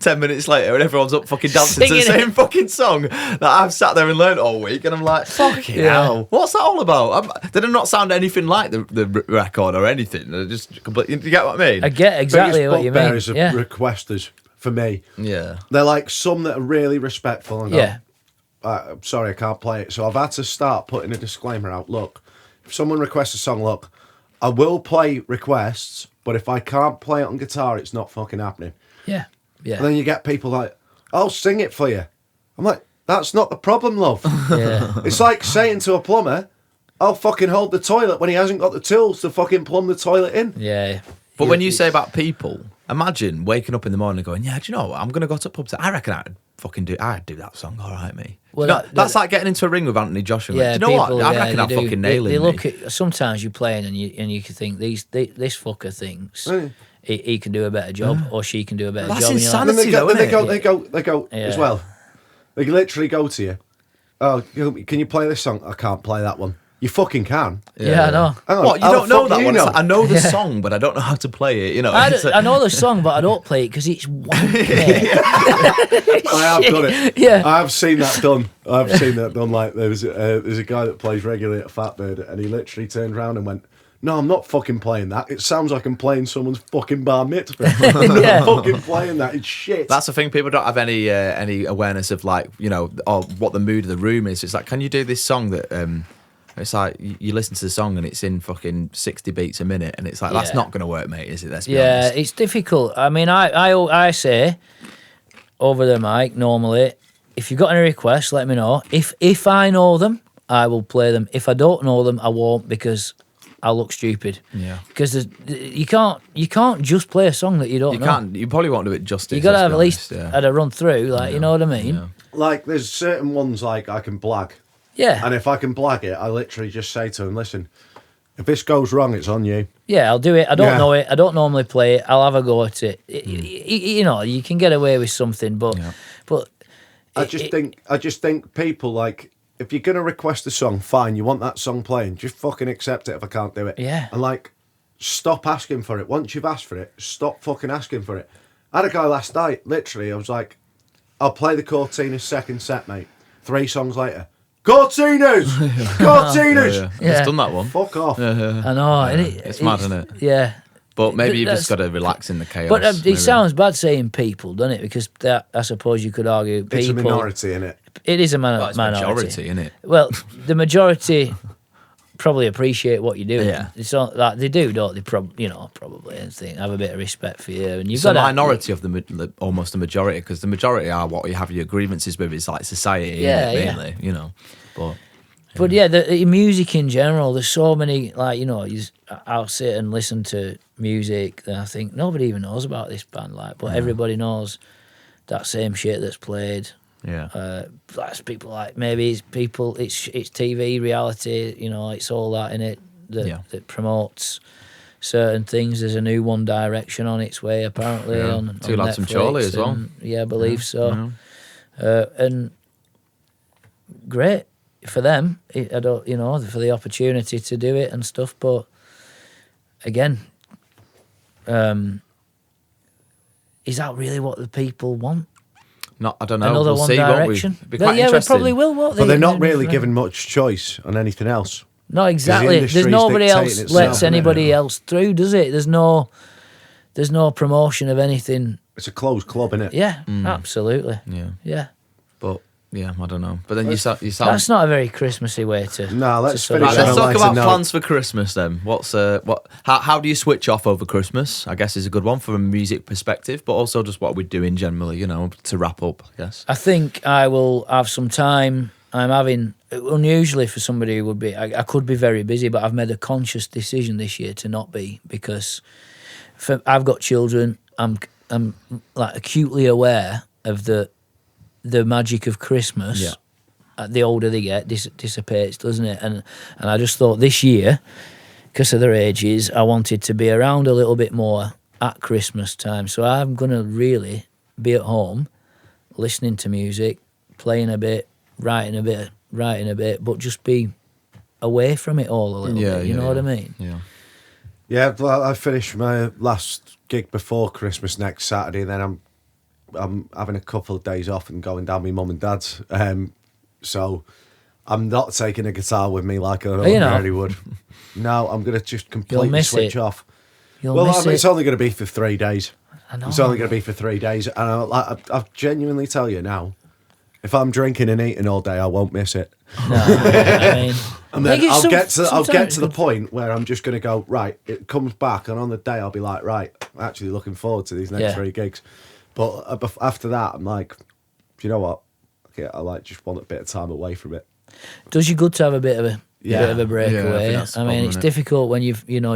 10 minutes later, and everyone's up fucking dancing to the Singing same fucking song that I've sat there and learned all week, and I'm like, fucking hell, what's that all about? Did it not sound anything like the record or anything? They're just completely. You get what I mean? I get exactly what you mean. Bugbear is a requesters for me. Yeah. They're like some that are really respectful and go, Yeah. I'm sorry, I can't play it. So I've had to start putting a disclaimer out. Look, if someone requests a song, look, I will play requests, but if I can't play it on guitar, it's not fucking happening. Yeah. And then you get people like, I'll sing it for you. I'm like, that's not the problem, love. Yeah. It's like saying to a plumber, I'll fucking hold the toilet when he hasn't got the tools to fucking plumb the toilet in. Yeah. But when you say about people, imagine waking up in the morning and going, yeah, do you know what? I'm going to go to pub. I reckon I'd do that song all right, me. Well, that's like getting into a ring with Anthony Joshua. Yeah, do you know people, what? I reckon I'd fucking nail They him. look at sometimes you're playing and you can think this fucker thinks he can do a better job or she can do a better That's job. insanity. And then they go Yeah. as well. They literally go to you. Oh, can you play this song? I can't play that one. You fucking can. Yeah, I know. Hang on, What, you how don't the know fuck that do one? you It's know? like, I know the song, but I don't know how to play it. You know, I know the song, but I don't play it because it's wanky. I have done it. Yeah. I've seen that done. I've seen that done. Like there's a guy that plays regularly at Fatbird, and he literally turned around and went, "No, I'm not fucking playing that. It sounds like I'm playing someone's fucking bar mitzvah. I'm not fucking playing that. It's shit." That's the thing. People don't have any awareness of, like, you know, or what the mood of the room is. It's like, can you do this song that? It's like you listen to the song and it's in fucking 60 beats a minute, and it's like that's not going to work, mate, is it? Let's be honest. It's difficult. I mean, I say over the mic normally, if you've got any requests, let me know. If I know them, I will play them. If I don't know them, I won't, because I'll look stupid. Yeah. Because you can't just play a song that you don't know. You probably won't do it justice. You got to have let's at be least honest, had a run through, like, you know what I mean? Yeah. Like there's certain ones like I can blag, Yeah. and if I can blag it, I literally just say to him, "Listen, if this goes wrong, it's on you." Yeah, I'll do it. I don't Yeah. know it. I don't normally play it. I'll have a go at it. You know, you can get away with something, but I just think people, like, if you're gonna request a song, fine, you want that song playing, just fucking accept it if I can't do it. Yeah. And like, stop asking for it. Once you've asked for it, stop fucking asking for it. I had a guy last night, literally, I was like, I'll play the Cortinas second set, mate. 3 songs later, Cortinas! Cortinas! Yeah. It's done that one. Fuck off. I know. and It's mad, isn't it? Yeah. But maybe you've That's- just got to relax in the chaos. But maybe. it sounds bad saying people, doesn't it? Because I suppose you could argue people. It's a minority, innit? It is a Well, it's minority. majority, isn't it? Well, the majority probably appreciate what you're doing. Yeah. It's not like they do, don't they? Probably, and think have a bit of respect for you. And you've It's got a minority of almost the majority, because the majority are what you have your grievances with. It's like society, mainly, you know. But yeah, the music in general, there's so many, like, you know, I'll sit and listen to music that I think nobody even knows about this band, like, but everybody knows that same shit that's played. Yeah. That's people like maybe it's TV, reality, you know, it's all that in it that promotes certain things. There's a new One Direction on its way apparently on Two Lads from Netflix, Chorley as well. Yeah, I believe so. And great for them. I don't, you know, for the opportunity to do it and stuff. But again, is that really what the people want? Not, I don't know. Another we'll One see, Direction. Won't we? Be quite We interesting. probably will, won't they? But they're not really given much choice on anything else. No, exactly. There's industry's nobody dictating else itself, lets isn't it? anybody else through, does it? There's no promotion of anything. It's a closed club, innit? Yeah, absolutely. Yeah. But yeah, I don't know. But then you sound. That's not a very Christmassy way to. No, let's to sort finish of- Right, let's on a talk lighter about note. plans for Christmas then. How do you switch off over Christmas? I guess is a good one from a music perspective, but also just what we're doing generally, you know, to wrap up, I guess. I think I will have some time. I'm having, unusually for somebody who would be, I could be very busy, but I've made a conscious decision this year to not be, because I've got children. I'm like acutely aware of the magic of Christmas. Yeah. The older they get, dissipates, doesn't it? And I just thought this year, because of their ages, I wanted to be around a little bit more at Christmas time. So I'm going to really be at home, listening to music, playing a bit, writing a bit, but just be away from it all a little bit. You know what I mean? Yeah. Yeah, well, I finished my last gig before Christmas next Saturday, and then I'm having a couple of days off and going down with my mum and dad's. So I'm not taking a guitar with me like I ordinarily would. No, I'm going to just completely switch off. You'll miss it's it. only going to be for 3 days. I know. It's only going to be for 3 days. And I genuinely tell you now, if I'm drinking and eating all day, I won't miss it. No, I mean, And then I'll get to sometimes the point where I'm just going to go, right, it comes back, and on the day I'll be like, right, I'm actually looking forward to these next 3 gigs. But after that, I'm like, do you know what? Okay, I just want a bit of time away from it. does you good to have a bit of a breakaway. Yeah, I think that's I mean, common, it's innit? difficult when you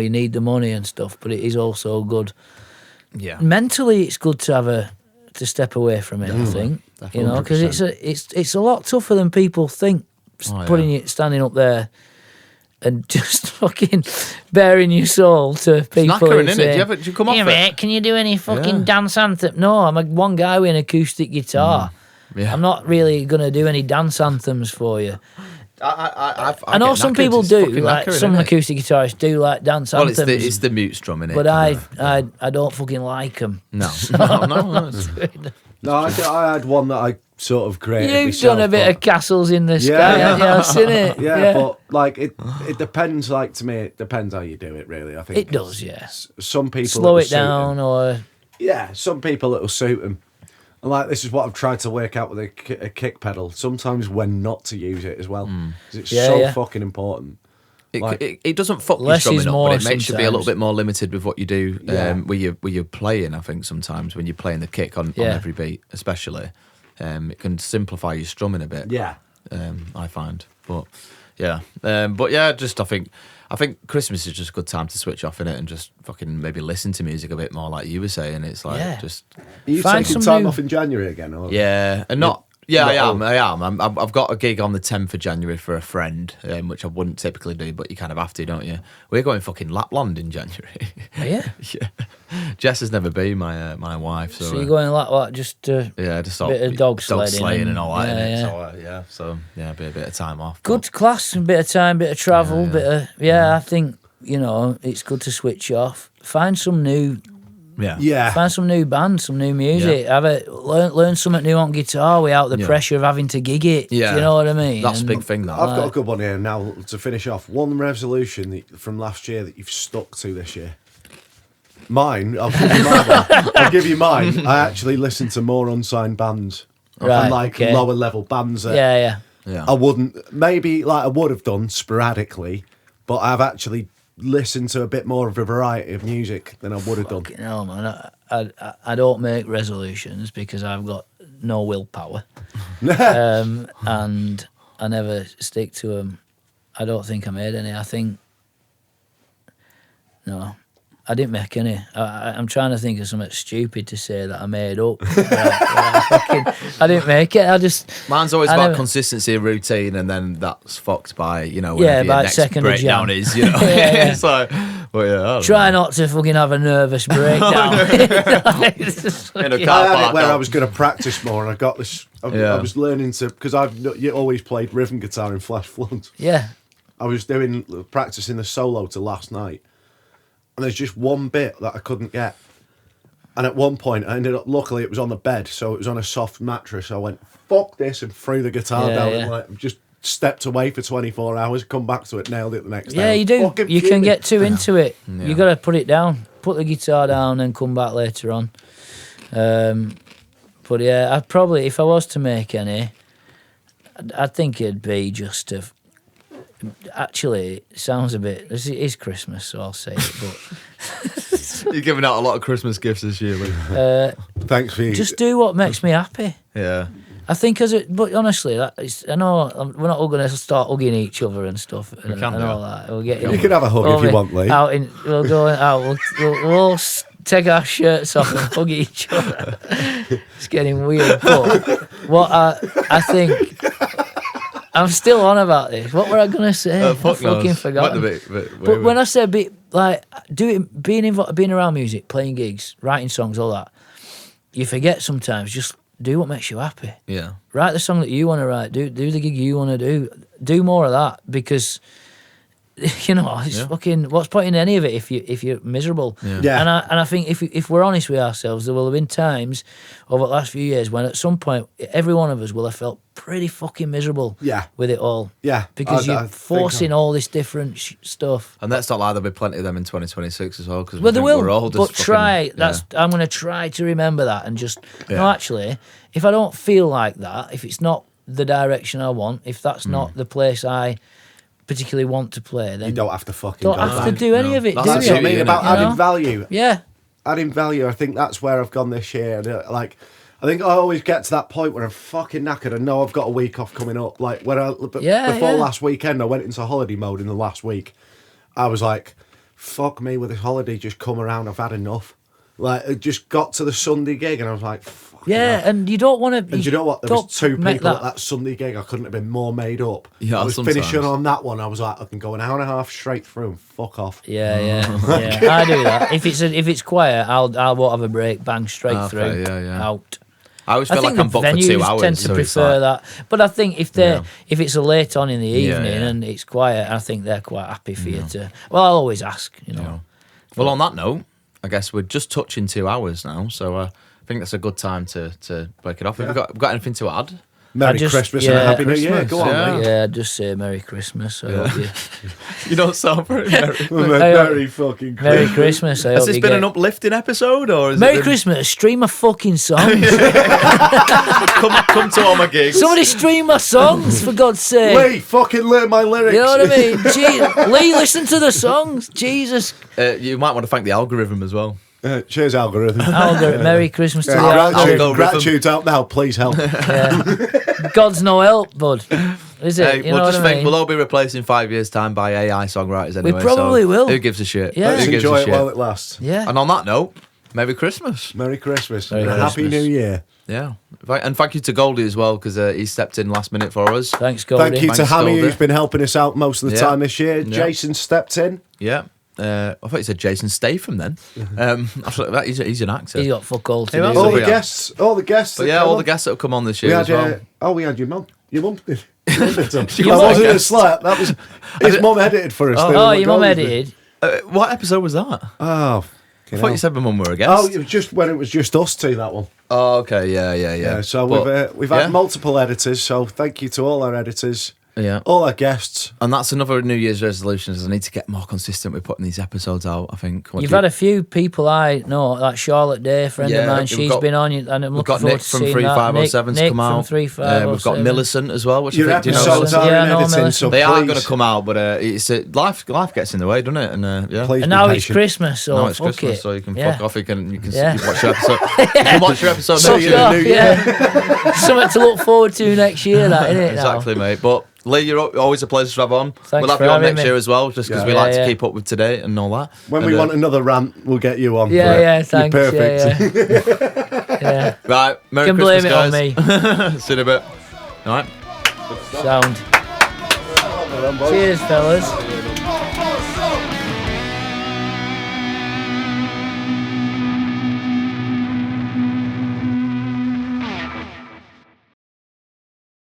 need the money and stuff, but it is also good. Yeah. Mentally, it's good to have to step away from it. I think definitely. you know, because 100%. it's a lot tougher than people think. Standing up there and just fucking bearing your soul to people. Knackering, who innit? say, Do you come off "Hey, it?" mate, can you do any fucking Yeah. dance anthem?" No, I'm one guy with an acoustic guitar. Yeah. I'm not really going to do any dance anthems for you. I know get some knackered. people It's do, fucking like knackering, some innit? acoustic guitarists do like dance Well, anthems. it's the mute strum, innit? but I don't fucking like them. No. No, I had one that I sort of created You've myself, done a bit but- of castles in the sky, Yeah. haven't you? I've seen it. Yeah, but like it depends. Like to me, it depends how you do it. Really, I think It does, yeah. Some people Slow it'll it suit 'em. down, or Yeah, some people it'll suit them. And like this is what I've tried to work out with a kick pedal. Sometimes when not to use it as well, 'cause it's Yeah, so yeah. fucking important. It doesn't fuck your Less is strumming up, more but it makes you be a little sometimes. bit more limited with what you do Yeah. with your playing. I think sometimes when you're playing the kick on every beat, especially, it can simplify your strumming a bit. Yeah. I find, but just I think Christmas is just a good time to switch off in it and just fucking maybe listen to music a bit more, like you were saying. It's like Yeah. just Are you Find taking some time new- off in January again? Or? yeah, and not. Yeah, Not I am. I've got a gig on the 10th of January for a friend, which I wouldn't typically do, but you kind of have to, don't you? We're going fucking Lapland in January. yeah. Yeah. Jess has never been, my wife. So, So you're going like what? Just just bit of dog sledding sleighing and- and all that. yeah, innit? So be a bit of time off. good class, a bit of time, bit of travel, bit of I think it's good to switch off. Find some new Yeah. Find some new bands, some new music. Learn something new on guitar without the pressure of having to gig it. Yeah. Do you know what I mean? That's a And big thing. That I've got a good one here now to finish off. One resolution from last year that you've stuck to this year. Mine, I'll give you mine. I'll give you mine. I actually listen to more unsigned bands. Right, And like okay. lower level bands that Yeah. I wouldn't, maybe like I would have done sporadically, but I've actually listened to a bit more of a variety of music than I would have done. Fucking hell, man. I don't make resolutions because I've got no willpower. And I never stick to them. I don't think I made any. I think, no. I didn't make any. I'm trying to think of something stupid to say that I made up. I didn't make it. Mine's always about consistency of routine, and then that's fucked by, you know, yeah, whatever your about next second of breakdown Jan. is, you know. It's like, well, yeah. I don't Try know. not to fucking have a nervous breakdown. In a car I had it park. where I was going to practice more, and I got this. I was learning to, because I've always played rhythm guitar in Flash Flood. Yeah. I was practicing the solo to last night, and there's just one bit that I couldn't get. And at one point, I ended up, luckily it was on the bed, so it was on a soft mattress. I went, fuck this, and threw the guitar down, and like, just stepped away for 24 hours, come back to it, nailed it the next day. Yeah, you do. Fucking You can fuming. get too into it. You got to put it down. Put the guitar down and come back later on. But yeah, I'd probably, if I was to make any, I think it'd be just to. Actually, it sounds a bit. It is Christmas, so I'll say it. But You're giving out a lot of Christmas gifts this year, Luke. Thanks for just do what makes me happy. Yeah. I think but honestly, I know we're not all going to start hugging each other and stuff and all that. We'll get You can have a hug if you want, Lee. We'll go out. We'll all take our shirts off and hug each other. It's getting weird. But what I think. I'm still on about this. What were I gonna say? I fucking forgot. But when I said being around music, playing gigs, writing songs, all that, you forget sometimes. Just do what makes you happy. Yeah. Write the song that you want to write. Do the gig you want to do. Do more of that, because you know it's fucking. What's point in any of it if you're miserable? Yeah. And I think if we're honest with ourselves, there will have been times over the last few years when at some point every one of us will have felt pretty fucking miserable. Yeah. With it all. Yeah. Because you're forcing all this different stuff. And that's not like there'll be plenty of them in 2026 as well. Because Well, there will. we're all just But try. I'm going to try to remember that and just. No, actually, if I don't feel like that, if it's not the direction I want, if that's not the place I particularly want to play, then You don't have to fucking don't go have back. to do any of it. That's Do That's you? what I mean about You know? adding value. Yeah. Adding value, I think that's where I've gone this year. Like, I think I always get to that point where I'm fucking knackered. I know I've got a week off coming up. Like, before last weekend, I went into holiday mode in the last week. I was like, fuck me with this holiday, just come around, I've had enough. Like, it just got to the Sunday gig and I was like, fuck Yeah, and you don't want to. And do you know what? There was two make people at that Sunday gig. I couldn't have been more made up. Yeah, I was sometimes. finishing on that one. I was like, I can go an hour and a half straight through and fuck off. Yeah. I do that. If it's quiet, I won't have a break. Bang straight through. Yeah. Out. I always feel I think like I'm booked for 2 venues hours. tend to so it's prefer like, that. But I think if it's a late on in the evening yeah. and it's quiet, I think they're quite happy for you to. Well, I'll always ask. You know. Yeah. Well, on that note, I guess we're just touching 2 hours now, so I think that's a good time to break it off. Have we got anything to add? Merry Christmas and a Happy New Year. Go on, mate. Yeah, just say Merry Christmas. I hope you. You don't sound very merry. Merry fucking Christmas. Merry Christmas. I Has hope this you been get... an uplifting episode, or is Merry it been... Christmas. Stream my fucking songs. come to all my gigs. Somebody stream my songs, for God's sake. Lee, fucking learn my lyrics. You know what I mean? Lee, listen to the songs. Jesus. You might want to thank the algorithm as well. Cheers, algorithm. Merry Christmas to the algorithm. Gratitude out now, please help. Yeah. God's no help, bud. Is it? You know what I mean? We'll all be replaced in 5 years' time by AI songwriters anyway. We probably will. Who gives a shit? Yeah. Let's Who gives enjoy a it shit? while it lasts. Yeah. And on that note, Merry Christmas. Merry Christmas. Merry and a Happy Christmas. New Year. Yeah. And thank you to Goldie as well, because he stepped in last minute for us. Thanks, Goldie. Thank you to Thanks, Hammy, Goldie. who's been helping us out most of the time this year. Yeah. Jason stepped in. Yeah. I thought you said Jason Statham then. I thought that he's an actor. He's got fuck all to do. else? All we the have? guests. All the guests. But that yeah, come all on. the guests that have come on this We year had, as well. we had your mum. Your mum did. Your mum did some. Your That mum wasn't a guest. slap. That was his mum edited for us. Oh, your mum edited. What episode was that? Oh, I thought you said my mum were a guest. Oh, it was just when it was just us two, that one. Oh, okay, yeah. Yeah, so But, we've had multiple editors, so thank you to all our editors, all our guests. And that's another New Year's resolution, is I need to get more consistent with putting these episodes out, I think. You've had a few people I know, like Charlotte Day, friend of mine, she's been on, and I'm We've looking got forward Nick to from seeing 3507 that. to come Nick out. from 3507. We've got Millicent as well, which Your I think, episodes Millicent? are Yeah, in I know editing, Millicent. so they are please, going to come out, but it's life gets in the way, doesn't it? And please And be now it's patient. Christmas, so now it's fuck Christmas, it. so you can Yeah. fuck off. You can Yeah. watch your episode. You can watch your episode Fuck next year. off, yeah. Something to look forward to next year, that, innit? Exactly, mate. But Lee, you're always a pleasure to have on. Thanks we'll have for you on having next me. year as well, just because we like to keep up with today and all that. When we want another rant, we'll get you on. Yeah, thanks. You're perfect. Yeah. Right, Merry You can Christmas, blame guys. it on me. See you in a bit. All right. Sound. Cheers, fellas.